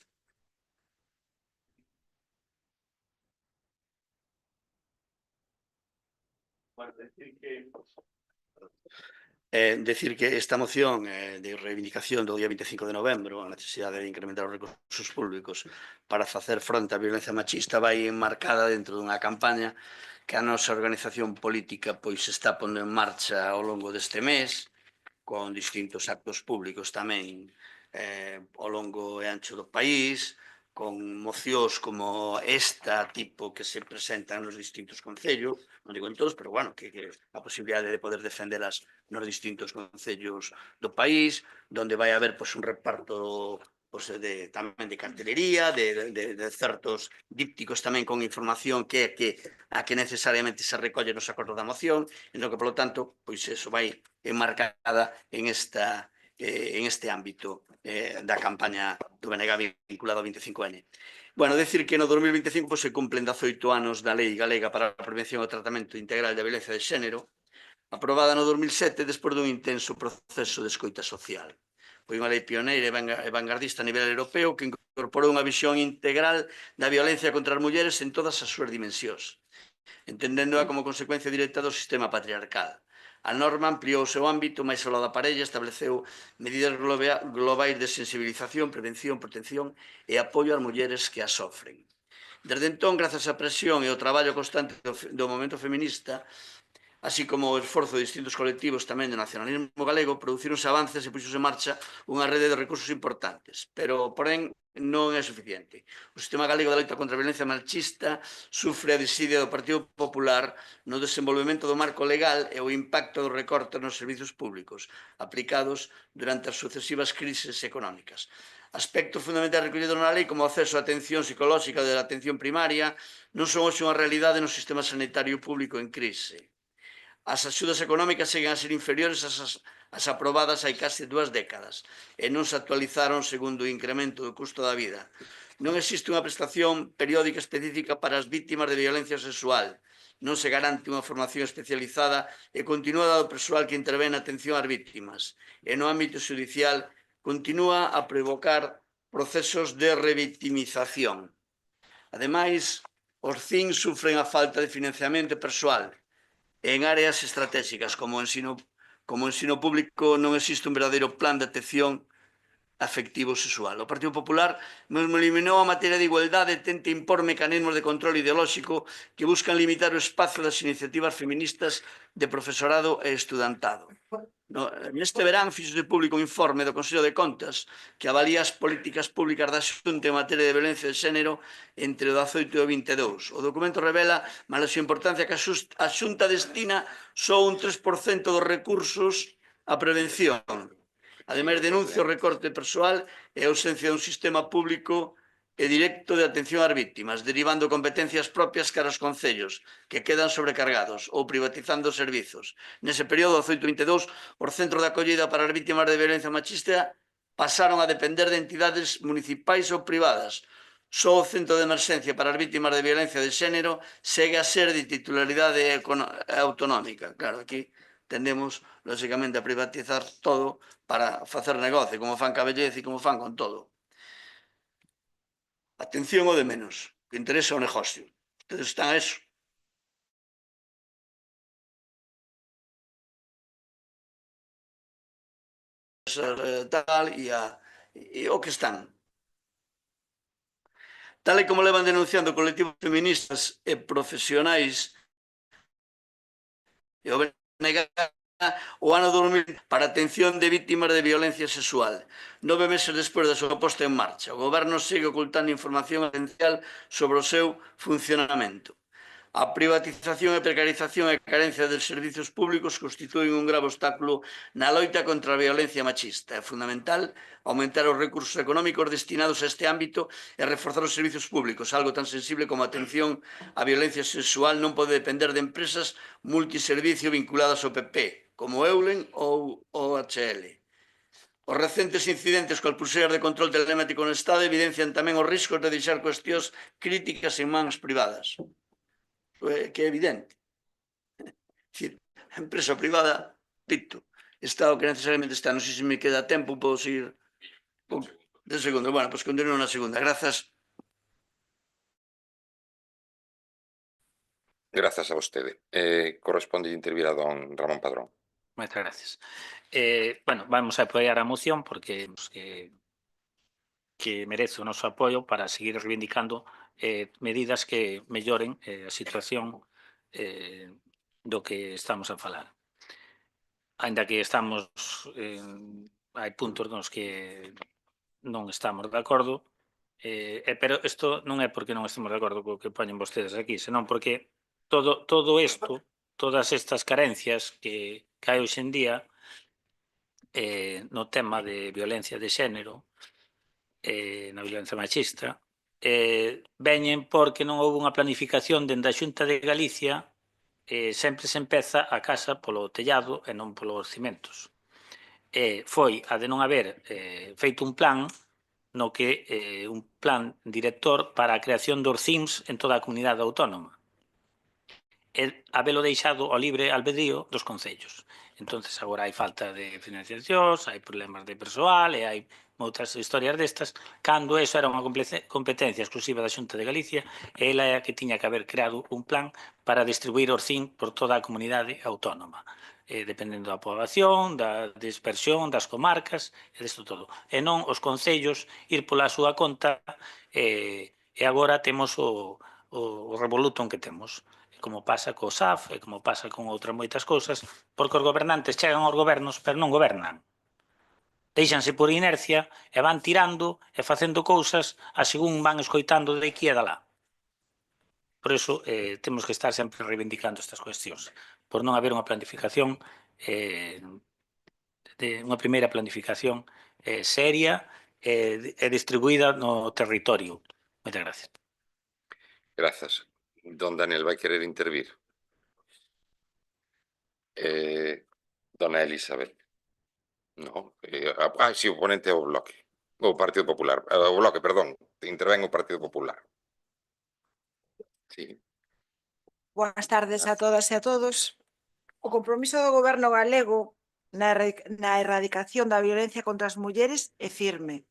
[SPEAKER 3] Decir que esta moción de reivindicación do día 25 de novembro, a necesidade de incrementar os recursos públicos para facer fronte á violencia machista, vai enmarcada dentro dunha campaña que a nosa organización política pois está pondo en marcha ao longo deste mes, con distintos actos públicos tamén ao longo e ancho do país, con mocións como esta tipo que se presentan nos distintos concellos, non digo en todos, pero bueno, que a posibilidade de poder defendelas nos distintos concellos do país, donde vai haber pois, un reparto pois, tamén de cartelería, de certos dípticos tamén con información que necesariamente se recolle nos acordos da moción, entón que, polo tanto, pois eso vai enmarcada en este ámbito da campaña do BNG vinculado ao 25N. Bueno, decir que no 2025 se cumplen 18 anos da Lei Galega para a Prevención e o Tratamento Integral da Violencia de Xénero, aprobada no 2007 despois dun intenso proceso de escoita social. Foi unha lei pioneira e vanguardista a nivel europeo que incorporou unha visión integral da violencia contra as mulleres en todas as súas dimensións, entendéndoa como consecuencia directa do sistema patriarcal. A norma ampliou o seu ámbito máis aló da parella, estableceu medidas globais de sensibilización, prevención, protección e apoio ás mulleres que a sofren. Desde entón, grazas á presión e ao traballo constante do movimento feminista, así como o esforzo de distintos colectivos tamén do nacionalismo galego, producironse avances e puxose en marcha unha rede de recursos importantes, pero, porén, non é suficiente. O sistema galego de loita contra a violencia machista sufre a desidia do Partido Popular no desenvolvemento do marco legal e o impacto do recorte nos servizos públicos aplicados durante as sucesivas crises económicas. Aspectos fundamentais recollidos na lei como o acceso á atención psicolóxica de la atención primaria non son hoxe unha realidade no sistema sanitario público en crise. As axudas económicas seguen a ser inferiores ás aprobadas hai case 2 décadas e non se actualizaron segundo o incremento do custo da vida. Non existe unha prestación periódica específica para as vítimas de violencia sexual. Non se garante unha formación especializada e continúa dado persoal que intervén na atención ás vítimas. E no ámbito judicial continúa a provocar procesos de revictimización. Ademais, os CIN sufren a falta de financiamento persoal. En áreas estratégicas como o ensino público non existe un verdadeiro plan de atención afectivo sexual. O Partido Popular mesmo eliminou a materia de igualdade e tenta impor mecanismos de control ideolóxico que buscan limitar o espazo das iniciativas feministas de profesorado e estudantado. Neste verán fixose público un informe do Consello de Contas que avalía as políticas públicas da Xunta en materia de violencia de xénero entre o 18 e o 22. O documento revela a súa importancia que a Xunta destina só un 3% dos recursos á prevención. Ademais, denuncia o recorte persoal e a ausencia dun sistema público e directo de atención ás vítimas, derivando competencias propias cara aos concellos, que quedan sobrecargados, ou privatizando servizos. Nese período, 18-22, os centros de acollida para as vítimas de violencia machista pasaron a depender de entidades municipais ou privadas. Só o centro de emerxencia para as vítimas de violencia de xénero segue a ser de titularidade autonómica. Claro, aquí tendemos, lógicamente, a privatizar todo para facer negocio, como fan ca vellez e como fan con todo. Atención ao de menos, que interesa o negocio. Ustedes están a eso. Tal e o que están. Tal e como levan denunciando colectivos feministas e profesionais e o BNG o ano 2000 para atención de vítimas de violencia sexual. 9 meses despois da súa posta en marcha, o Goberno segue ocultando información esencial sobre o seu funcionamento. A privatización e precarización e carencia de servizos públicos constitúen un grave obstáculo na loita contra a violencia machista. É fundamental aumentar os recursos económicos destinados a este ámbito e reforzar os servizos públicos. Algo tan sensible como a atención á violencia sexual non pode depender de empresas multiservicio vinculadas ao PP, como Eulen ou OHL. Os recentes incidentes coas pulseiras de control telemático no Estado evidencian tamén os riscos de deixar cuestións críticas en mans privadas. Que é evidente. A empresa privada, pito. Estado que necesariamente está, non sei se me queda tempo, podo seguir 10 segundos. Bueno, pois continuo na segunda. Grazas.
[SPEAKER 1] Grazas a vostede. Corresponde intervir a don Ramón Padrón.
[SPEAKER 2] Moitas gracias. Bueno, vamos a apoiar a moción porque que merece o noso apoio para seguir reivindicando medidas que melloren a situación do que estamos a falar. Ainda que estamos hai puntos nos que non estamos de acordo, pero isto non é porque non estemos de acordo co que poñen vostedes aquí, senón porque todo isto, todas estas carencias que hai hoxe en día no tema de violencia de xénero, na violencia machista, veñen porque non houve unha planificación dende a Xunta de Galicia. Sempre se empeza a casa polo tellado e non polos cimentos. Foi a de non haber feito un plan no que un plan director para a creación dos CIMS en toda a comunidade autónoma. Habelo deixado ao libre albedrío dos concellos. Entonces agora hai falta de financiación, hai problemas de persoal e hai outras historias destas, cando eso era unha competencia exclusiva da Xunta de Galicia e ela é a que tiña que haber creado un plan para distribuir os CIN por toda a comunidade autónoma, dependendo da poboación, da dispersión, das comarcas e desto todo. E non os concellos ir pola súa conta e agora temos o revoluto que temos. como pasa co SAF e como pasa con outras moitas cousas, porque os gobernantes chegan aos gobernos pero non gobernan. Deixanse por inercia e van tirando e facendo cousas a según van escoitando de aquí e de lá. Por iso temos que estar sempre reivindicando estas cuestións, por non haber unha planificación unha primeira planificación seria e distribuída no territorio. Moitas gracias.
[SPEAKER 1] Grazas. Don Daniel vai querer intervir. Dona Elizabeth. No. Sí, o ponente é o Bloque. O Partido Popular. O Bloque, perdón. Intervén o Partido Popular. Sí.
[SPEAKER 11] Buenas tardes a todas e a todos. O compromiso do Goberno galego na erradicación da violencia contra as mulleres é firme.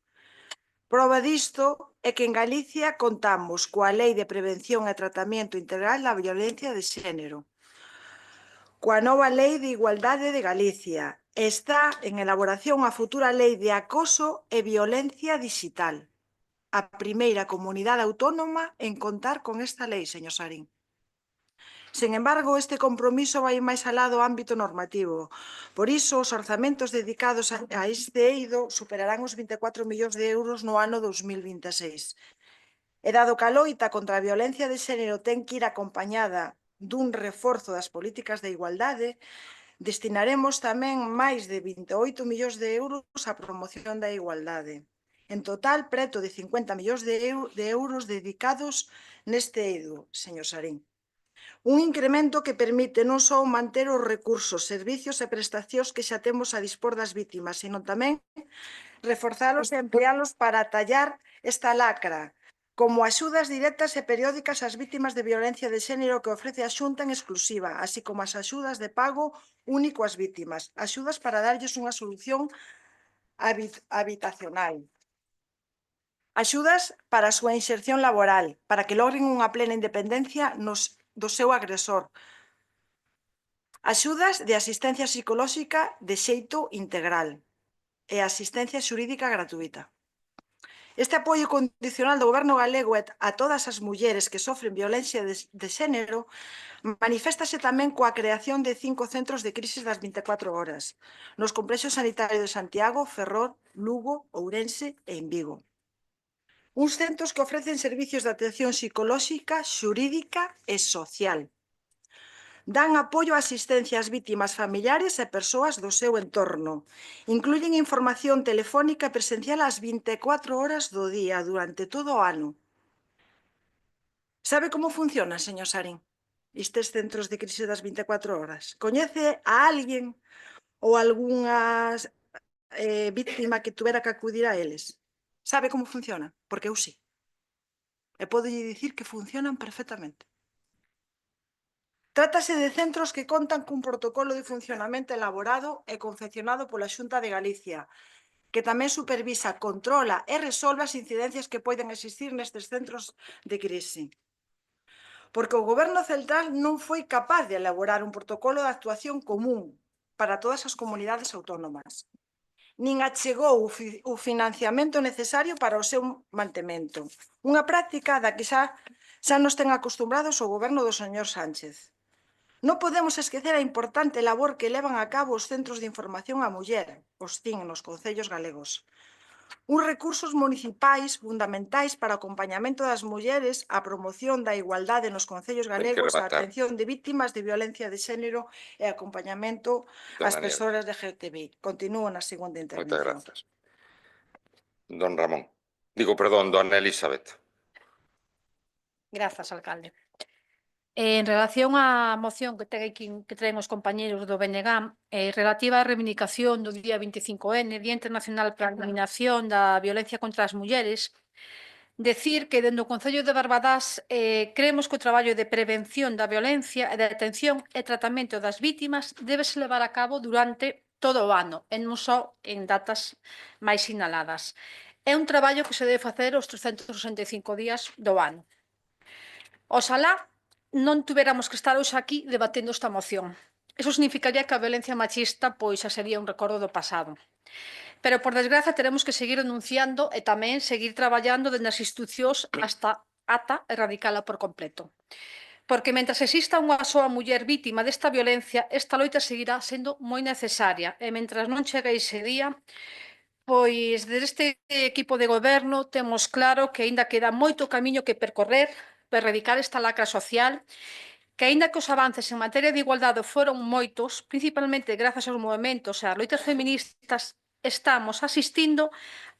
[SPEAKER 11] Proba disto é que en Galicia contamos coa Lei de Prevención e Tratamento Integral da Violencia de Xénero, coa nova Lei de Igualdade de Galicia, e está en elaboración a futura Lei de Acoso e Violencia Digital, a primeira comunidade autónoma en contar con esta lei, señor Sarín. Sen embargo, este compromiso vai máis alá do ámbito normativo. Por iso, os orzamentos dedicados a este eido superarán os 24 millóns de euros no ano 2026. E dado que a loita contra a violencia de xénero ten que ir acompañada dun reforzo das políticas de igualdade, destinaremos tamén máis de 28 millóns de euros á promoción da igualdade. En total, preto de 50 millóns de euros dedicados neste eido, señor Sarín. Un incremento que permite non só manter os recursos, servicios e prestacións que xa temos a dispor das vítimas, sino tamén reforzalos e emplealos para atallar esta lacra, como axudas directas e periódicas ás vítimas de violencia de xénero que ofrece a Xunta en exclusiva, así como as axudas de pago único ás vítimas, axudas para darlles unha solución habitacional. Axudas para a súa inserción laboral, para que logren unha plena independencia do seu agresor. Axudas de asistencia psicolóxica de xeito integral e asistencia xurídica gratuita. Este apoio condicional do Goberno galego a todas as mulleres que sofren violencia de xénero maniféstase tamén coa creación de 5 centros de crisis das 24 horas nos complexos sanitarios de Santiago, Ferrol, Lugo, Ourense e en Vigo. Uns centros que ofrecen servicios de atención psicolóxica, xurídica e social. Dan apoio a asistencia ás vítimas familiares e persoas do seu entorno. Incluyen información telefónica e presencial ás 24 horas do día durante todo o ano. Sabe como funciona, señor Sarín, estes centros de crisis das 24 horas? Coñece a alguén ou algunha vítima que tuvera que acudir a eles? Sabe como funciona? Porque eu sí. E podo dicir que funcionan perfectamente. Trátase de centros que contan cun protocolo de funcionamento elaborado e confeccionado pola Xunta de Galicia, que tamén supervisa, controla e resolve as incidencias que poden existir nestes centros de crise. Porque o Goberno central non foi capaz de elaborar un protocolo de actuación común para todas as comunidades autónomas. Nin achegou o financiamento necesario para o seu mantemento. Unha práctica da que xa nos ten acostumbrados o Goberno do señor Sánchez. Non podemos esquecer a importante labor que levan a cabo os centros de información á muller, os CIN, nos concellos galegos. Uns recursos municipais fundamentais para o acompañamento das mulleres, a promoción da igualdade nos concellos galegos, a atención de vítimas de violencia de xénero e acompañamento ás persoas de LGTBI. Continúo na segunda intervención.
[SPEAKER 1] Moitas grazas. Don Ramón. Dona Elizabeth.
[SPEAKER 8] Grazas, alcalde. En relación á moción que traen os compañeros do BNG, relativa á reivindicación do día 25N, Día Internacional para a Eliminación da Violencia contra as Mulleres, decir que dende o Concello de Barbadás creemos que o traballo de prevención da violencia e de atención e tratamento das vítimas debese levar a cabo durante todo o ano, e non só en datas máis sinaladas. É un traballo que se debe facer os 365 días do ano. Oxalá non tuveramos que estar hoxe aquí debatendo esta moción. Iso significaría que a violencia machista pois xa sería un recordo do pasado. Pero, por desgraza, teremos que seguir denunciando e tamén seguir traballando dende as institucións ata erradicala por completo. porque mentras exista unha soa muller vítima desta violencia, esta loita seguirá sendo moi necesaria, e mentras non chegue ese día, pois desde este equipo de goberno temos claro que aínda queda moito camiño que percorrer para erradicar esta lacra social, que aínda que os avances en materia de igualdade foron moitos, principalmente grazas aos movementos e ás loitas feministas, estamos asistindo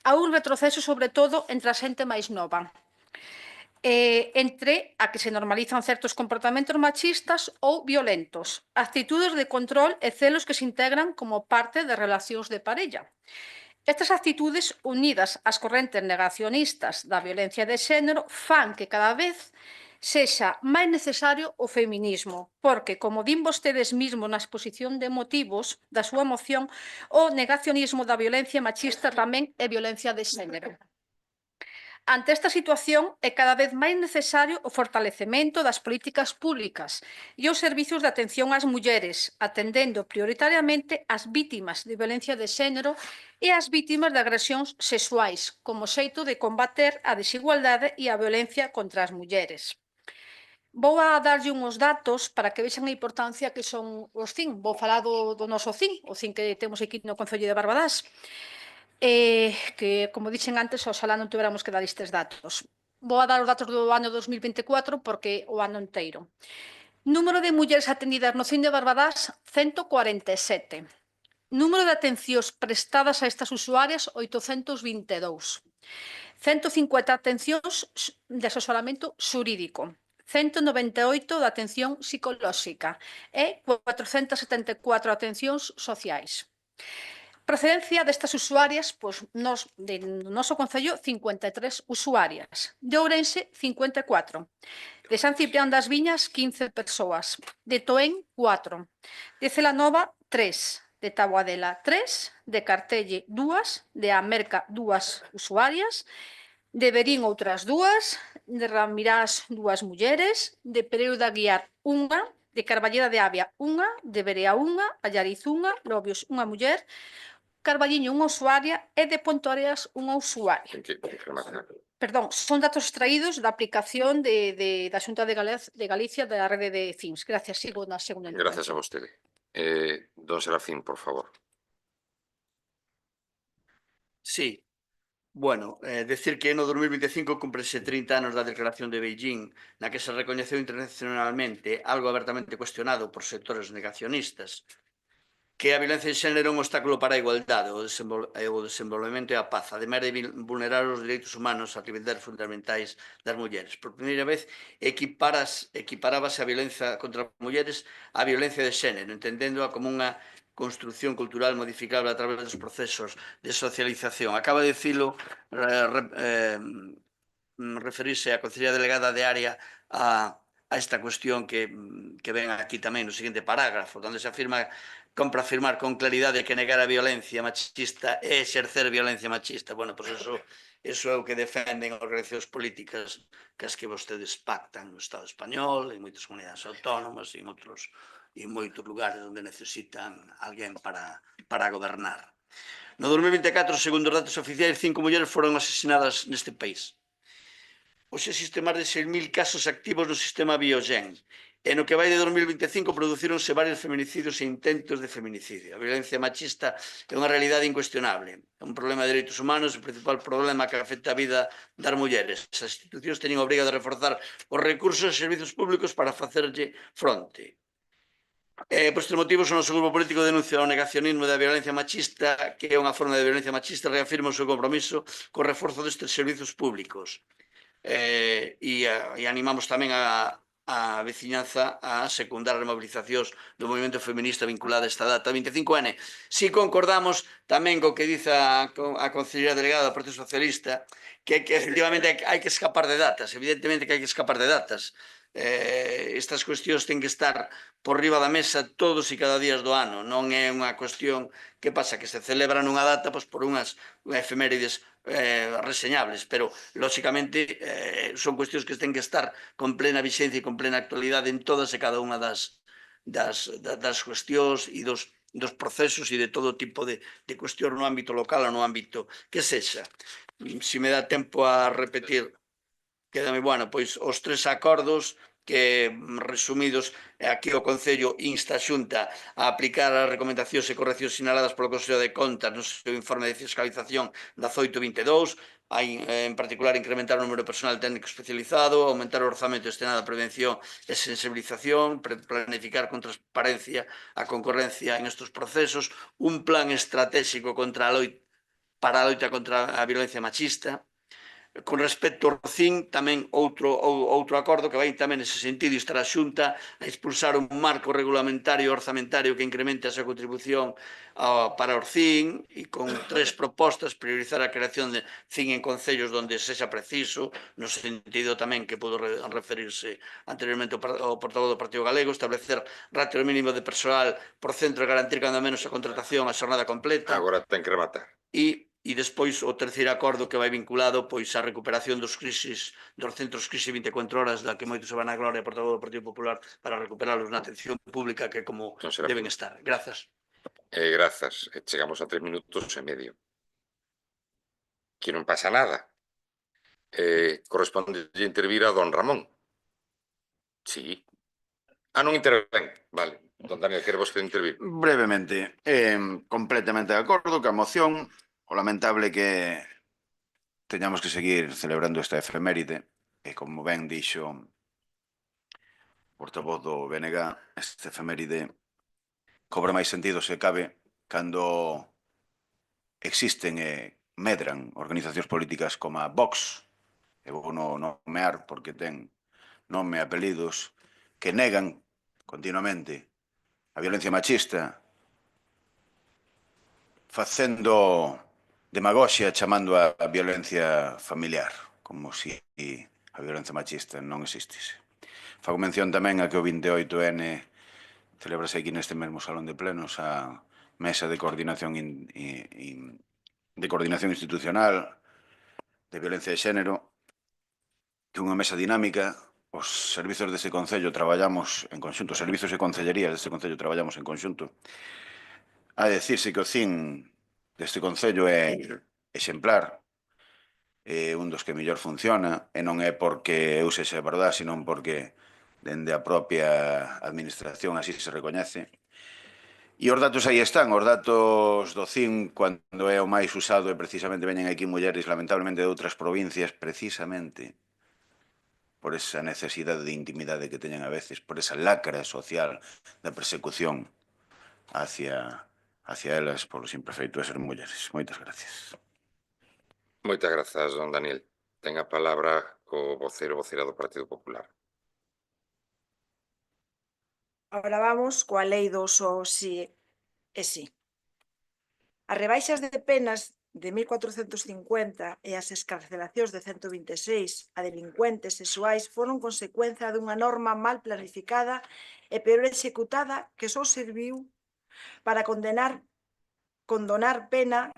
[SPEAKER 8] a un retroceso sobre todo entre a xente máis nova. Entre a que se normalizan certos comportamentos machistas ou violentos, actitudes de control e celos que se integran como parte das relacións de parella. Estas actitudes, unidas ás correntes negacionistas da violencia de xénero, fan que cada vez sexa máis necesario o feminismo, porque, como din vostedes mesmo na exposición de motivos da súa moción, o negacionismo da violencia machista tamén é violencia de xénero. Ante esta situación, é cada vez máis necesario o fortalecemento das políticas públicas e os servizos de atención ás mulleres, atendendo prioritariamente ás vítimas de violencia de xénero e ás vítimas de agresións sexuais, como xeito de combater a desigualdade e a violencia contra as mulleres. Vou a darlle uns datos para que vexan a importancia que son os CIN. Vou falar do noso CIN, o CIN que temos aquí no Concello de Barbadás. Que, como dixen antes, oxalá non tuveramos que dar estes datos. Vou a dar os datos do ano 2024 porque o ano inteiro. Número de mulleres atendidas no CIN de Barbadás, 147. Número de atencións prestadas a estas usuarias, 822. 150 atencións de asesoramento xurídico. 198 de atención psicolóxica e 474 atencións sociais. Procedencia destas usuarias, pois, no noso Concello, 53 usuarias. De Ourense, 54. De San Ciprián das Viñas, 15 persoas. De Toén, 4. De Celanova, 3. De Taboadela, 3. De Cartelle, 2. De Amerca, 2 usuarias. De Verín, outras 2. De Ramirás, 2 mulleres. De Pereiro da Guiar, 1. De Carballeda de Avia, 1. De Berea, 1. Allariz, 1. Lobios, 1 muller. Carballiño, unha usuaria, e de Pontoareas, unha usuaria. Perdón, son datos extraídos da aplicación da Xunta de Galicia da rede de CINS. Gracias, sigo na segunda intervención.
[SPEAKER 1] Gracias a vostede. Don Serafín, por favor.
[SPEAKER 3] Sí. Bueno, decir que no 2025 cúmprese 30 anos da Declaración de Beijing, na que se recoñeceu internacionalmente algo abertamente cuestionado por sectores negacionistas, que a violencia de xénero é un obstáculo para a igualdade, o desenvolvemento e a paz, ademais de vulnerar os direitos humanos e actividades fundamentais das mulleres. Por primeira vez, equiparábase a violencia contra as mulleres á violencia de xénero, entendéndoa como unha construción cultural modificable a través dos procesos de socialización. Acaba de dicilo referirse a Conselleira Delegada de Área a esta cuestión que ven aquí tamén no seguinte parágrafo, onde se afirma compra afirmar con claridade que negar a violencia machista é exercer violencia machista. Bueno, pois eso é o que defenden as organizacións políticas que as que vostedes pactan no Estado español, en moitas comunidades autónomas e en moitos lugares onde necesitan alguén para gobernar. No 2024, segundo os datos oficiais, 5 mulleres foron asesinadas neste país. Hoxe existen máis de 6.000 casos activos no sistema Biogen. E no que vai de 2025 producíronse varios feminicidios e intentos de feminicidio. A violencia machista é unha realidade incuestionable. É un problema de dereitos humanos, o principal problema que afecta a vida das mulleres. As institucións teñen obriga de reforzar os recursos e servizos públicos para facerlle fronte. Por estes motivos, o noso grupo político denuncia o negacionismo da violencia machista, que é unha forma de violencia machista, reafirma o seu compromiso co reforzo destes servizos públicos. E animamos tamén a veciñanza a secundar as mobilizacións do movimento feminista vinculado a esta data 25N. Si concordamos tamén co que dice a Conselleira Delegada do Partido Socialista, que efectivamente hai que escapar de datas, evidentemente que hai que escapar de datas. Estas cuestións ten que estar por riba da mesa todos e cada día do ano, non é unha cuestión que pasa que se celebra nunha data por unhas efemérides reseñables, pero lóxicamente son cuestións que ten que estar con plena vixencia e con plena actualidade en todas e cada unha das cuestións e dos procesos e de todo tipo de cuestións no ámbito local ou no ámbito que sexa. Se me dá tempo a repetir, quédame, bueno, pois os 3 acordos que, resumidos, aquí o Concello insta a Xunta a aplicar as recomendacións e correccións sinaladas polo Consello de Contas no seu informe de fiscalización 1822, hai, en particular, incrementar o número de personal técnico especializado, aumentar o orzamento destinado a prevención e sensibilización, planificar con transparencia a concorrencia en estes procesos, un plan estratégico para a loita contra a violencia machista. Con respecto ao RCIN, tamén outro acordo que vai tamén nese sentido, estar a Xunta a expulsar un marco regulamentario e orzamentario que incremente a súa contribución para o RCIN, e con 3 propostas: priorizar a creación de CIN en concellos onde sexa preciso, no sentido tamén que pudo referirse anteriormente o portavoz do Partido Galego, establecer ratio mínimo de persoal por centro e garantir cando menos a contratación a xornada completa.
[SPEAKER 1] Agora ten que rematar.
[SPEAKER 3] E despois o terceiro acordo que vai vinculado pois á recuperación dos centros crisis 24 horas da que moito se van a gloria por todo o Partido Popular para recuperarlos na atención pública que como deben estar. Grazas.
[SPEAKER 1] Grazas. Chegamos a 3 minutos e medio. Que non pasa nada. Corresponde intervir a don Ramón. Sí. Non intervén. Vale. Don Daniel, quere vostede intervir?
[SPEAKER 5] Brevemente, completamente de acordo ca moción. O lamentable que teñamos que seguir celebrando esta efeméride, e como ben dixo o portavoz do BNG, esta efeméride cobra máis sentido se cabe cando existen e medran organizacións políticas como a Vox, e vou nomear porque ten nome e apelidos, que negan continuamente a violencia machista, facendo demagoxia chamando a violencia familiar, como se a violencia machista non existise. Fago mención tamén a que o 28N celebrase aquí neste mesmo salón de plenos a mesa de coordinación institucional de violencia de xénero, que é unha mesa dinámica. Os servizos deste Concello traballamos en conxunto, os servizos e concellerías deste Concello traballamos en conxunto. A decirse que o CIN deste Concello é exemplar, é un dos que mellor funciona, e non é porque eu sexa verdad, senón porque dende a propia administración así se recoñece. E os datos aí están, os datos do CIN, cando é o máis usado, e precisamente veñen aquí mulleres, lamentablemente, de outras provincias, precisamente por esa necesidade de intimidade que teñen a veces, por esa lacra social da persecución hacia elas polo simple feito de ser mulleres. Moitas gracias.
[SPEAKER 1] Moitas grazas, don Daniel. Ten a palabra o voceira do Partido Popular.
[SPEAKER 11] Ahora vamos coa lei do só si e si. As rebaixas de penas de 1.450 e as escarcelacións de 126 a delincuentes sexuais foron consecuencia dunha norma mal planificada e peor executada que só serviu para condonar pena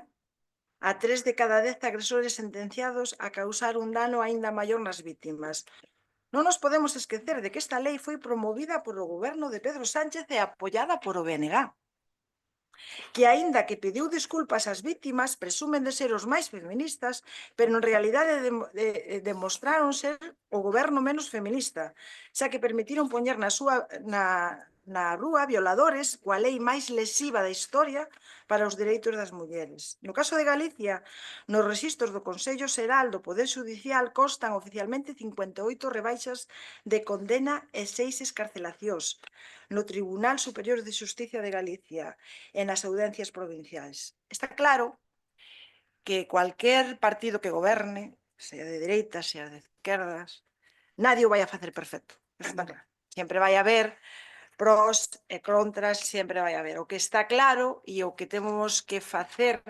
[SPEAKER 11] a 3 de cada 10 agresores sentenciados a causar un dano aínda maior nas vítimas. Non nos podemos esquecer de que esta lei foi promovida polo goberno de Pedro Sánchez e apoiada por o BNG, que aínda que pediu desculpas ás vítimas, presumen de ser os máis feministas, pero en realidade demostraron ser o goberno menos feminista, xa que permitiron poñer na rúa violadores coa lei máis lesiva da historia para os dereitos das mulleres. No caso de Galicia, nos rexistros do Consello Xeral do Poder Xudicial constan oficialmente 58 rebaixas de condena e 6 escarcelacións no Tribunal Superior de Xustiza de Galicia e nas audiencias provinciais. Está claro que cualquier partido que goberne, sea de dereitas, sea de izquierdas, nadie o vai a facer perfecto. Eso está claro. Sempre vai a haber pros e contras, sempre vai haber. O que está claro e o que temos que facer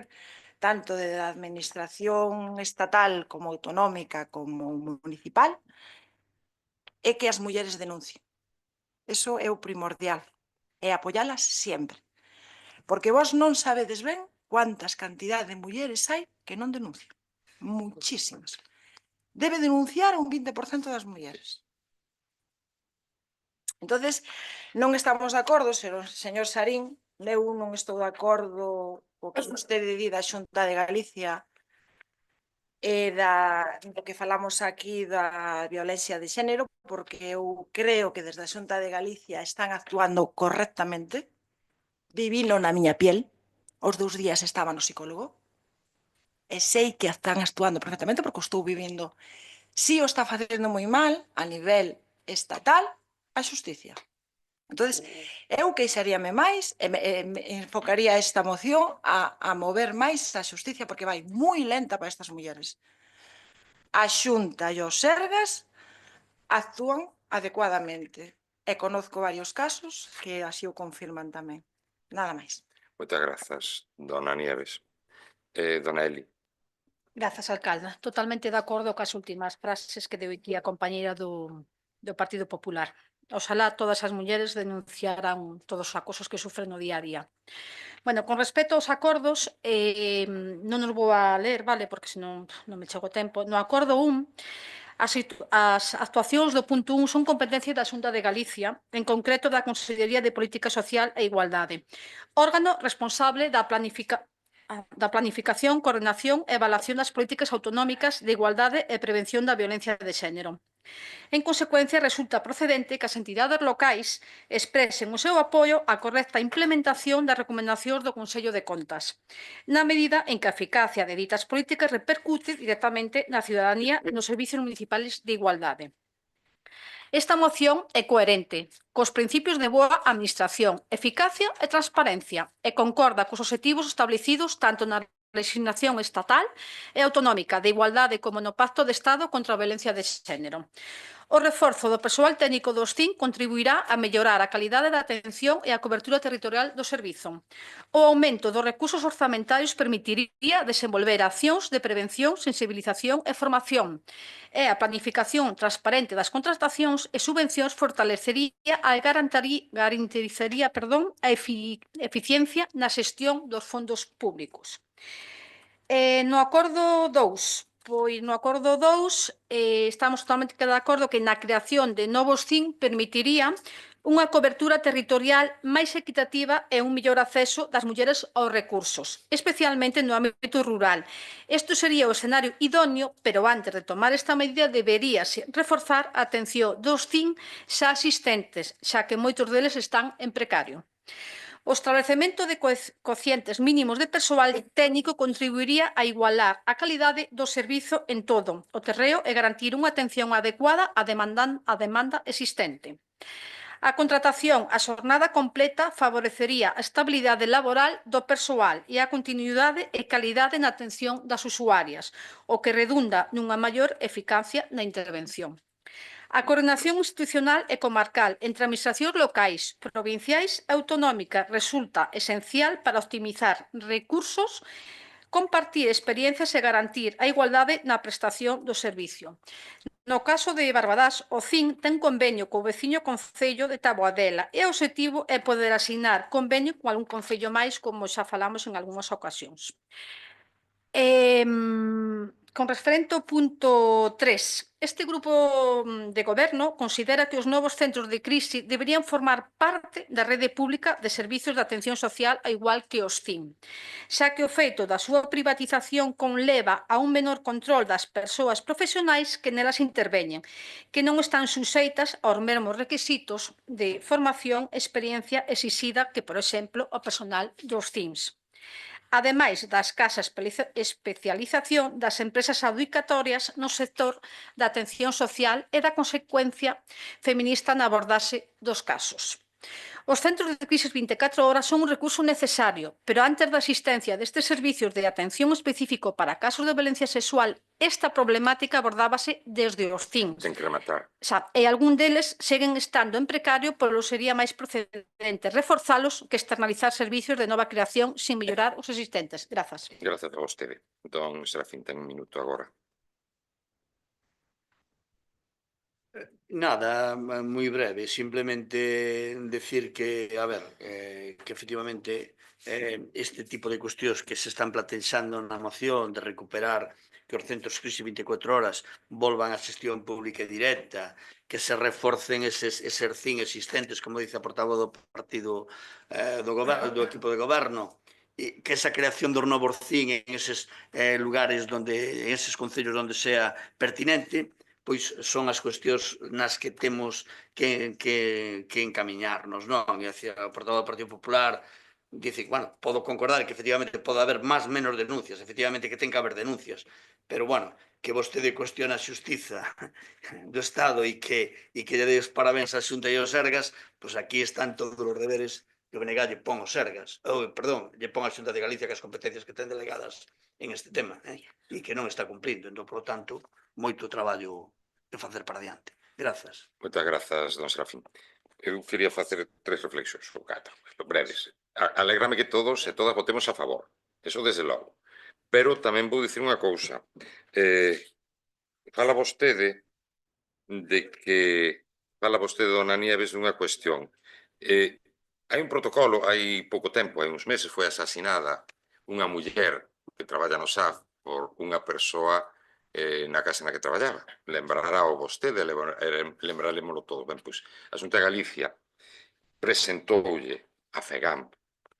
[SPEAKER 11] tanto de da administración estatal como autonómica como municipal é que as mulleres denuncien. Eso é o primordial, é apoialas sempre. Porque vos non sabedes ben cuántas cantidades de mulleres hai que non denuncian. Muchísimas. Debe denunciar un 20% das mulleres. Entonces, non estamos de acordo, señor Sarín, eu non estou de acordo co que vostede di da Xunta de Galicia do que falamos aquí da violencia de xénero, porque eu creo que desde a Xunta de Galicia están actuando correctamente. Vivino na miña piel, os 2 días estaba no psicólogo, e sei que están actuando perfectamente porque o estou vivindo. Si o está facendo moi mal a nivel estatal, a xusticia. Entonces, eu queixaríame máis e me enfocaría esta moción a mover máis a xusticia porque vai moi lenta para estas mulleres. A Xunta e os Sergas actúan adecuadamente e conozco varios casos que así o confirman tamén. Nada máis.
[SPEAKER 1] Moitas grazas, dona Nieves. Dona Eli.
[SPEAKER 8] Grazas, alcalda. Totalmente de acordo cas últimas frases que deu aquí a compañeira do Partido Popular. Oxalá todas as mulleres denunciaran todos os acosos que sufren no día a día. Bueno, con respecto aos acordos, non os vou a ler, vale, porque senón non me chego tempo. No acordo 1, as actuacións do punto 1 son competencia da Xunta de Galicia, en concreto da Consellería de Política Social e Igualdade, órgano responsable da planificación, coordinación e evaluación das políticas autonómicas de igualdade e prevención da violencia de xénero. En consecuencia, resulta procedente que as entidades locais expresen o seu apoio á correcta implementación das recomendacións do Consello de Contas, na medida en que a eficacia de ditas políticas repercute directamente na ciudadanía e nos servicios municipales de igualdade. Esta moción é coherente cos principios de boa administración, eficacia e transparencia e concorda cos obxectivos establecidos tanto na legislación estatal e autonómica de igualdade como no Pacto de Estado contra a violencia de xénero. O reforzo do persoal técnico do STIN contribuirá a mellorar a calidade da atención e a cobertura territorial do servizo. O aumento dos recursos orzamentarios permitiría desenvolver accións de prevención, sensibilización e formación. E a planificación transparente das contratacións e subvencións fortalecería e garantizaría a eficiencia na xestión dos fondos públicos. No acordo 2, estamos totalmente de acordo que na creación de novos CIN permitiría unha cobertura territorial máis equitativa e un mellor acceso das mulleres aos recursos, especialmente no ámbito rural. Isto sería o escenario idóneo, pero antes de tomar esta medida deberíase reforzar a atención dos CIN xa existentes, xa que moitos deles están en precario. O establecemento de cocientes mínimos de persoal técnico contribuiría a igualar a calidade do servizo en todo o terreo e garantir unha atención adecuada á demanda existente. A contratación a xornada completa favorecería a estabilidade laboral do persoal e a continuidade e calidade na atención das usuarias, o que redunda nunha maior eficacia na intervención. A coordinación institucional e comarcal entre administracións locais, provinciais e autonómicas resulta esencial para optimizar recursos, compartir experiencias e garantir a igualdade na prestación do servicio. No caso de Barbadás, o CIN ten convenio co veciño concello de Taboadela e o obxectivo é poder asignar convenio con algún concello máis, como xa falamos en algunhas ocasións. Con referente ao punto 3, este grupo de goberno considera que os novos centros de crise deberían formar parte da rede pública de servizos de atención social a igual que os CIN, xa que o feito da súa privatización conleva a un menor control das persoas profesionais que nelas interveñen, que non están suxeitas aos mesmos requisitos de formación e experiencia exixida que, por exemplo, o personal dos CINs. Ademais da escasa especialización das empresas adjudicatorias no sector da atención social e da consecuencia feminista na abordaxe dos casos. Os centros de crisis 24 horas son un recurso necesario, pero antes da existencia destes servicios de atención específico para casos de violencia sexual, esta problemática abordábase desde os CIN.
[SPEAKER 1] Ten que rematar.
[SPEAKER 8] E algún deles seguen estando en precario, polo sería máis procedente reforzalos que externalizar servicios de nova creación sin mellorar os existentes. Grazas.
[SPEAKER 1] Grazas a vostede. Don Serafín, ten un minuto agora.
[SPEAKER 3] Nada, moi breve, simplemente decir que, a ver, que efectivamente este tipo de cuestións que se están plantexando na moción de recuperar que os centros crise 24 horas volvan á xestión pública e directa, que se reforcen eses CIN existentes, como dice a portavoz do partido do equipo de goberno, que esa creación dos novos CIN en eses lugares en eses concellos onde sea pertinente, pois son as cuestións nas que temos que encamiñarnos, non? E hacia o portavoz do Partido Popular dice, bueno, podo concordar que efectivamente pode haber máis menos denuncias, efectivamente que ten que haber denuncias, pero bueno, que vostede cuestiona a xustiza do Estado e que lle dei os parabéns á Xunta e aos Sergas, pois aquí están todos os deberes que o BNG lle pon os Sergas, perdón, lle pon a Xunta de Galicia que as competencias que ten delegadas en este tema, e que non está cumplindo, entón, por lo tanto, moito traballo de facer para diante. Grazas.
[SPEAKER 1] Moitas grazas, don Serafín. Eu quería facer 3 reflexións, ou 4, breves. Alegrame que todos e todas votemos a favor, eso desde logo. Pero tamén vou dicir unha cousa. Fala vostede dona Nieves, dunha cuestión. Hai un protocolo, hai pouco tempo, hai uns meses, foi asasinada unha muller que traballa no SAF por unha persoa na casa na que traballaba. Lembrará o vostede, lembrarémolo todo. Ben, pois, a Xunta de Galicia presentoulle a FEGAMP,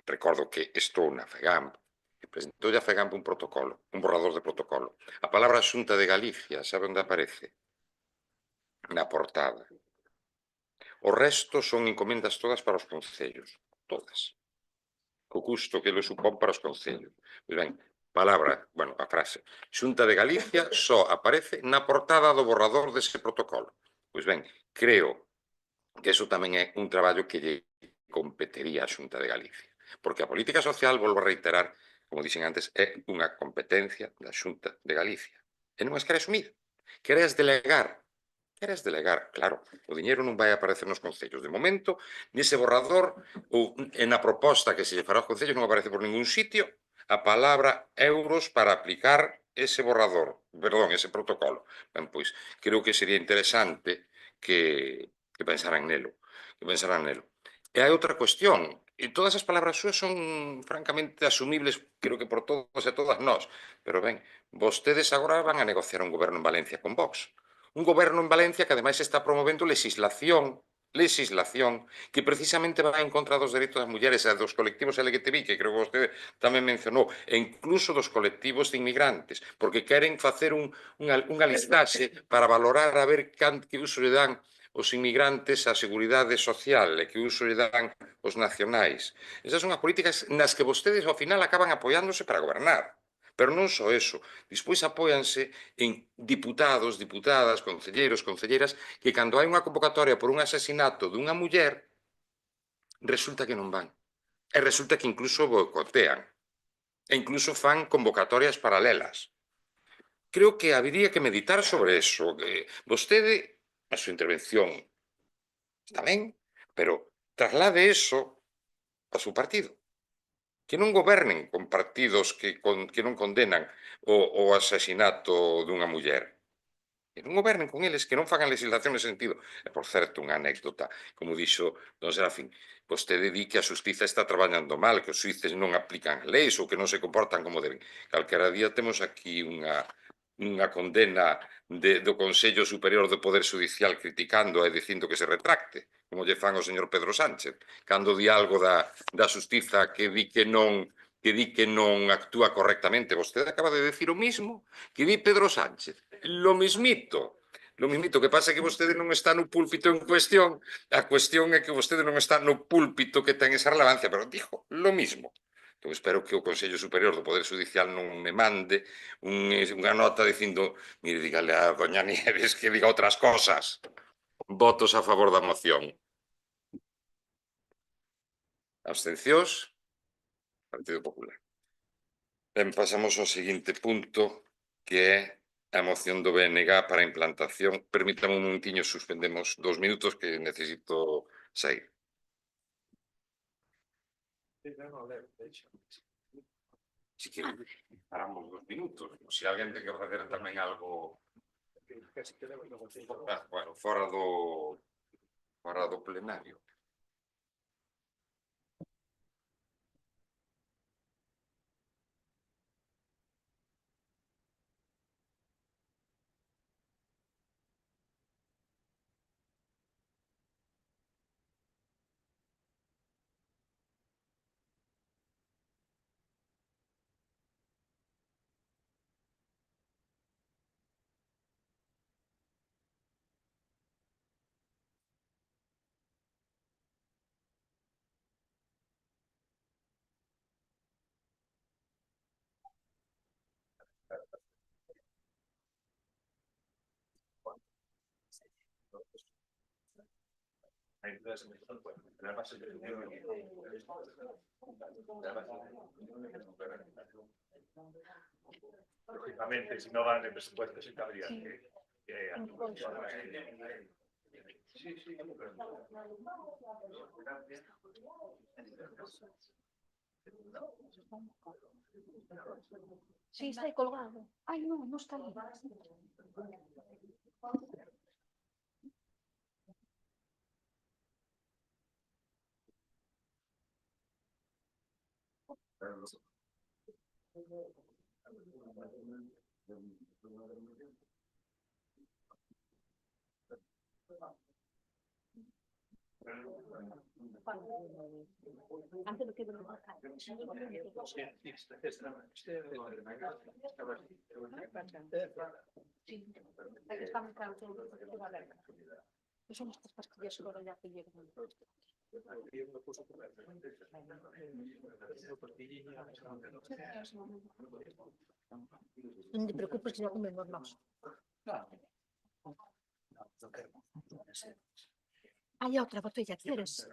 [SPEAKER 1] recordo que estou na FEGAMP, e presentoulle a FEGAMP un protocolo, un borrador de protocolo. A palabra Xunta de Galicia, sabe onde aparece? Na portada. O resto son encomendas todas para os concellos, todas. Co custo que le supón para os concellos. Pois ben, a frase, Xunta de Galicia só aparece na portada do borrador dese protocolo. Pois ben, creo que eso tamén é un traballo que lle competería a Xunta de Galicia. Porque a política social, volvo a reiterar, como dixen antes, é unha competencia da Xunta de Galicia. E non as quere asumir. Queres delegar. Claro, o diñeiro non vai aparecer nos concellos. De momento, nese borrador, ou na proposta que se lle fará aos concellos, non aparece por ningún sitio a palabra euros para aplicar ese ese protocolo. Ben, pois, creo que sería interesante que pensaran nelo. E hai outra cuestión, e todas as palabras súas son francamente asumibles, creo que por todos e todas nós, pero ben, vostedes agora van a negociar un goberno en Valencia con Vox. Un goberno en Valencia que ademais está promovendo legislación que precisamente vai en contra dos dereitos das mulleres e dos colectivos LGTBI, que creo que vostede tamén mencionou, e incluso dos colectivos de inmigrantes, porque queren facer unha listaxe para valorar a ver que uso lle dan os inmigrantes á seguridade social e que uso lle dan os nacionais. Esas son as políticas nas que vostedes ao final acaban apoiándose para gobernar. Pero non só eso, despois apóianse en diputados, diputadas, concelleiros, concelleiras, que cando hai unha convocatoria por un asasinato dunha muller, resulta que non van. E resulta que incluso boicotean. E incluso fan convocatorias paralelas. Creo que habería que meditar sobre eso. Vostede, a súa intervención, está ben, pero traslade eso ao seu partido. Que non gobernen con partidos que non condenan o asasinato dunha muller. Que non gobernen con eles, que non fagan legislación nese sentido. E, por certo, unha anécdota, como dixo don Serafín, vostede di que a xustiza está traballando mal, que os xuíces non aplican leis ou que non se comportan como deben. Calquera día temos aquí unha condena do Consello Superior do Poder Judicial criticando e dicindo que se retracte, como lle fan ao señor Pedro Sánchez, cando di algo da xustiza que di que non actúa correctamente. Vostede acaba de decir o mismo que di Pedro Sánchez. Lo mismito. Que pasa é que vostede non está no púlpito en cuestión, a cuestión é que vostede non está no púlpito que ten esa relevancia, pero dijo lo mismo. Entón, espero que o Consello Superior do Poder Judicial non me mande unha nota dicindo, mire, dígale a doña Nieves que diga outras cosas. Votos a favor da moción. Abstencións? Partido Popular. Ben, pasamos ao seguinte punto, que é a moción do BNG para a implantación. Permítame un momentiño, suspendemos 2 minutos que necesito sair. Si quero, paramos 2 minutos. Se alguén ten que facer tamén algo fora do plenario.
[SPEAKER 9] Lógicamente, si no van el presupuesto, sí cabría que
[SPEAKER 8] Sí, está ahí colgado. Ay, no, no está ahí. Antes de que me lo marca. Sí, ahí está muy claro. Son estas pastillas solo ya que llegan. No te preocupes que ya comemos más. Hay otra botella, ¿quieres?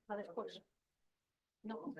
[SPEAKER 8] A después. No.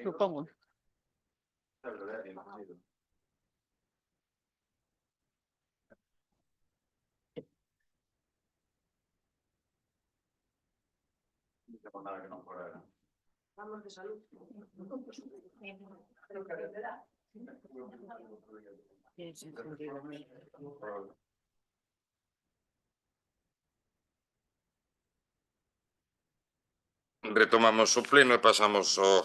[SPEAKER 8] Supongo. Vamos de salud.
[SPEAKER 1] Retomamos o pleno e pasamos ao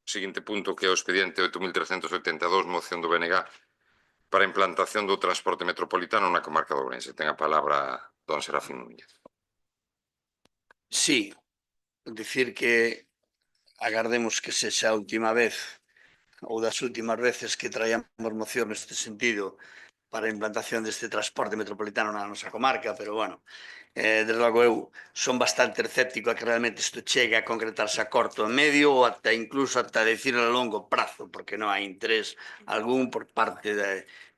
[SPEAKER 1] seguinte punto, que é o expediente 8.382, moción do BNG para a implantación do transporte metropolitano na comarca de Ourense. Ten a palabra don Serafín Núñez.
[SPEAKER 3] Sí, dicir que agardemos que sexa a última vez ou das últimas veces que traíamos moción neste sentido para a implantación deste transporte metropolitano na nosa comarca, pero bueno, desde logo eu son bastante escéptico a que realmente isto chegue a concretarse a corto e medio ou ata incluso ata decir a longo prazo, porque non hai interés algún por parte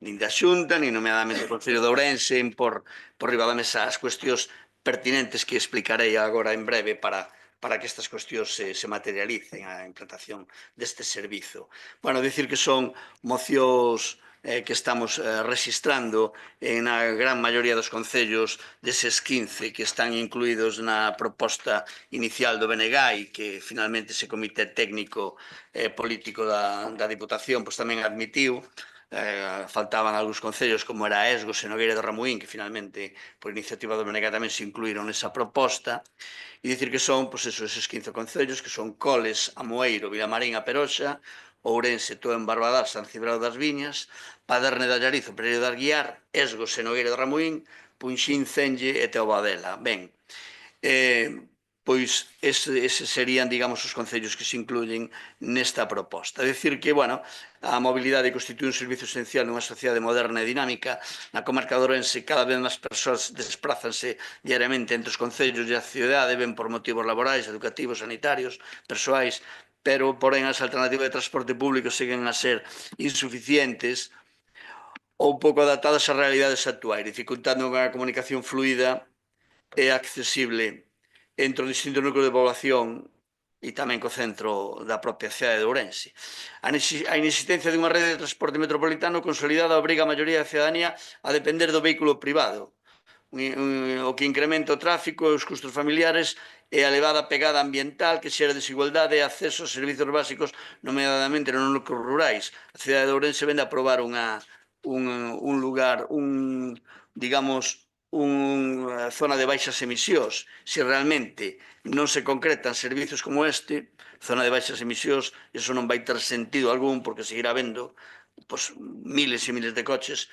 [SPEAKER 3] nin da Xunta, nin nomeadamente do Concello de Ourense, en por riba da mesa as cuestións pertinentes que explicarei agora en breve para que estas cuestións se materialicen a implantación deste servizo. Bueno, dicir que son mocións que estamos registrando na gran maioría dos concellos deses 15 que están incluídos na proposta inicial do BNG e que finalmente ese comité técnico político da Diputación tamén admitiu. Faltaban algúns concellos como era Esgos e Nogueira de Ramuín, que finalmente por iniciativa do BNG tamén se incluíron nesa proposta. E dicir que son, eses 15 concellos, que son Coles, Amoeiro, Vilamarín, A Peroxa, Ourense, Toen, Barbadar, San Cibrao das Viñas, Paderne de Allarizo, Pereiro de Arguiar, Esgos e Nogueira de Ramuín, Punxín, Cenge e Teobadela. Ben, pois eses serían, digamos, os concellos que se incluyen nesta proposta. É dicir que, bueno, a mobilidade constitúe un servizo esencial nunha sociedade moderna e dinámica. Na comarca de Ourense cada vez máis persoas desprázanse diariamente entre os concellos e a cidade, ben por motivos laborais, educativos, sanitarios, persoais, pero, porén, as alternativas de transporte público seguen a ser insuficientes ou pouco adaptadas ás realidades actuais, dificultando unha comunicación fluida e accesible entre os distintos núcleos de población e tamén co centro da propia cidade de Ourense. A inexistencia dunha rede de transporte metropolitano consolidada obriga a maioría da cidadanía a depender do vehículo privado, o que incrementa o tráfico e os custos familiares e a elevada pegada ambiental que xera desigualdade e acceso aos servizos básicos, nomeadamente nos núcleos rurais. A cidade de Ourense vende a aprobar unha un lugar, digamos, unha zona de baixas emisións, se realmente non se concretan servizos como este, zona de baixas emisións, eso non vai ter sentido algún, porque seguirá habendo pues, miles e miles de coches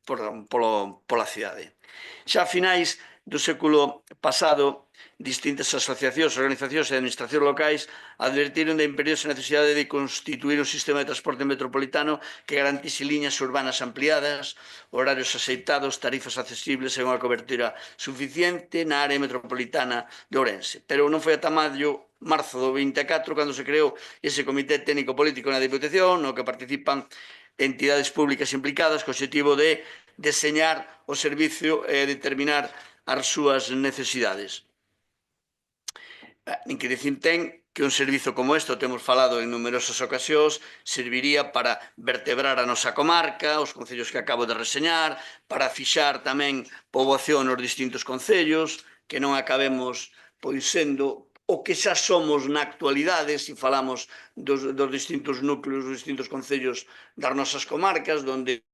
[SPEAKER 3] pola cidade. Xa a finais do século pasado, distintas asociacións, organizacións e administracións locais advertiron da imperiosa necesidade de constituir un sistema de transporte metropolitano que garantise liñas urbanas ampliadas, horarios aceitados, tarifas accesibles e unha cobertura suficiente na área metropolitana de Ourense. Pero non foi ata marzo do 24 cando se creou ese comité técnico político na Diputación no que participan entidades públicas implicadas co objetivo de deseñar o servicio e determinar as súas necesidades. Nin que dicir ten que un servizo como este, o temos falado en numerosas ocasións, serviría para vertebrar a nosa comarca, os concellos que acabo de reseñar, para fixar tamén poboación nos distintos concellos, que non acabemos pois sendo o que xa somos na actualidade, se falamos dos distintos núcleos, dos distintos concellos das nosas comarcas, onde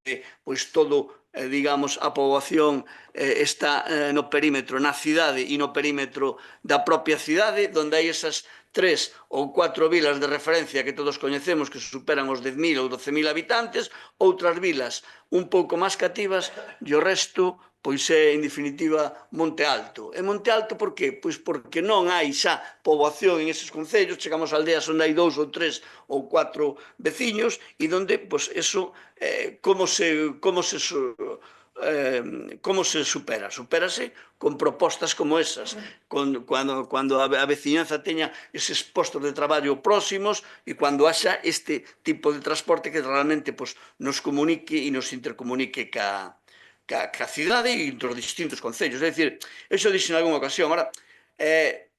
[SPEAKER 3] pois todo, digamos, a poboación está no perímetro, na cidade e no perímetro da propia cidade, onde hai esas 3 ou 4 vilas de referencia que todos coñecemos que superan os 10.000 ou 12.000 habitantes, outras vilas un pouco máis cativas e o resto pois é, en definitiva, Monte Alto. E Monte Alto por qué? Pois porque non hai xa poboación en eses concellos, chegamos a aldeas onde hai 2 ou 3 ou 4 veciños e onde, pois, eso, como se supera? Supérase con propostas como esas, cando a veciñanza teña eses postos de traballo próximos e cando haxa este tipo de transporte que realmente nos comunique e nos intercomunique ca cidade e entre os distintos concellos. É dicir, eu xa dixen en algunha ocasión, ahora,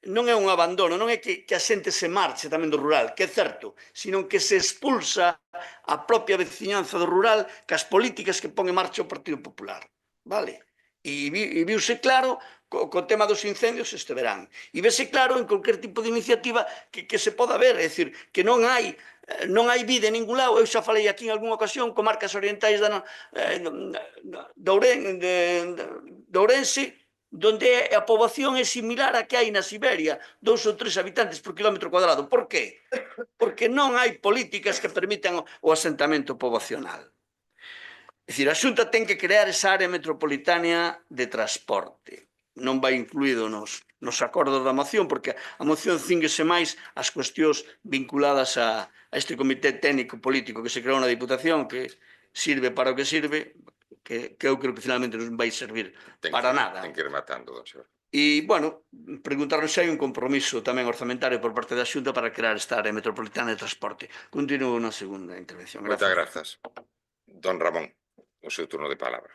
[SPEAKER 3] non é un abandono, non é que a xente se marche tamén do rural, que é certo, sino que se expulsa a propia veciñanza do rural cas políticas que pon en marcha o Partido Popular. Vale? E viuse claro co tema dos incendios este verán. E vese claro en cualquier tipo de iniciativa que se poda ver, é dicir, que non hai vida en ningún lado. Eu xa falei aquí en algunha ocasión comarcas orientais de Ourense, donde a poboación é similar a que hai na Siberia, 2 ou 3 habitantes por kilómetro cuadrado. Por qué? Porque non hai políticas que permitan o asentamento poboacional. É dicir, a Xunta ten que crear esa área metropolitana de transporte. Non vai incluído nos acordos da moción, porque a moción cínguese máis ás cuestións vinculadas a este comité técnico político que se creou na Diputación, que sirve para o que sirve, que eu creo que finalmente non vai servir para nada.
[SPEAKER 1] Ten que ir matando, don Xor.
[SPEAKER 3] E, bueno, preguntarnos se hai un compromiso tamén orzamentario por parte da Xunta para crear esta área metropolitana de transporte. Continúo na segunda intervención.
[SPEAKER 1] Moitas grazas. Don Ramón, o seu turno de palabra.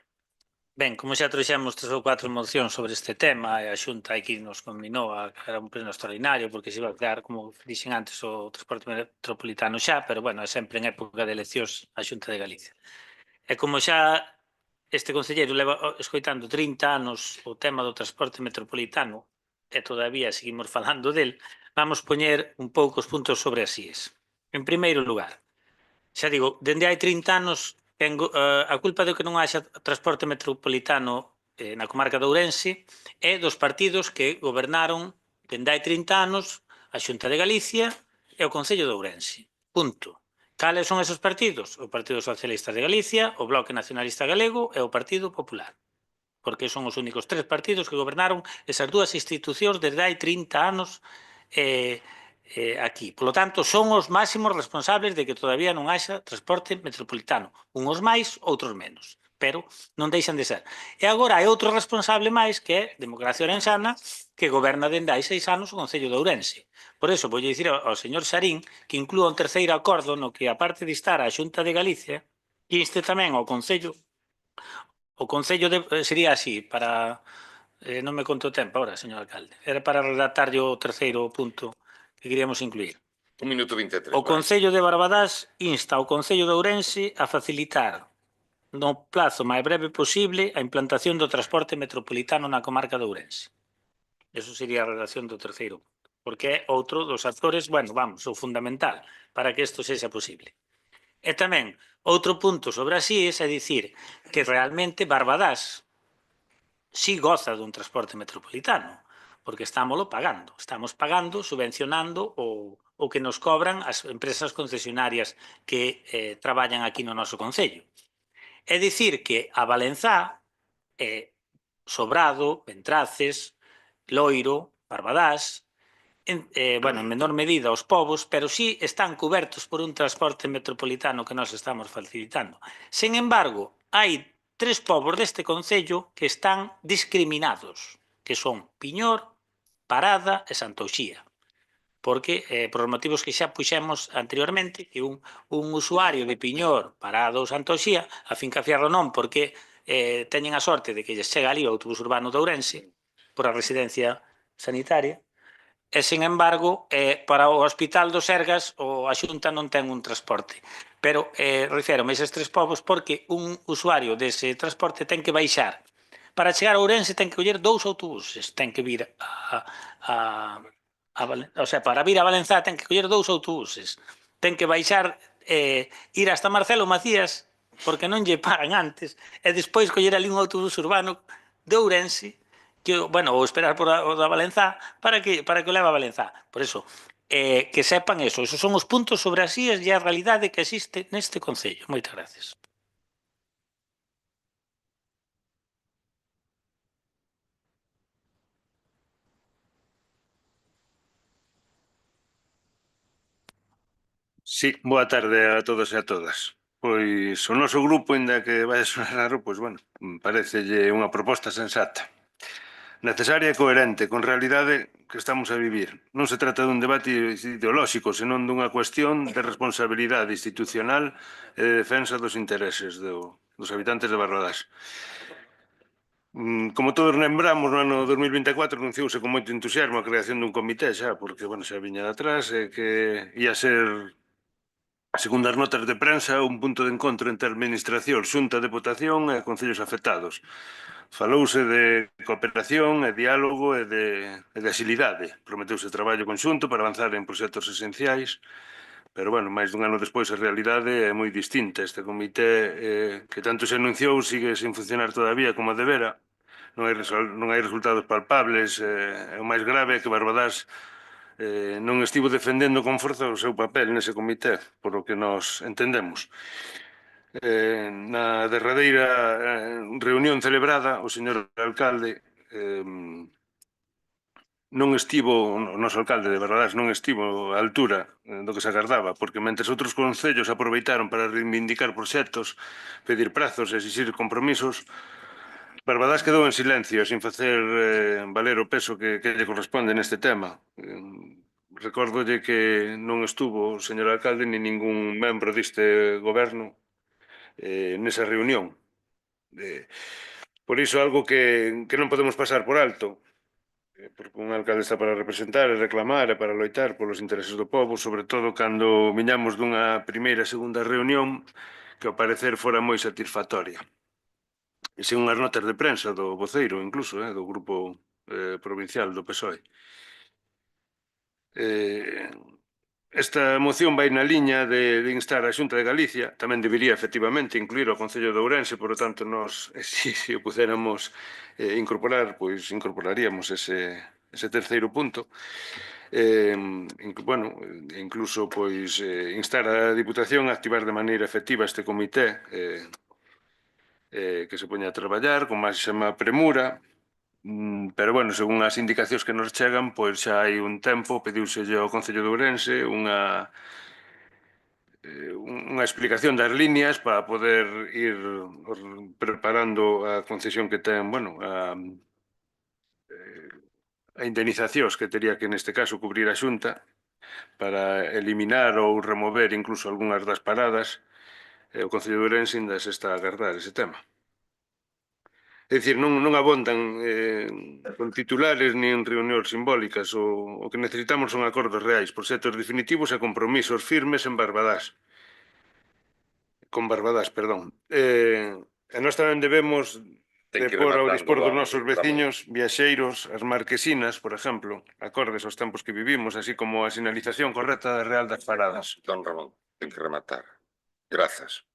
[SPEAKER 2] Ben, como xa trouxemos 3 ou 4 mocións sobre este tema e a Xunta aquí nos combinou a crear un pleno extraordinario porque se iba a crear, como dixen antes, o transporte metropolitano xa, pero, bueno, é sempre en época de eleccións a Xunta de Galicia. E como xa este concelleiro leva escoitando 30 anos o tema do transporte metropolitano e todavía seguimos falando del, vamos poñer un pouco os puntos sobre as IES. En primeiro lugar, xa digo, dende hai 30 anos a culpa de que non haxa transporte metropolitano na comarca de Ourense é dos partidos que gobernaron dende hai 30 anos a Xunta de Galicia e o Concello de Ourense. Punto. Cales son esos partidos? O Partido Socialista de Galicia, o Bloque Nacionalista Galego e o Partido Popular. Porque son os únicos 3 partidos que gobernaron esas 2 institucións desde hai 30 anos aquí. Por lo tanto, son os máximos responsables de que todavía non haxa transporte metropolitano. Uns máis, outros menos. Pero non deixan de ser. E agora hai outro responsable máis que é Democracia Orensana, que goberna dende hai 6 anos o Concello de Ourense. Por iso, vou dicir ao señor Xarín que inclúa un terceiro acordo no que, aparte de instar a Xunta de Galicia, inste tamén ao Concello. O Concello sería así, para... non me conto o tempo agora, señor alcalde. Era para redactarlle o terceiro punto que queríamos incluir.
[SPEAKER 1] 1 minuto 23.
[SPEAKER 2] O Concello de Barbadás insta ao Concello de Ourense a facilitar no plazo máis breve posible a implantación do transporte metropolitano na comarca de Ourense. Eso sería a redacción do terceiro punto, porque é outro dos actores, bueno, vamos, o fundamental para que isto sexa posible. E tamén Outro punto sobre as IES é dicir que realmente Barbadás sí goza dun transporte metropolitano, porque estámoslo pagando. Estamos pagando, subvencionando o que nos cobran as empresas concesionarias que traballan aquí no noso concello. É dicir que a Valenzá, Sobrado, Ventraces, Loiro, Barbadás, en menor medida os povos, pero sí están cubertos por un transporte metropolitano que nós estamos facilitando. Sen embargo, hai 3 povos deste concello que están discriminados, que son Piñor, Parada e Santouxía. Porque, por os motivos que xa puxemos anteriormente, que un usuario de Piñor, Parada ou Santouxía, a finca Fierro non, porque teñen a sorte de que lles chega ali o autobús urbano de Ourense, por a residencia sanitaria, e, sen embargo, para o Hospital do Sergas a Xunta non ten un transporte. Pero refírome a eses 3 povos porque un usuario dese transporte ten que baixar. Para chegar a Ourense ten que coller 2 autobuses, ten que vir para vir a Valenzá ten que coller 2 autobuses, ten que baixar, ir hasta Marcelo Macías, porque non lle pagan antes, e despois coller ali un autobús urbano de Ourense, ou esperar por o da Valenzá para que o leve a Valenzá. Por eso, que sepan eso. Esos son os puntos sobre as IES e a realidade que existe neste concello. Moitas gracias.
[SPEAKER 9] Sí, boa tarde a todos e a todas. Pois o noso grupo, ainda que vai sonar raro, pois bueno, parecelle unha proposta sensata, necesaria e coherente con realidade que estamos a vivir. Non se trata dun debate ideolóxico, senón dunha cuestión de responsabilidade institucional e de defensa dos intereses dos habitantes de Barbadás. Como todos lembramos, no ano 2024 anunciouse con moito entusiasmo a creación dun comité xa, porque xa viña de atrás e que ia ser, segundo as notas de prensa, un punto de encontro entre a Administración, Xunta de Deputación e concellos afectados. Falouse de cooperación e diálogo e de axilidade. Prometeuse traballo conxunto para avanzar en proxectos esenciais, pero, máis dun ano despois a realidade é moi distinta. Este comité que tanto se anunciou sigue sin funcionar todavía como debera. Non hai resultados palpables. O máis grave é que Barbadás non estivo defendendo con forza o seu papel nese comité, por o que nos entendemos. Na derradeira reunión celebrada, o señor alcalde non estivo, o noso alcalde de Barbadás non estivo á altura do que se agardaba, porque mentres outros concellos aproveitaron para reivindicar proxectos, pedir prazos e exixir compromisos, Barbadás quedou en silencio, sin facer valer o peso que lle corresponde neste tema. Recórdolle que non estuvo o señor alcalde ni ningún membro deste goberno nesa reunión. Por iso, algo que non podemos pasar por alto, porque un alcalde está para representar e reclamar e para loitar polos intereses do povo, sobre todo cando viñamos dunha primeira e segunda reunión que ao parecer fora moi satisfactoria. E sen unhas notas de prensa do voceiro, incluso, do grupo provincial do PSOE. Esta moción vai na liña de instar a Xunta de Galicia, tamén debería efectivamente incluir o Concello de Ourense, por lo tanto, nós, se o puderamos incorporar, pois incorporaríamos ese terceiro punto. Incluso pois instar a Diputación a activar de maneira efectiva este comité que se poña a traballar con máxima premura. Pero, según as indicacións que nos chegan, pois xa hai un tempo pediuselle ao Concello de Ourense unha explicación das líneas para poder ir preparando a concesión que ten, a indemnizacións que tería que neste caso cubrir a Xunta para eliminar ou remover incluso algunhas das paradas. O Concello de Ourense ainda se está a agardar ese tema. É dicir, non abondan con titulares ni en reunións simbólicas. O que necesitamos son acordos reais, proxectos definitivos e compromisos firmes en Barbadás. Con Barbadás, perdón. E nós tamén debemos de pôr ao dispor dos nosos veciños, viaxeiros, as marquesinas, por exemplo, acordes aos tempos que vivimos, así como a sinalización correcta da real das paradas.
[SPEAKER 1] Don Ramón, ten que rematar. Grazas.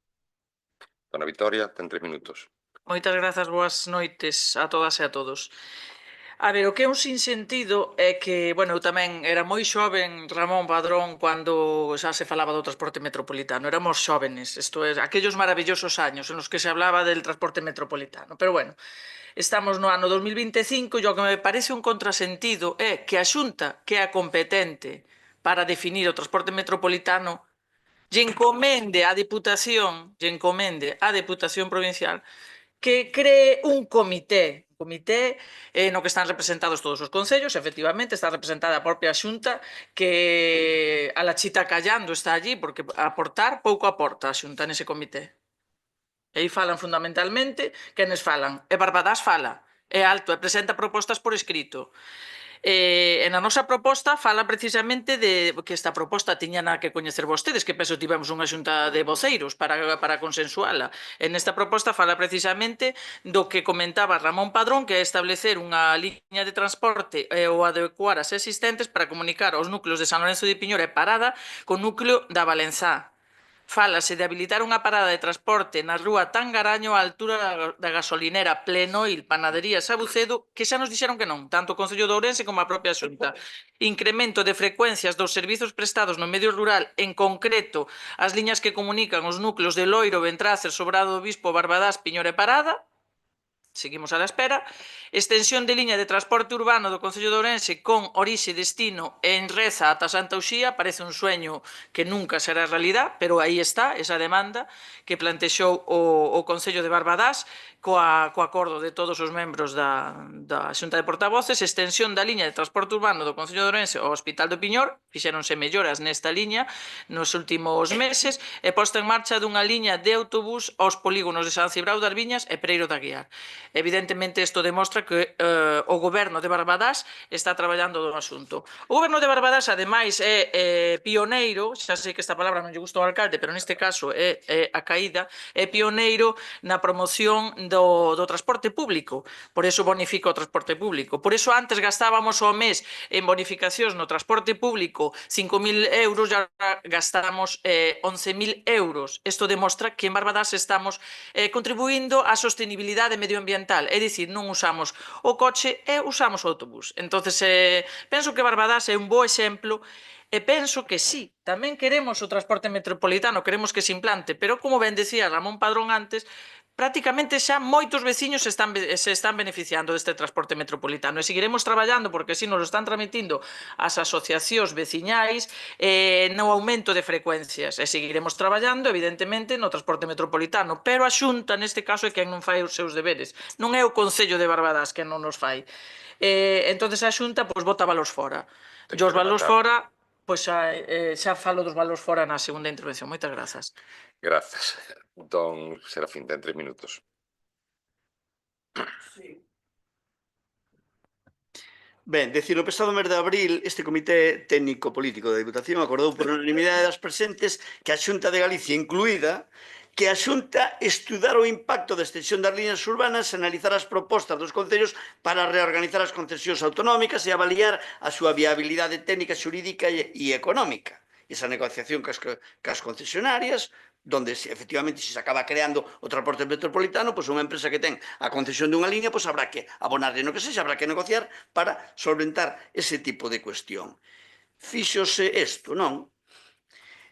[SPEAKER 1] Dona Vitoria, ten 3 minutos.
[SPEAKER 6] Moitas grazas, boas noites a todas e a todos. A ver, o que é un sinsentido é que, bueno, eu tamén era moi xoven, Ramón Padrón, cando xa se falaba do transporte metropolitano. Éramos xóvenes, isto é, aquellos maravillosos años en los que se hablaba del transporte metropolitano. Pero bueno, estamos no ano 2025 e o que me parece un contrasentido é que a Xunta, que é a competente para definir o transporte metropolitano, lle encomende á Diputación Provincial que cree un comité no que están representados todos os concellos, efectivamente, está representada a propia Xunta, que a la chita callando está allí, porque aportar pouco aporta a Xunta nese comité. E aí falan fundamentalmente, quenes falan? E Barbadás fala, é alto, e presenta propostas por escrito. E na nosa proposta fala precisamente de que esta proposta tiñan que coñecer vostedes, que penso tivemos unha xunta de voceiros para consensuala. E nesta proposta fala precisamente do que comentaba Ramón Padrón, que é establecer unha liña de transporte ou adecuar as existentes para comunicar aos núcleos de San Lorenzo de Piñor e Parada co núcleo da Valenzá. Fálase de habilitar unha parada de transporte na rúa Tangaraño á altura da gasolinera Plenoil Panadería Sabucedo, que xa nos dixeron que non, tanto o Concello de Ourense como a propia Xunta. Incremento de frecuencias dos servizos prestados no medio rural, en concreto as liñas que comunican os núcleos de Loiro, Ventrácer, Sobrado do Bispo, Barbadás, Piñor e Parada. Seguimos a la espera. Extensión de liña de transporte urbano do Concello de Ourense con orixe e destino en Reza ata Santa Uxía. Parece un sueño que nunca será realidad, pero aí está esa demanda que plantexou o Concello de Barbadás co acordo de todos os membros da Xunta de Portavoces. Extensión da liña de transporte urbano do Concello de Ourense ao Hospital do Piñor. Fixéronse melloras nesta liña nos últimos meses e posta en marcha dunha liña de autobús aos polígonos de San Cibrao das Viñas e Pereiro da Guiar. Evidentemente, isto demostra que o goberno de Barbadás está traballando do asunto. O goberno de Barbadás, ademais, é pioneiro, xa sei que esta palabra non lle gusta ao alcalde, pero neste caso é a caída, é pioneiro na promoción do transporte público. Por eso bonifica o transporte público. Por eso antes gastábamos ao mes en bonificacións no transporte público 5.000 euros e agora gastamos 11.000 euros. Isto demostra que en Barbadás estamos contribuindo á sostenibilidade medioambiental, é dicir, non usamos o coche e usamos o autobús. Entonces, penso que Barbadás é un bo exemplo e penso que sí, tamén queremos o transporte metropolitano, queremos que se implante, pero como ben decía Ramón Padrón antes, prácticamente xa moitos veciños se están beneficiando deste transporte metropolitano e seguiremos traballando porque así nos están transmitindo as asociacións veciñais no aumento de frecuencias e seguiremos traballando evidentemente no transporte metropolitano, pero a Xunta neste caso é quen non fai os seus deberes, non é o Concello de Barbadás quen non nos fai. Entonces a Xunta bota valores fora. E os valores fora, xa falo dos valores fora na segunda intervención. Moitas grazas.
[SPEAKER 1] Grazas. Don Serafín, ten 3 minutos.
[SPEAKER 3] Ben, decir, no pasado mes de abril, este Comité Técnico Político da Diputación acordou por unanimidade das presentes que a Xunta de Galicia incluída que a Xunta estudar o impacto da extensión das líneas urbanas, analizar as propostas dos concellos para reorganizar as concesións autonómicas e avaliar a súa viabilidade técnica, xurídica e económica. Esa negociación cas concesionarias, donde efectivamente se acaba creando o transporte metropolitano, pois unha empresa que ten a concesión dunha línea, pois habrá que abonarle no que sexa, habrá que negociar para solventar ese tipo de cuestión. Fíxose isto, non?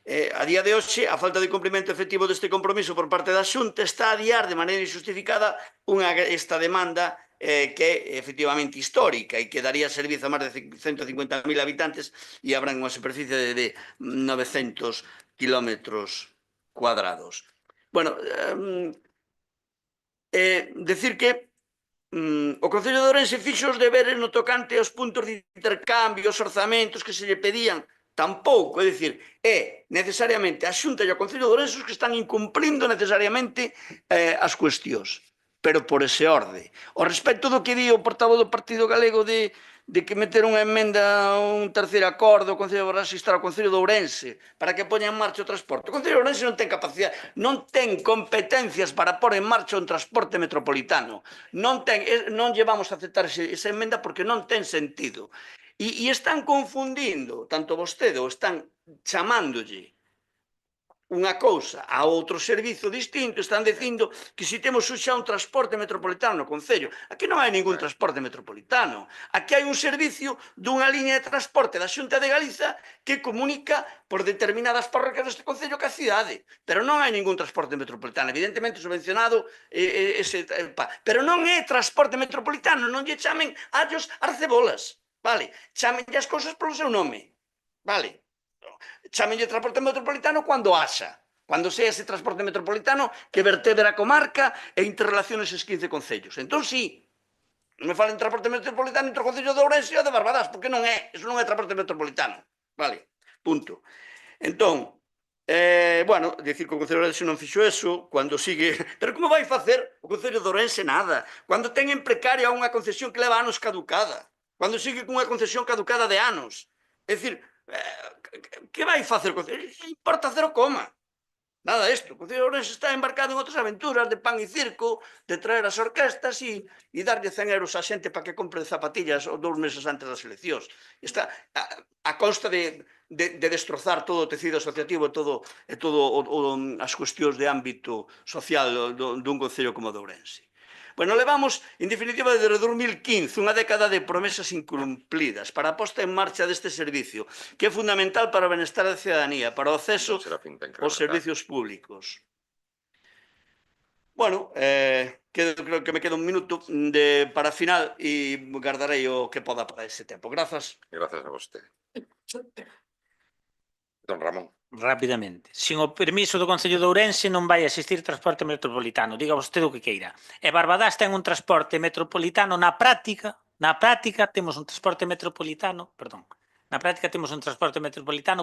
[SPEAKER 3] A día de hoxe, a falta de cumprimento efectivo deste compromiso por parte da Xunta está a adiar de maneira injustificada esta demanda que é efectivamente histórica e que daría servizo a máis de 150.000 habitantes e habrán unha superficie de 900 kilómetros cuadrados. Bueno, decir que o Concello de Ourense fixo os deberes no tocante aos puntos de intercambio, os orzamentos que se lle pedían, tampouco, é dicir, é necesariamente a Xunta e o Concello de Ourense os que están incumplindo necesariamente as cuestións, pero por ese orde. O respecto do que di o portavoz do Partido Galego de que meter unha emenda a un terceiro acordo o Concello de Ourense instar ao Concello de Ourense para que poña en marcha o transporte. O Concello de Ourense non ten capacidade, non ten competencias para pôr en marcha un transporte metropolitano. Non lle vamos a aceptar esa emenda porque non ten sentido. E están confundindo, tanto vostede, ou están chamándolle unha cousa a outro servizo distinto, están dicindo que se temos xa un transporte metropolitano no Concello. Aquí non hai ningún transporte metropolitano. Aquí hai un servicio dunha liña de transporte da Xunta de Galiza que comunica por determinadas parroquias deste Concello ca cidade. Pero non hai ningún transporte metropolitano. Evidentemente subvencionado, pero non é transporte metropolitano, non lle chamen allos arcebolas. Vale, chamenlle as cousas polo seu nome. Vale, chamenlle transporte metropolitano cando haxa, cando sea ese transporte metropolitano que vertebra a comarca e interrelacione eses 15 concellos. Entón, sí, non me falen transporte metropolitano entre o Concello de Ourense e o de Barbadás, porque non é, eso non é transporte metropolitano. Vale, punto. Entón, bueno, dicir que o Concello de Ourense non fixo eso, cando sigue... Pero como vai facer o Concello de Ourense nada? Cando ten en precaria unha concesión que leva anos caducada, cando sigue cunha concesión caducada de anos. É dicir, que vai facer o Concello? Importa cero coma. Nada disto. O Concello de Ourense está embarcado en outras aventuras de pan e circo, de traer as orquestas e darlle 100 euros á xente para que compre zapatillas 2 meses antes das eleccións. Está a consta de destrozar todo o tecido asociativo e todo as cuestións de ámbito social dun Concello como o de Ourense. Bueno, levamos, en definitiva, desde 2015, unha década de promesas incumplidas para a posta en marcha deste servicio, que é fundamental para o benestar da cidadanía, para o acceso aos servicios públicos. Bueno, creo que me queda un minuto para final e guardarei o que poda para ese tempo. Grazas.
[SPEAKER 1] Grazas a vostede. Don Ramón.
[SPEAKER 2] Rapidamente. Sin o permiso do Concello de Ourense non vai existir transporte metropolitano. Diga vostede o que queira. E Barbadás ten un transporte metropolitano na práctica temos un transporte metropolitano,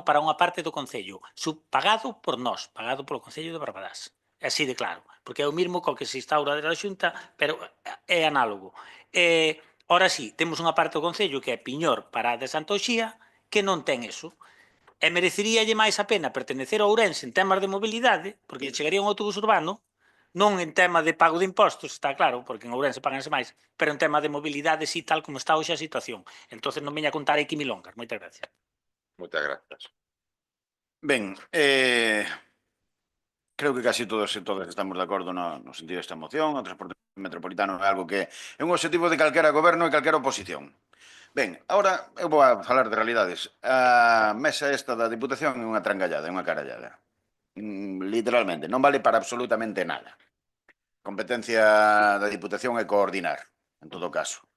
[SPEAKER 2] para unha parte do Concello, pagado por nós, pagado polo Concello de Barbadás. É así de claro, porque é o mismo co que se instaura da Xunta, pero é análogo. Ora sí, temos unha parte do Concello que é Piñor, Parada de Santa Oxía, que non ten eso. E mereceríalle máis a pena pertenecer a Ourense en temas de mobilidade, porque chegaría un autobús urbano, non en tema de pago de impostos, está claro, porque en Ourense paganse máis, pero en tema de mobilidade sí, tal como está hoxe a situación. Entón non veña a contar aquí milongas. Moitas gracias.
[SPEAKER 1] Moitas grazas.
[SPEAKER 5] Ben, creo que casi todos e todas estamos de acordo no sentido desta moción. O transporte metropolitano é algo que é un objetivo de calquera goberno e calquera oposición. Ben, agora eu vou a falar de realidades. A mesa esta da Diputación é unha trangallada, é unha carallada. Literalmente, non vale para absolutamente nada. A competencia da Diputación é coordinar, en todo caso.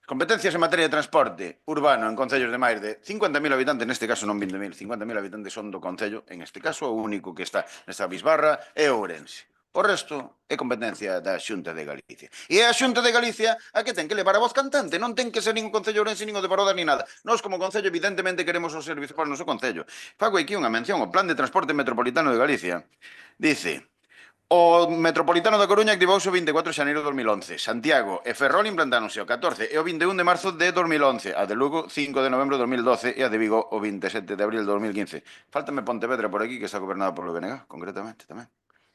[SPEAKER 5] Competencias en materia de transporte urbano en concellos de máis de 50.000 habitantes, neste caso non 20.000, 50.000 habitantes son do concello, en este caso o único que está nesta bisbarra é Ourense. O resto é competencia da Xunta de Galicia. E é a Xunta de Galicia a que ten que levar a voz cantante. Non ten que ser nin o Concello Ourense, nin o de Barbadás, nin nada. Nós, como Concello, evidentemente queremos os servizos para o noso Concello. Fago aquí unha mención. O Plan de Transporte Metropolitano de Galicia dice: o Metropolitano da Coruña activouse o 24 de xaneiro de 2011. Santiago e Ferrol implantáronse o 14 e o 21 de marzo de 2011. A de Lugo, 5 de novembro de 2012 e a de Vigo, o 27 de abril de 2015. Fáltame Pontevedra por aquí, que está gobernada polo BNG, concretamente, tamén.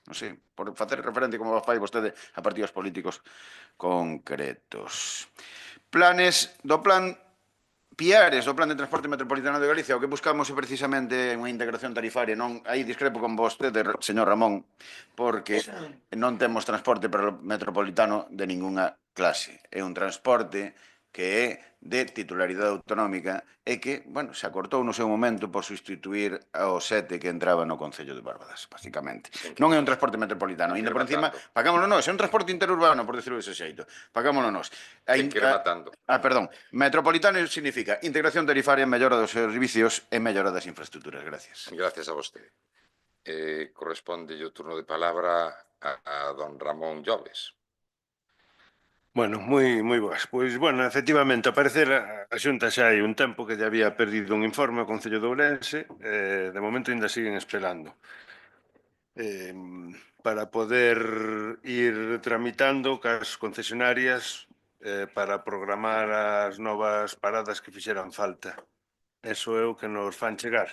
[SPEAKER 5] Non sei, por facer referente como fai vostede a partidos políticos concretos. Planes do plan Piares, do Plan de Transporte Metropolitano de Galicia, o que buscamos é precisamente unha integración tarifaria. Non, aí discrepo con vostede, señor Ramón, porque non temos transporte metropolitano de ninguna clase. É un transporte que é de titularidade autonómica e que, bueno, se acortou no seu momento por sustituir ao 7 que entraba no Concello de Barbadás, basicamente. Non é un transporte metropolitano, ainda por encima, pagámoslo nós, é un transporte interurbano, por decirlo dese xeito, pagámoslo nós. Perdón, metropolitano significa integración tarifaria, mellora dos servicios e mellora das infraestructuras. Gracias.
[SPEAKER 1] Gracias a vostede. Corresponde o turno de palabra a don Ramón Lloves.
[SPEAKER 9] Bueno, moi boas. Pois, bueno, efectivamente, ao parecer a Xunta xa hai un tempo que lle había perdido un informe ao Concello de Ourense, de momento ainda siguen esperando para poder ir tramitando cas concesionarias para programar as novas paradas que fixeran falta. Eso é o que nos fan chegar.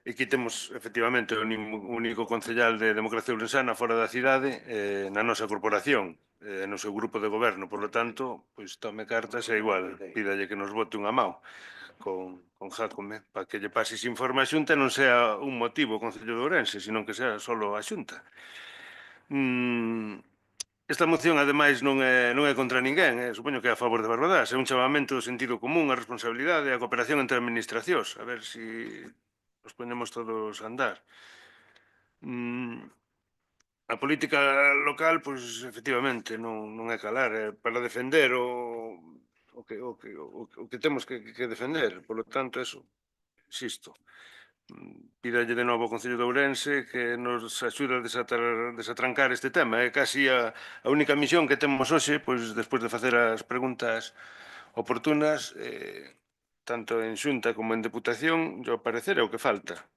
[SPEAKER 9] E aquí temos, efectivamente, o único concellal de Democracia Ourensana fora da cidade na nosa corporación, no seu grupo de goberno. Por lo tanto, pois tome cartas e igual, pídalle que nos bote unha mão. con Jácome para que lle pase ese informe á Xunta e non sea un motivo o Concello de Ourense, senón que sea solo a Xunta. Esta moción, ademais, non é contra ninguén, supoño que é a favor de Barbadás, é un chamamento do sentido común, a responsabilidade e a cooperación entre administracións, a ver se nos ponemos todos a andar. A política local, pois, efectivamente, non é calar, é para defender o que temos que defender, polo tanto, eso, insisto, pídalle de novo ao Concello de Ourense que nos axude a desatrancar este tema. É casi a única misión que temos hoxe, pois, despois de facer as preguntas oportunas, tanto en Xunta como en Deputación, ao parecer é o que falta.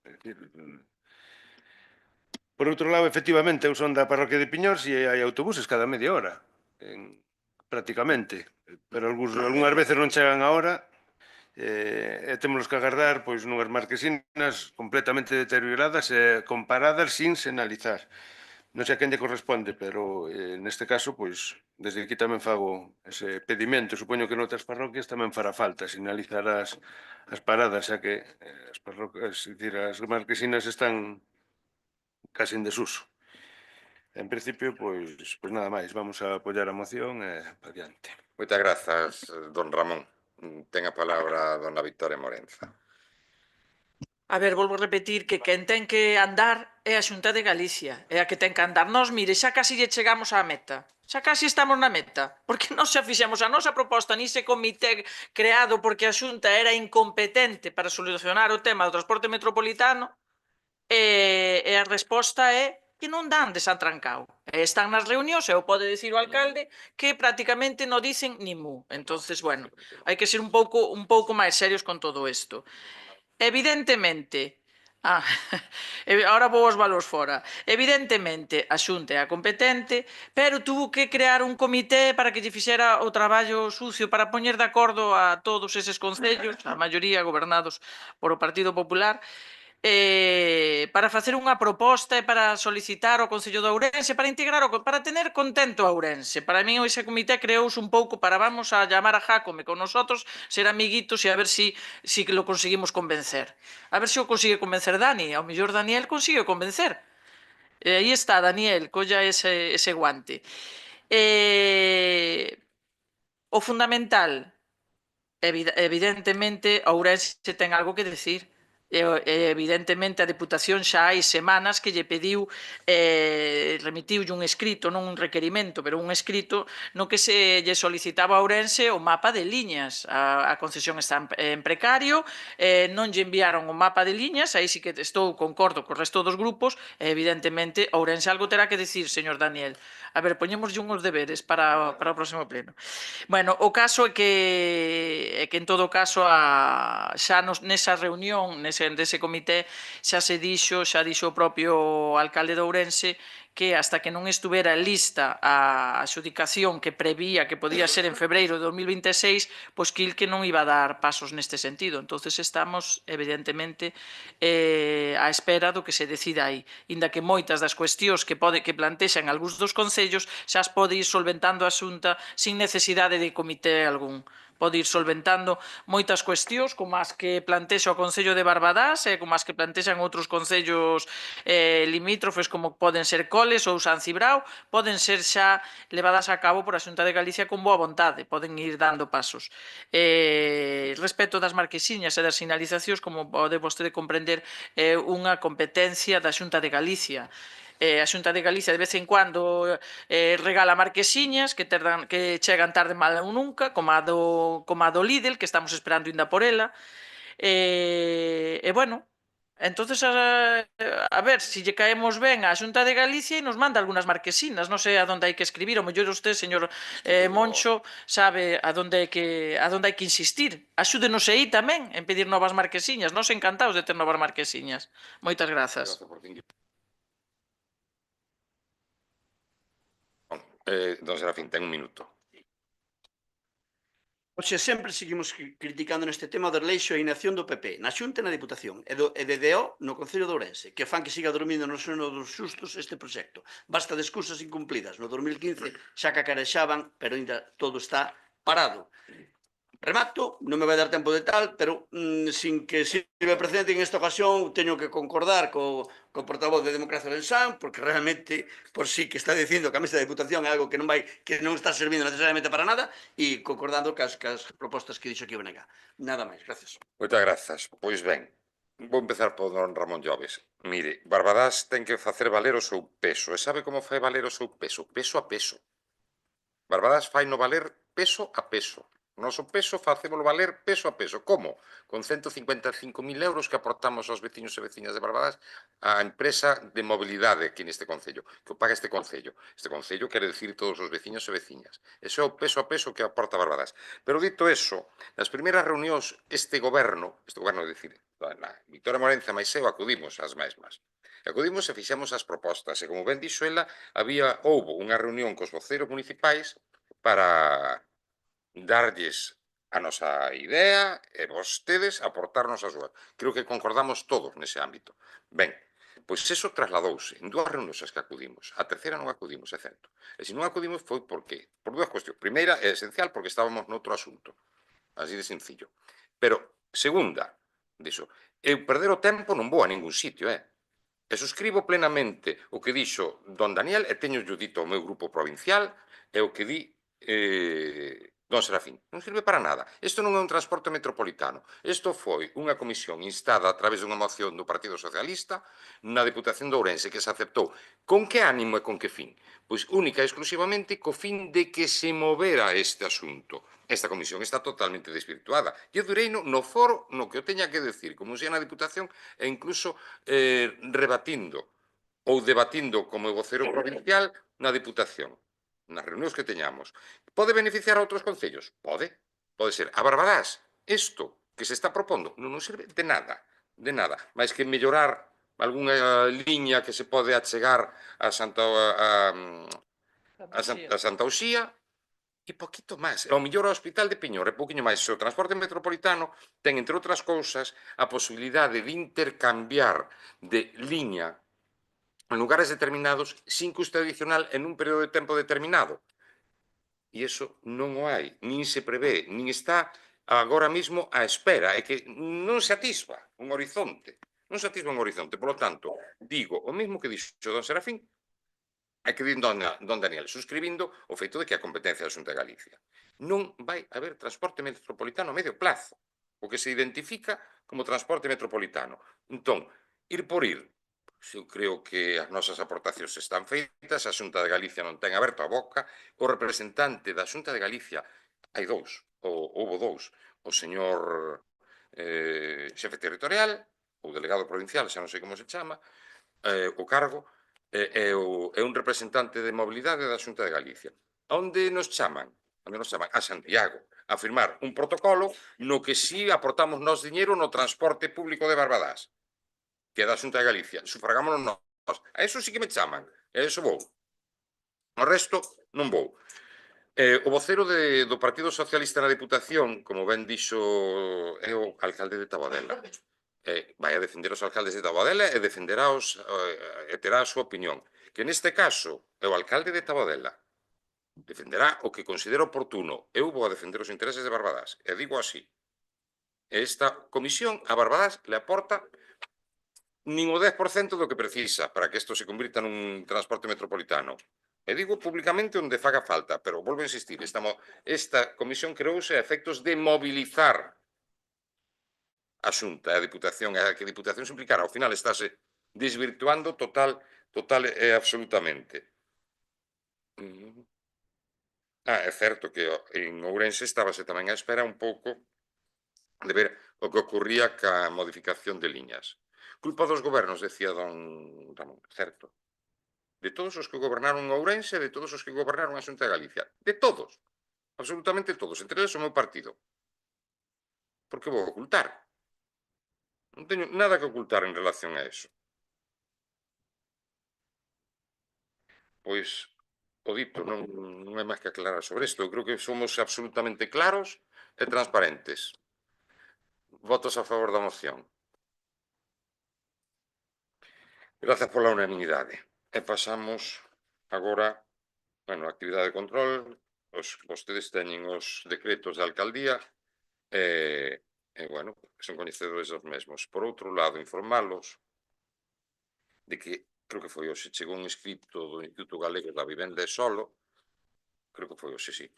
[SPEAKER 9] Por outro lado, efectivamente, eu son da parroquia de Piñors e hai autobuses cada media hora, prácticamente, pero algunhas veces non chegan a hora e temos que agardar pois nunhas marquesinas completamente deterioradas e comparadas sin sinalizar. Non sei a quen lle corresponde, pero neste caso, pois, desde aquí tamén fago ese pedimento. Supoño que noutras parroquias tamén fará falta sinalizar as paradas, xa que as parroquias, as marquesinas están casi en desuso. En principio, pois nada máis, vamos a apoiar a moción e adiante.
[SPEAKER 1] Moitas grazas, don Ramón. Ten a palabra a dona Victoria Morenza.
[SPEAKER 6] A ver, volvo a repetir que quen ten que andar é a Xunta de Galicia, é a que ten que andar. Nós, mire, xa casi lle chegamos á meta. Xa casi estamos na meta, porque nós xa fixemos a nosa proposta nise comité creado porque a Xunta era incompetente para solucionar o tema do transporte metropolitano e a resposta é que non dan desatrancao. Están nas reunións e o pode dicir o alcalde que prácticamente non dicen ni mu. Entonces, bueno, hai que ser un pouco máis serios con todo isto. Evidentemente, ahora vou aos valores fora. Evidentemente, a Xunta é a competente, pero tuvo que crear un comité para que lle fixera o traballo sucio, para poñer de acordo a todos eses concellos, a maioría gobernados por o Partido Popular, para facer unha proposta e para solicitar ao Concello de Ourense, para integrar, para tener contento a Ourense. Para mí, ese comité creouse un pouco para vamos a llamar a Jácome con nosotros, ser amiguitos e a ver si lo conseguimos convencer. A ver se o consigue convencer Dani, ao mellor Daniel consigue convencer. Aí está, Daniel, colla ese guante. O fundamental, evidentemente, Ourense ten algo que decir. Evidentemente a Deputación xa hai semanas que lle pediu, remitiulle un escrito, non un requerimento, pero un escrito no que se lle solicitaba a Ourense o mapa de liñas. A concesión está en precario, non lle enviaron o mapa de liñas, aí sí que concordo co resto dos grupos, evidentemente Ourense algo terá que decir, señor Daniel. A ver, poñémoslle unhos deberes para o próximo pleno. Bueno, o caso é que en todo caso xa nesa reunión, dese comité, xa dixo o propio alcalde de Ourense que hasta que non estuvera lista a adxudicación que prevía que podía ser en febreiro de 2026, pois que non iba a dar pasos neste sentido. Entonces estamos, evidentemente, á espera do que se decida aí. Inda que moitas das cuestións que plantexan algúns dos concellos xa as pode ir solventando a Xunta sin necesidade de comité algún. Pode ir solventando moitas cuestións como as que plantexa o Concello de Barbadás e como as que plantexan outros concellos limítrofes como poden ser Coles ou San Cibrao, poden ser xa levadas a cabo por a Xunta de Galicia con boa vontade, poden ir dando pasos. Respecto das marquesiñas e das sinalizacións, como pode vostede comprender, é unha competencia da Xunta de Galicia. A Xunta de Galicia de vez en cuando regala marquesiñas que chegan tarde mal ou nunca, como a do Lidl, que estamos esperando ainda por ela. E bueno, entonces a ver se lle caemos ben á Xunta de Galicia e nos manda algunhas marquesinas. Non sei a donde hai que escribir, o mellor usted, señor Moncho, sabe a donde hai que insistir. Axúdenos aí tamén en pedir novas marquesiñas. Nos encantados de ter novas marquesiñas. Moitas grazas.
[SPEAKER 1] Don Serafín, ten un minuto.
[SPEAKER 3] Oxe, sempre seguimos criticando neste tema do desleixo e inacción do PP, na Xunta e na Deputación, e de DO no Concello de Ourense, que fan que siga dormindo no sono dos xustos este proxecto. Basta de excusas incumplidas. No 2015 xa cacarexaban, pero ainda todo está parado. Remato, non me vai dar tempo de tal, pero sin que sirva precedente en esta ocasión teño que concordar co portavoz de Democracia Ourensán, porque realmente por sí que está dicindo que a mesa de Diputación é algo que non está servindo necesariamente para nada, e concordando cas propostas que dixo aquí o Benega. Nada máis, gracias.
[SPEAKER 1] Moitas grazas. Pois ben, vou empezar por don Ramón Lloves. Mire, Barbadás ten que facer valer o seu peso. E sabe como fai valer o seu peso? Peso a peso. Barbadás fai no valer peso a peso. O noso peso facémolo valer peso a peso. Como? Con 155.000 euros que aportamos aos veciños e veciñas de Barbadás á empresa de mobilidade aquí neste concello, que o paga este concello. Este concello quere decir todos os veciños e veciñas. Ese é o peso a peso que aporta Barbadás. Pero dito eso, nas primeiras reunións este goberno, é dicir, na Victoria Morenza máis eu acudimos ás mesmas. Acudimos e fixemos as propostas, e como ben dixo ela, houbo unha reunión cos voceiros municipais para darlles a nosa idea e vostedes aportarnos a súa. Creo que concordamos todos nese ámbito. Ben, pois eso trasladouse en dúas reunións as que acudimos. A terceira non acudimos, é certo. E se non acudimos foi por dúas cuestións. Primeira, é esencial, porque estábamos noutro asunto. Así de sencillo. Pero, segunda, dixo, eu perder o tempo non vou a ningún sitio, E suscribo plenamente o que dixo don Daniel, e teño dito ao meu grupo provincial, e o que di don Serafín. Non sirve para nada. Isto non é un transporte metropolitano. Isto foi unha comisión instada a través dunha moción do Partido Socialista na Deputación de Ourense, que se aceptou. Con que ánimo e con que fin? Pois única e exclusivamente co fin de que se movera este asunto. Esta comisión está totalmente desvirtuada. Eu durei no foro no que eu teña que decir, como se na Diputación, e incluso rebatindo ou debatindo como vocero provincial na Diputación, nas reunións que teñamos. Pode beneficiar a outros concellos? Pode. Pode ser. A Barbadás, isto que se está propondo non sirve de nada, máis que mellorar algunha liña que se pode achegar a Santa Uxía, e poquito máis. Ao mellor ao Hospital de Piñor é poquinho máis. O transporte metropolitano ten, entre outras cousas, a posibilidade de intercambiar de liña en lugares determinados sin custo adicional en un período de tempo determinado. E iso non o hai, nin se prevé, nin está agora mesmo á espera. É que non se atisba un horizonte. Non se atisba un horizonte. Por lo tanto, digo o mesmo que dixo don Serafín, e que din don Daniel, suscribindo o feito de que a competencia da Xunta de Galicia. Non vai haber transporte metropolitano a medio plazo, o que se identifica como transporte metropolitano. Entón, ir por ir, eu creo que as nosas aportacións están feitas, a Xunta de Galicia non ten aberto a boca, o representante da Xunta de Galicia, houbo dous, o señor xefe territorial, ou delegado provincial, xa non sei como se chama, o cargo, é un representante de mobilidade da Xunta de Galicia. Onde nos chaman? A Santiago, a firmar un protocolo no que si aportamos nós diñeiro no transporte público de Barbadás, que é da Xunta de Galicia, sufragámonos nós. A eso sí que me chaman, e eso vou. O resto non vou. O vocero do Partido Socialista na Diputación, como ben dixo, é o alcalde de Tabadela. Vai a defender os alcaldes de Tabadela e terá a súa opinión. Que neste caso é o alcalde de Tabadela. Defenderá o que considera oportuno. Eu vou a defender os intereses de Barbadás. E digo así. Esta comisión a Barbadás le aporta nin o 10% do que precisa para que isto se convirta nun transporte metropolitano. E digo públicamente onde faga falta, pero volvo a insistir, esta comisión creouse a efectos de mobilizar a Xunta, a Diputación, a que a Diputación se implicara. Ao final estáse desvirtuando total e absolutamente. É certo que en Ourense estábase tamén á espera un pouco de ver o que ocurría ca modificación de liñas. Culpa dos gobernos, decía don Ramón, certo. De todos os que gobernaron Ourense, de todos os que gobernaron a Xunta de Galicia. De todos. Absolutamente todos. Entre eles o meu partido. Por que vou ocultar? Non teño nada que ocultar en relación a eso. Pois, o dito, non hai máis que aclarar sobre isto. Eu creo que somos absolutamente claros e transparentes. Votos a favor da moción. Grazas pola unanimidade. E pasamos agora, a actividade de control. Vostedes teñen os decretos da alcaldía bueno, son coñecedores dos mesmos. Por outro lado, informalos de que, creo que foi hoxe, chegou un escrito do Instituto Galego da Vivenda e Solo, creo que foi hoxe, sí,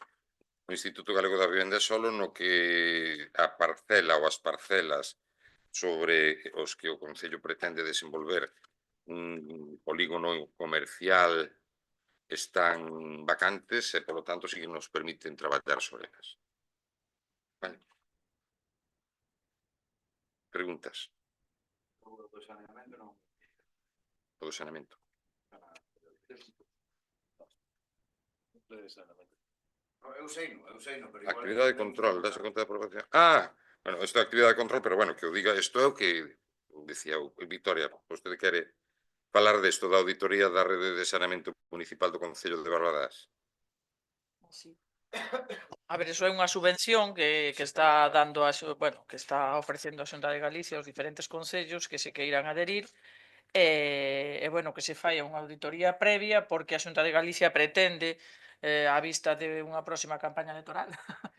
[SPEAKER 1] o Instituto Galego da Vivenda e Solo, no que a parcela ou as parcelas sobre os que o Concello pretende desenvolver un polígono comercial están vacantes e, polo tanto, si que nos permiten traballar sobre elas. Vale. Preguntas? O do saneamento non. O do saneamento.
[SPEAKER 5] Eu sei, pero...
[SPEAKER 1] Actividade de control, das conta de aprobación. Bueno, isto é actividade de control, pero bueno, que o diga, isto é o que decía Victoria, vostede quere falar desto da auditoría da rede de saneamento municipal do Concello de Barbadás.
[SPEAKER 6] A ver, iso é unha subvención que está dando que está ofrecendo a Xunta de Galicia aos diferentes concellos que se queiran adherir bueno, que se fai unha auditoría previa porque a Xunta de Galicia pretende á vista de unha próxima campaña electoral,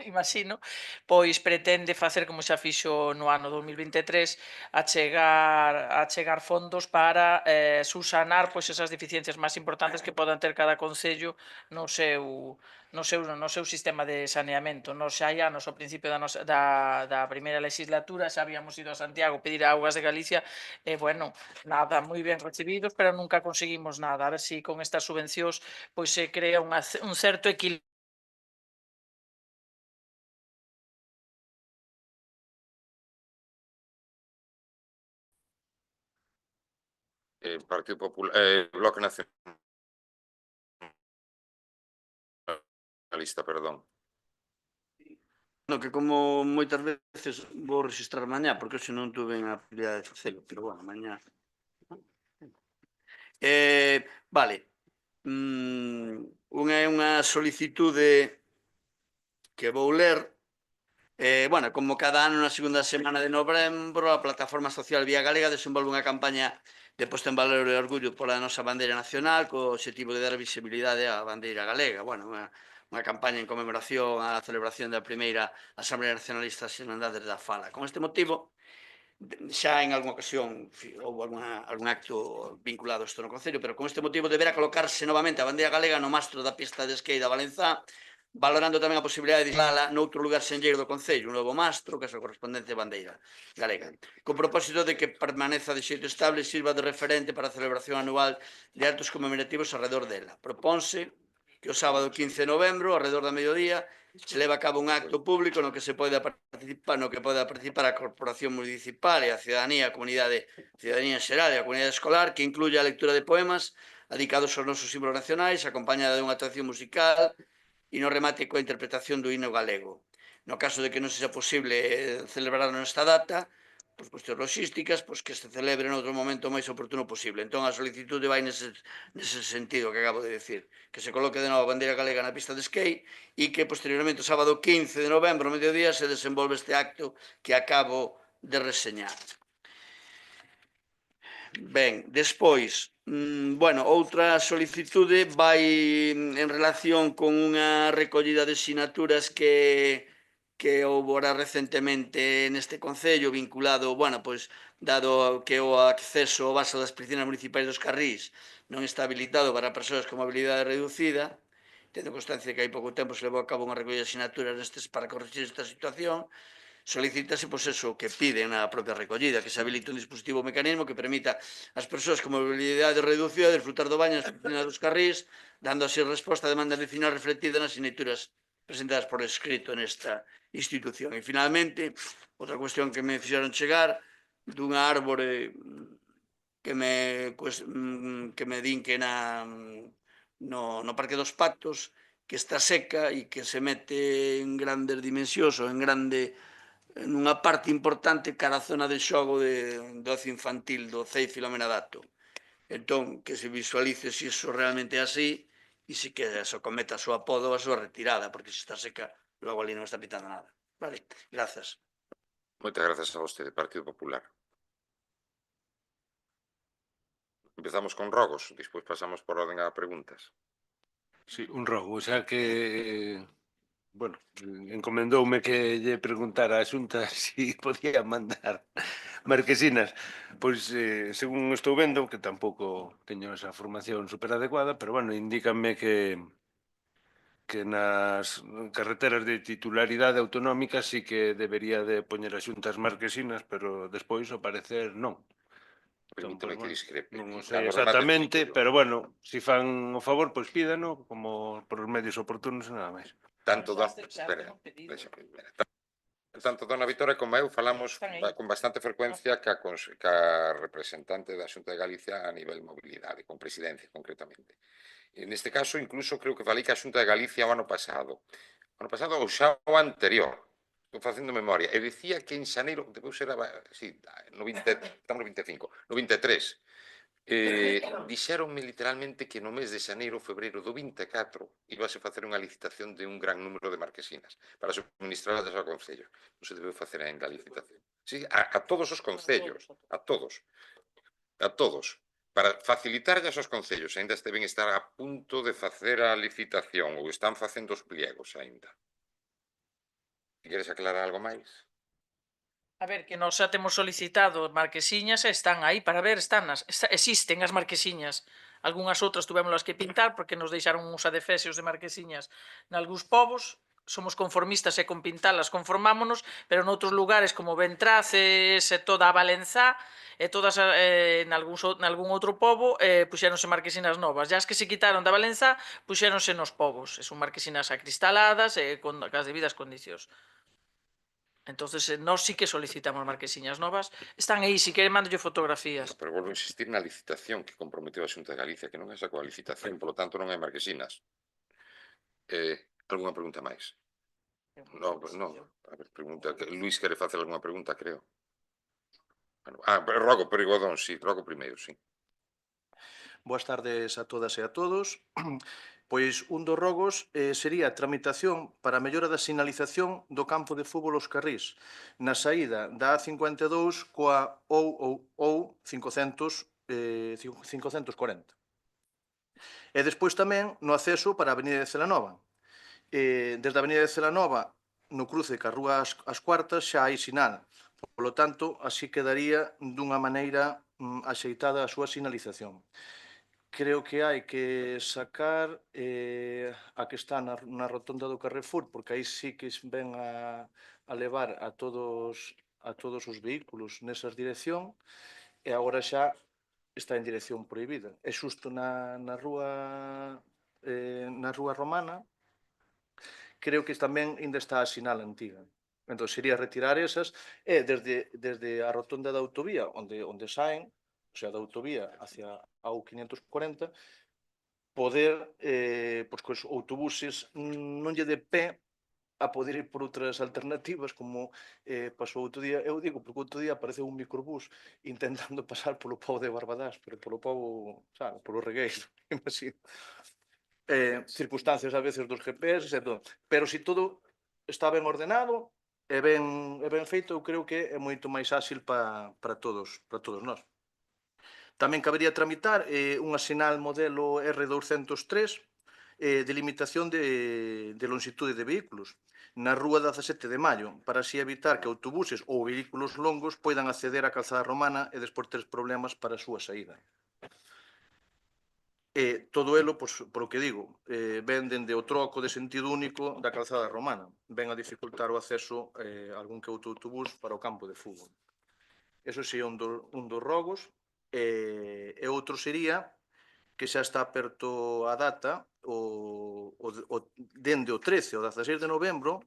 [SPEAKER 6] imagino, pois pretende facer como xa fixo no ano 2023 achegar fondos para subsanar pois esas deficiencias máis importantes que podan ter cada concello no seu sistema de saneamento. Nos xa hai anos, ao principio da primeira legislatura, xa habíamos ido a Santiago pedir a Augas de Galicia e, bueno, nada, moi ben recibidos, pero nunca conseguimos nada. A ver se con estas subvencións pois se crea un certo equilibrio.
[SPEAKER 1] Partido Popular, Bloque Nacionalista, perdón.
[SPEAKER 3] No, que como moitas veces vou registrar mañá, porque hoxe non tuve a posibilidade de facelo, pero bueno, mañá. Vale. Unha é unha solicitude que vou ler. Bueno, como cada ano na segunda semana de novembro, a Plataforma Social Vía Galega desenvolve unha campaña de posta en valor e orgullo pola nosa bandeira nacional co objetivo de dar visibilidade á bandeira galega. Bueno, unha campaña en conmemoración á celebración da primeira Asamblea Nacionalista das Irmandades da Fala. Con este motivo, xa en algunha ocasión houve algún acto vinculado a isto no Concello, pero con este motivo deberá colocarse novamente a bandeira galega no mastro da pista de esquí da Valenzá, valorando tamén a posibilidade de instalala noutro lugar senlleiro do Concello, un novo mastro, que é a correspondente bandeira galega, con propósito de que permaneza de xeito estable e sirva de referente para a celebración anual de actos conmemorativos alrededor dela. Proponse que o sábado 15 de novembro, alrededor da mediodía, se leva a cabo un acto público no que poda participar a Corporación Municipal e a cidadanía, a cidadanía xeral e a comunidade escolar, que incluya a lectura de poemas dedicados aos nosos símbolos nacionais, acompañada dunha actuación musical e no remate coa interpretación do himno galego. No caso de que non sexa posible celebrar nesta data, por cuestións logísticas, que se celebre noutro momento máis oportuno posible. Entón, a solicitude vai nese sentido que acabo de decir, que se coloque de novo a bandeira galega na pista de skate e que, posteriormente, o sábado 15 de novembro, ao mediodía, se desenvolve este acto que acabo de reseñar. Ben, despois, bueno, outra solicitude vai en relación con unha recollida de sinaturas que houve recentemente neste Concello vinculado, bueno, pois, dado que o acceso ao vaso das piscinas municipais dos Carrís non está habilitado para persoas con mobilidade reducida, tendo constancia que hai pouco tempo se levou a cabo unha recollida de sinaturas para corregir esta situación, solicítase, pois eso, que piden na propia recollida, que se habilite un dispositivo mecanismo que permita ás persoas con mobilidade reducida disfrutar do baño nas piscinas dos Carrís, dando así resposta a demanda vecinal reflectida nas sinaturas presentadas por escrito nesta institución. E, finalmente, outra cuestión que me fixeron chegar dunha árbore que me din que no Parque dos Pactos, que está seca e que se mete en grandes dimensións ou nunha parte importante cara a zona de xogo do ocio infantil do CEI Filomena Dato. Entón, que se visualice se iso realmente é así e se que se cometa a súa poda ou a súa retirada, porque se está seca, logo ali non está pitando nada. Vale, grazas.
[SPEAKER 1] Moitas grazas a vostede, Partido Popular. Empezamos con rogos, despois pasamos por orden a preguntas.
[SPEAKER 9] Sí, un rogo, xa que bueno, encomendoume que lle preguntara a Xunta si podía mandar marquesinas. Pois, según estou vendo, que tampouco teño esa formación superadecuada, pero, bueno, indícanme que nas carreteras de titularidade autonómica sí que debería de poñer a Xunta as marquesinas, pero despois, ao parecer, non. Entón,
[SPEAKER 1] Permíteme
[SPEAKER 9] pois,
[SPEAKER 1] que
[SPEAKER 9] bueno,
[SPEAKER 1] discrepe.
[SPEAKER 9] non o
[SPEAKER 1] Cando
[SPEAKER 9] sei
[SPEAKER 1] remate
[SPEAKER 9] exactamente,
[SPEAKER 1] explíquollo.
[SPEAKER 9] pero, bueno, si fan o favor, pois pídano, como por os medios oportunos e nada máis.
[SPEAKER 1] Tanto
[SPEAKER 6] Xa
[SPEAKER 1] da...
[SPEAKER 6] xa
[SPEAKER 1] Espera,
[SPEAKER 6] temos pedido.
[SPEAKER 1] déxame ver. Tanto dona Vitoria como eu falamos
[SPEAKER 6] Están aí.
[SPEAKER 1] con bastante frecuencia ca representante da Xunta de Galicia a nivel mobilidade, con presidencia concretamente. E neste caso, incluso creo que falei ca Xunta de Galicia o ano pasado ou xa o anterior, estou facendo memoria, e dicía que en xaneiro, debeu ser, sí, no 20, estamos no 25, no 23, dixéronme literalmente que no mes de xaneiro, febreiro do 24 ibase facer unha licitación de un gran número de marquesinas para suministrarlas ao Concello. Non se debeu facer ainda a licitación. Sí, a todos os concellos, a todos, para facilitarlles aos concellos, aínda deben estar a punto de facer a licitación ou están facendo os pliegos aínda. Queres aclarar algo máis?
[SPEAKER 6] A ver, que nós xa temos solicitado marquesiñas e están aí para ver, existen as marquesiñas. Algúnas outras tuvémolas que pintar porque nos deixaron uns adefesios de marquesiñas nalgúns povos, somos conformistas e con pintalas conformámonos, pero noutros lugares como Bentraces e toda a Valenzá e todas nalgún outro pobo puxéronse marquesinas novas. Ya as que se quitaron da Valenzá puxéronse nos povos, e son marquesinas acristaladas e con as debidas condicións. Entonces, nós sí que solicitamos marquesiñas novas. Están aí, si queren, mándolle fotografías.
[SPEAKER 1] Pero volvo a insistir na licitación que comprometeu a Xunta de Galicia, que non é sacou a licitación, polo tanto non hai marquesinas. Algúna pregunta máis? Non, a ver, pregunta, Luís quere facer algunha pregunta, creo. Bueno, Rogo, Perigodón, sí, Rogo primeiro, sí.
[SPEAKER 12] Boas tardes a todas e a todos. Pois un dos rogos sería a tramitación para a mellora da sinalización do campo de fútbol Os Carrís na saída da A52 coa ou 540. E despois tamén no acceso para a Avenida de Celanova. Desde a Avenida de Celanova, no cruce ca Rúa As Cuartas, xa hai sinal. Polo tanto, así quedaría dunha maneira axeitada a súa sinalización. Creo que hai que sacar a que está na rotonda do Carrefour, porque aí sí que ven a levar a todos os vehículos nesas dirección, e agora xa está en dirección prohibida. É xusto na rúa Romana, creo que tamén ainda está a sinal antiga. Entón, sería retirar esas e desde a rotonda da autovía, onde saen, o sea, da autovía hacia a U540, poder, pois, cos autobuses non lle dé pé a poder ir por outras alternativas, como pasou outro día. Eu digo, porque outro día apareceu un microbús intentando pasar polo pobo de Barbadás, pero polo pobo, sabe, polo regueiro, imagino. Circunstancias a veces dos GPS e todo. Pero se todo está ben ordenado e ben feito, eu creo que é moito máis áxil para todos nós. Tamén cabería tramitar unha sinal modelo R203 de limitación de longitude de vehículos na rúa 17 de Maio, para así evitar que autobuses ou vehículos longos poidan acceder á calzada romana e despois ter problemas para a súa saída. Todo elo, por o que digo, ven dende o troco de sentido único da calzada romana. Ven a dificultar o acceso a algún que outro autobús para o campo de fútbol. Eso sería un dos rogos. E outro sería que xa está aperto a data, dende o 13 ao 16 de novembro,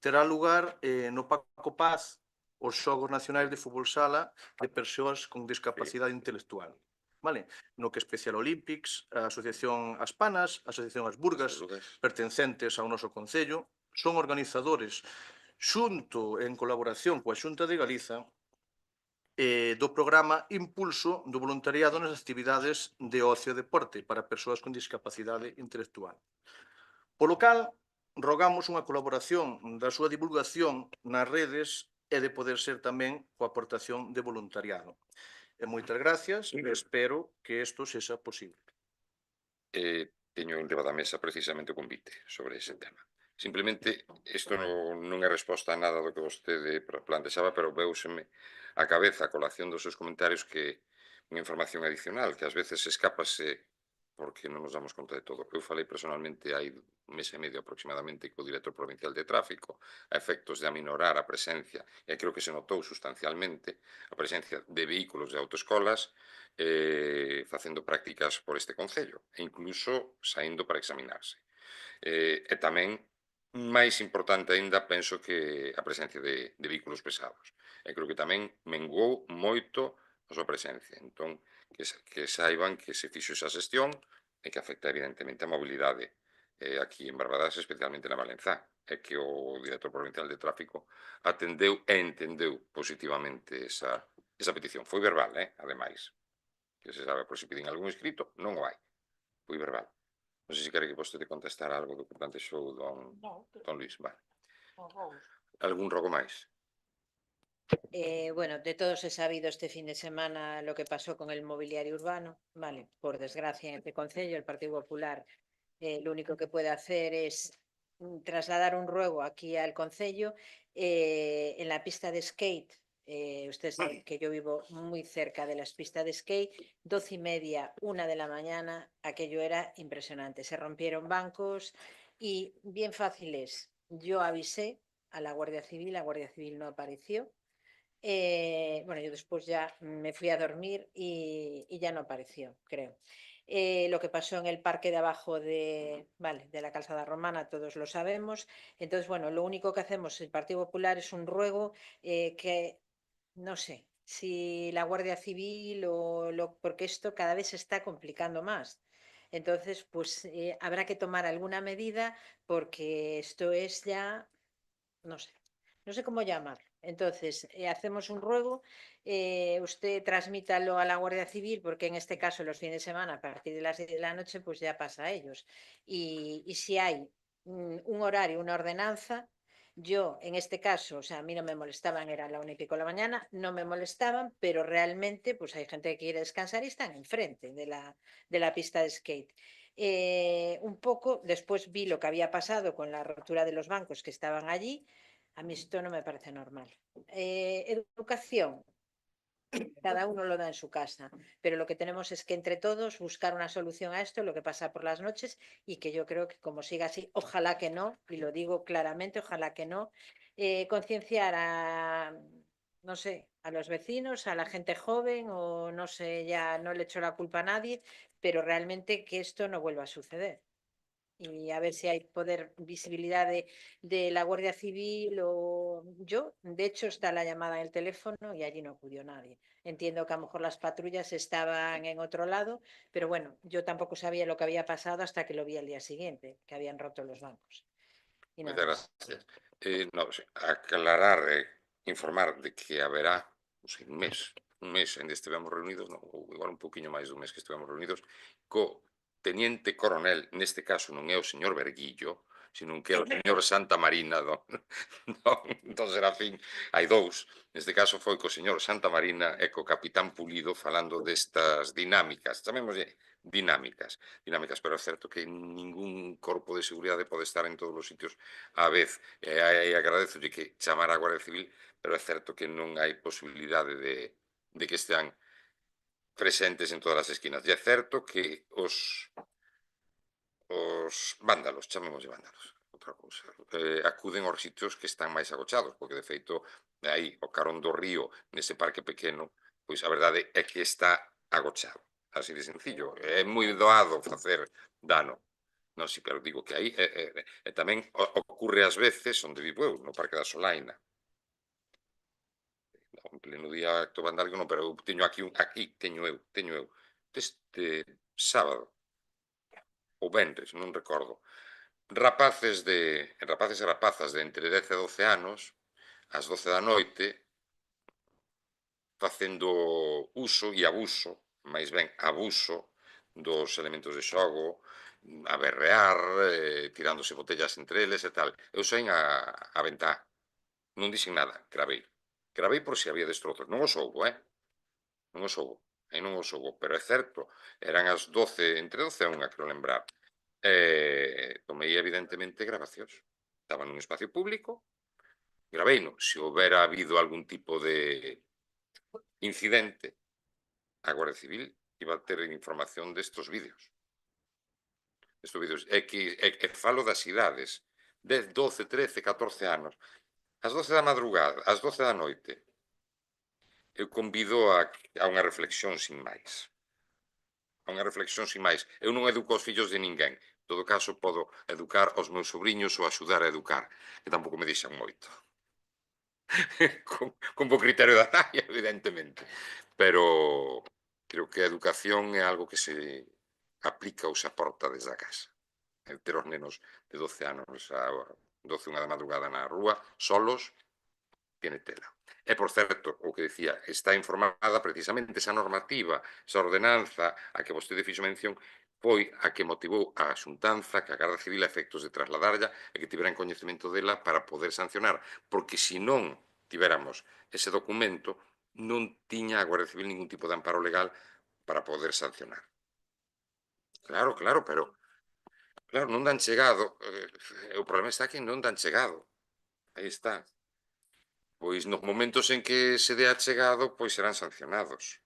[SPEAKER 12] terá lugar no Paco Paz os Xogos Nacionais de Fútbol Sala de persoas con discapacidade intelectual. Vale? No que Special Olympics, a Asociación As Panas, a Asociación As Burgas, pertencentes ao noso Concello, son organizadores xunto en colaboración coa Xunta de Galiza do programa Impulso do voluntariado nas actividades de ocio e deporte para persoas con discapacidade intelectual. Polo cal, rogamos unha colaboración da súa divulgación nas redes e de poder ser tamén coa aportación de voluntariado. E moitas gracias e espero que isto sexa posible.
[SPEAKER 1] Teño en riba da mesa precisamente o convite sobre ese tema. Simplemente, isto non é resposta a nada do que vostede plantexaba, pero veuseme a cabeza a colación dos seus comentarios que unha información adicional, que ás veces escápase porque non nos damos conta de todo. Eu falei personalmente hai un mes e medio aproximadamente co director provincial de tráfico a efectos de aminorar a presencia, e creo que se notou sustancialmente a presencia de vehículos de autoescolas facendo prácticas por este concello, e incluso saindo para examinarse. E tamén, máis importante aínda, penso que a presencia de vehículos pesados. E creo que tamén menguou moito a súa presencia. Entón, que saiban que se fixo esa xestión e que afecta evidentemente a mobilidade aquí en Barbadas, especialmente na Valenzá, e que o director provincial de tráfico atendeu e entendeu positivamente esa petición. Foi verbal, ademais. Que se sabe por se piden algún escrito, non o hai. Foi verbal. Non sei se quere que vostede contestar algo do que plantexou don Luís. Vale. Algún rogo máis?
[SPEAKER 7] Bueno, de todos he sabido este fin de semana lo que pasó con el mobiliario urbano, vale, por desgracia en este concello el Partido Popular lo único que puede hacer es trasladar un ruego aquí al concello en la pista de skate. Ustedes saben que yo vivo muy cerca de las pistas de skate, 12:30, 1 de la mañana, aquello era impresionante, se rompieron bancos y bien fácil es, yo avisé a la Guardia Civil no apareció. Bueno, yo después ya me fui a dormir y ya no apareció, creo. Lo que pasó en el parque de abajo de la Calzada Romana, todos lo sabemos. Entonces, bueno, lo único que hacemos el Partido Popular es un ruego que, no sé, si la Guardia Civil porque esto cada vez se está complicando más. Entonces, pues habrá que tomar alguna medida porque esto es ya, no sé cómo llamarlo. Entonces, hacemos un ruego, usted transmítalo a la Guardia Civil, porque en este caso los fines de semana, a partir de las 10 de la noche, pues ya pasa a ellos. Y si hay un horario, una ordenanza, yo en este caso, o sea, a mí no me molestaban, era la 1:30 de la mañana, no me molestaban, pero realmente pues hay gente que quiere descansar y están enfrente de la pista de skate. Un poco, después vi lo que había pasado con la rotura de los bancos que estaban allí. A mí esto no me parece normal. Educación, cada uno lo da en su casa, pero lo que tenemos es que entre todos buscar una solución a esto, lo que pasa por las noches, y que yo creo que como siga así, ojalá que no, y lo digo claramente, ojalá que no, concienciar a, no sé, a los vecinos, a la gente joven, o no sé, ya no le echo la culpa a nadie, pero realmente que esto no vuelva a suceder. Y a ver si hay poder, visibilidad de la Guardia Civil o yo. De hecho, está la llamada en el teléfono y allí no acudió nadie. Entiendo que a lo mejor las patrullas estaban en otro lado, pero bueno, yo tampoco sabía lo que había pasado hasta que lo vi al día siguiente, que habían roto los bancos. Y nada
[SPEAKER 1] Moitas
[SPEAKER 7] más.
[SPEAKER 1] gracias. Aclarar, informar de que haberá, non sei, un mes ainda estivemos reunidos, non, ou igual un pouquiño máis dun mes que estivemos reunidos, co teniente coronel, neste caso non é o señor Berguillo, sino que é o señor Santa Marina do Serafín. Hai dous. Neste caso foi co señor Santa Marina e co capitán Pulido falando destas dinámicas, chamémoslle dinámicas, pero é certo que ningún corpo de seguridade pode estar en todos os sitios á vez. E agradezolle que chamara a Guardia Civil, pero é certo que non hai posibilidade de que estean presentes en todas as esquinas. E é certo que os vándalos, chamémoslle vándalos, outra cousa, acuden aos sitios que están máis agochados, porque de feito, aí, o carón do río, nese parque pequeno, pois a verdade é que está agochado, así de sencillo. É moi doado facer dano. Non, si, pero digo que aí tamén ocurre ás veces onde vivo eu, no Parque da Solaina. En pleno día acto vandálico non, pero eu teño aquí teño eu, este sábado, ou venres, non recordo, rapaces e rapazas de entre 10 e 12 anos, ás 12 da noite, facendo uso e abuso, máis ben abuso, dos elementos de xogo, a berrear, tirándose botellas entre eles e tal. Eu saín a ventá, non dixen nada, gravei. Gravei por se había destrozos. Non os houbo, non os houbo. Aí non os houbo, pero é certo, eran as 12, entre 12 e 1, creo lembrar. Tomei evidentemente grabacións. estaba nun espacio público, graveino. Se houbera habido algún tipo de incidente, a Guardia Civil iba a ter información destos vídeos. É que falo das idades, 10, 12, 13, 14 anos. Ás 12 da madrugada, ás 12 da noite, eu convido a unha reflexión sin máis. A unha reflexión sin máis. Eu non educo os fillos de ninguén. En todo caso, podo educar aos meus sobrinhos ou axudar a educar, que tampouco me deixan moito. con bo criterio da talla, evidentemente. Pero creo que a educación é algo que se aplica ou se aporta desde a casa. Ter os nenos de 12 anos a 12, unha da madrugada na rúa, solos, tiene tela. E, por certo, o que decía, está informada precisamente esa normativa, esa ordenanza a que vostede fixo mención, foi a que motivou a xuntanza que a Garda Civil a efectos de trasladarlla e que tiveran coñecemento dela para poder sancionar, porque se non tiveramos ese documento, non tiña a Guardia Civil ningún tipo de amparo legal para poder sancionar. Claro, claro, pero claro, non dan chegado. O problema está que non dan chegado. Aí está. Pois nos momentos en que se dea chegado, pois serán sancionados.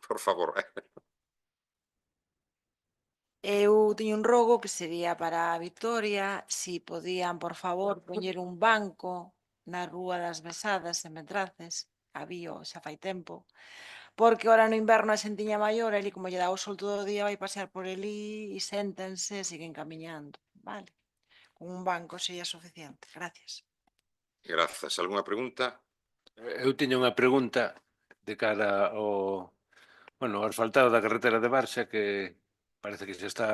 [SPEAKER 1] Por favor.
[SPEAKER 11] Eu teño un rogo que sería para a Vitoria, si podían, por favor, poñer un banco na Rúa das Besadas, en Metraces, había xa fai tempo, porque ora no inverno a xentiña maior, ali como lle dá o sol todo o día, vai pasear por ali e séntense e siguen camiñando, vale? Con un banco sería suficiente. Gracias.
[SPEAKER 1] Grazas. Algúna pregunta?
[SPEAKER 9] Eu tiña unha pregunta de cara ao asfaltado da carretera de Barxa, que parece que xa está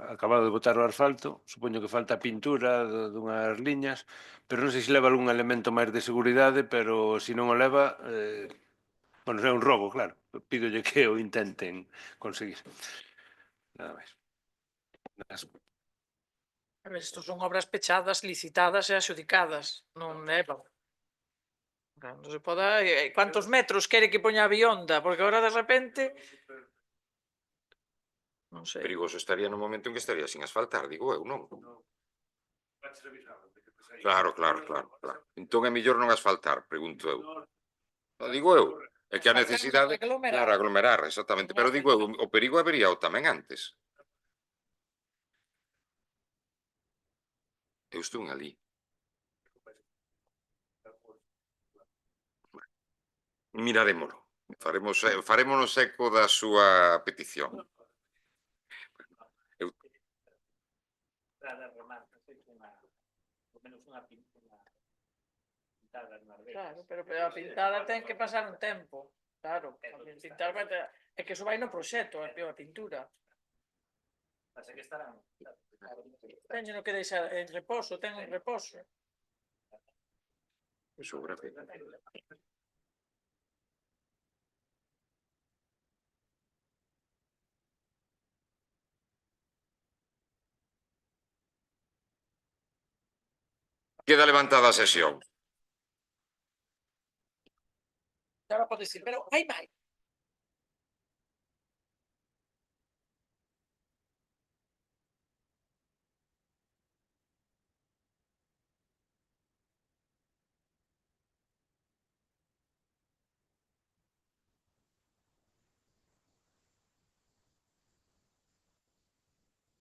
[SPEAKER 9] acabado de botar o asfalto, supoño que falta a pintura dunhas liñas, pero non sei se leva algún elemento máis de seguridade, pero se non o leva, é un robo, claro. Pídolle que o intenten conseguir. Nada máis.
[SPEAKER 6] A ver, isto son obras pechadas, licitadas e adxudicadas, non levan. Non se poda... Cuantos metros quere que poña a bionda? Porque agora de repente... Non sei.
[SPEAKER 1] Perigoso estaría no momento en que estaría sin asfaltar, digo eu, non? Claro. Entón é mellor non asfaltar, pregunto eu. Digo eu. É que a necesidade... Claro, aglomerar, exactamente. Pero digo eu, o perigo habería o tamén antes. Eu estou en ali. Mirarémolo. Farémonos eco da súa petición.
[SPEAKER 6] Claro, pero a pintada ten que pasar un tempo. Claro, a pintar vai ter... É que iso vai no proxecto, a pintura. Teño no que deixar en reposo, ten en reposo.
[SPEAKER 1] Eso grave. Queda levantada a sesión.
[SPEAKER 6] Ahora pode ser, pero hai máis.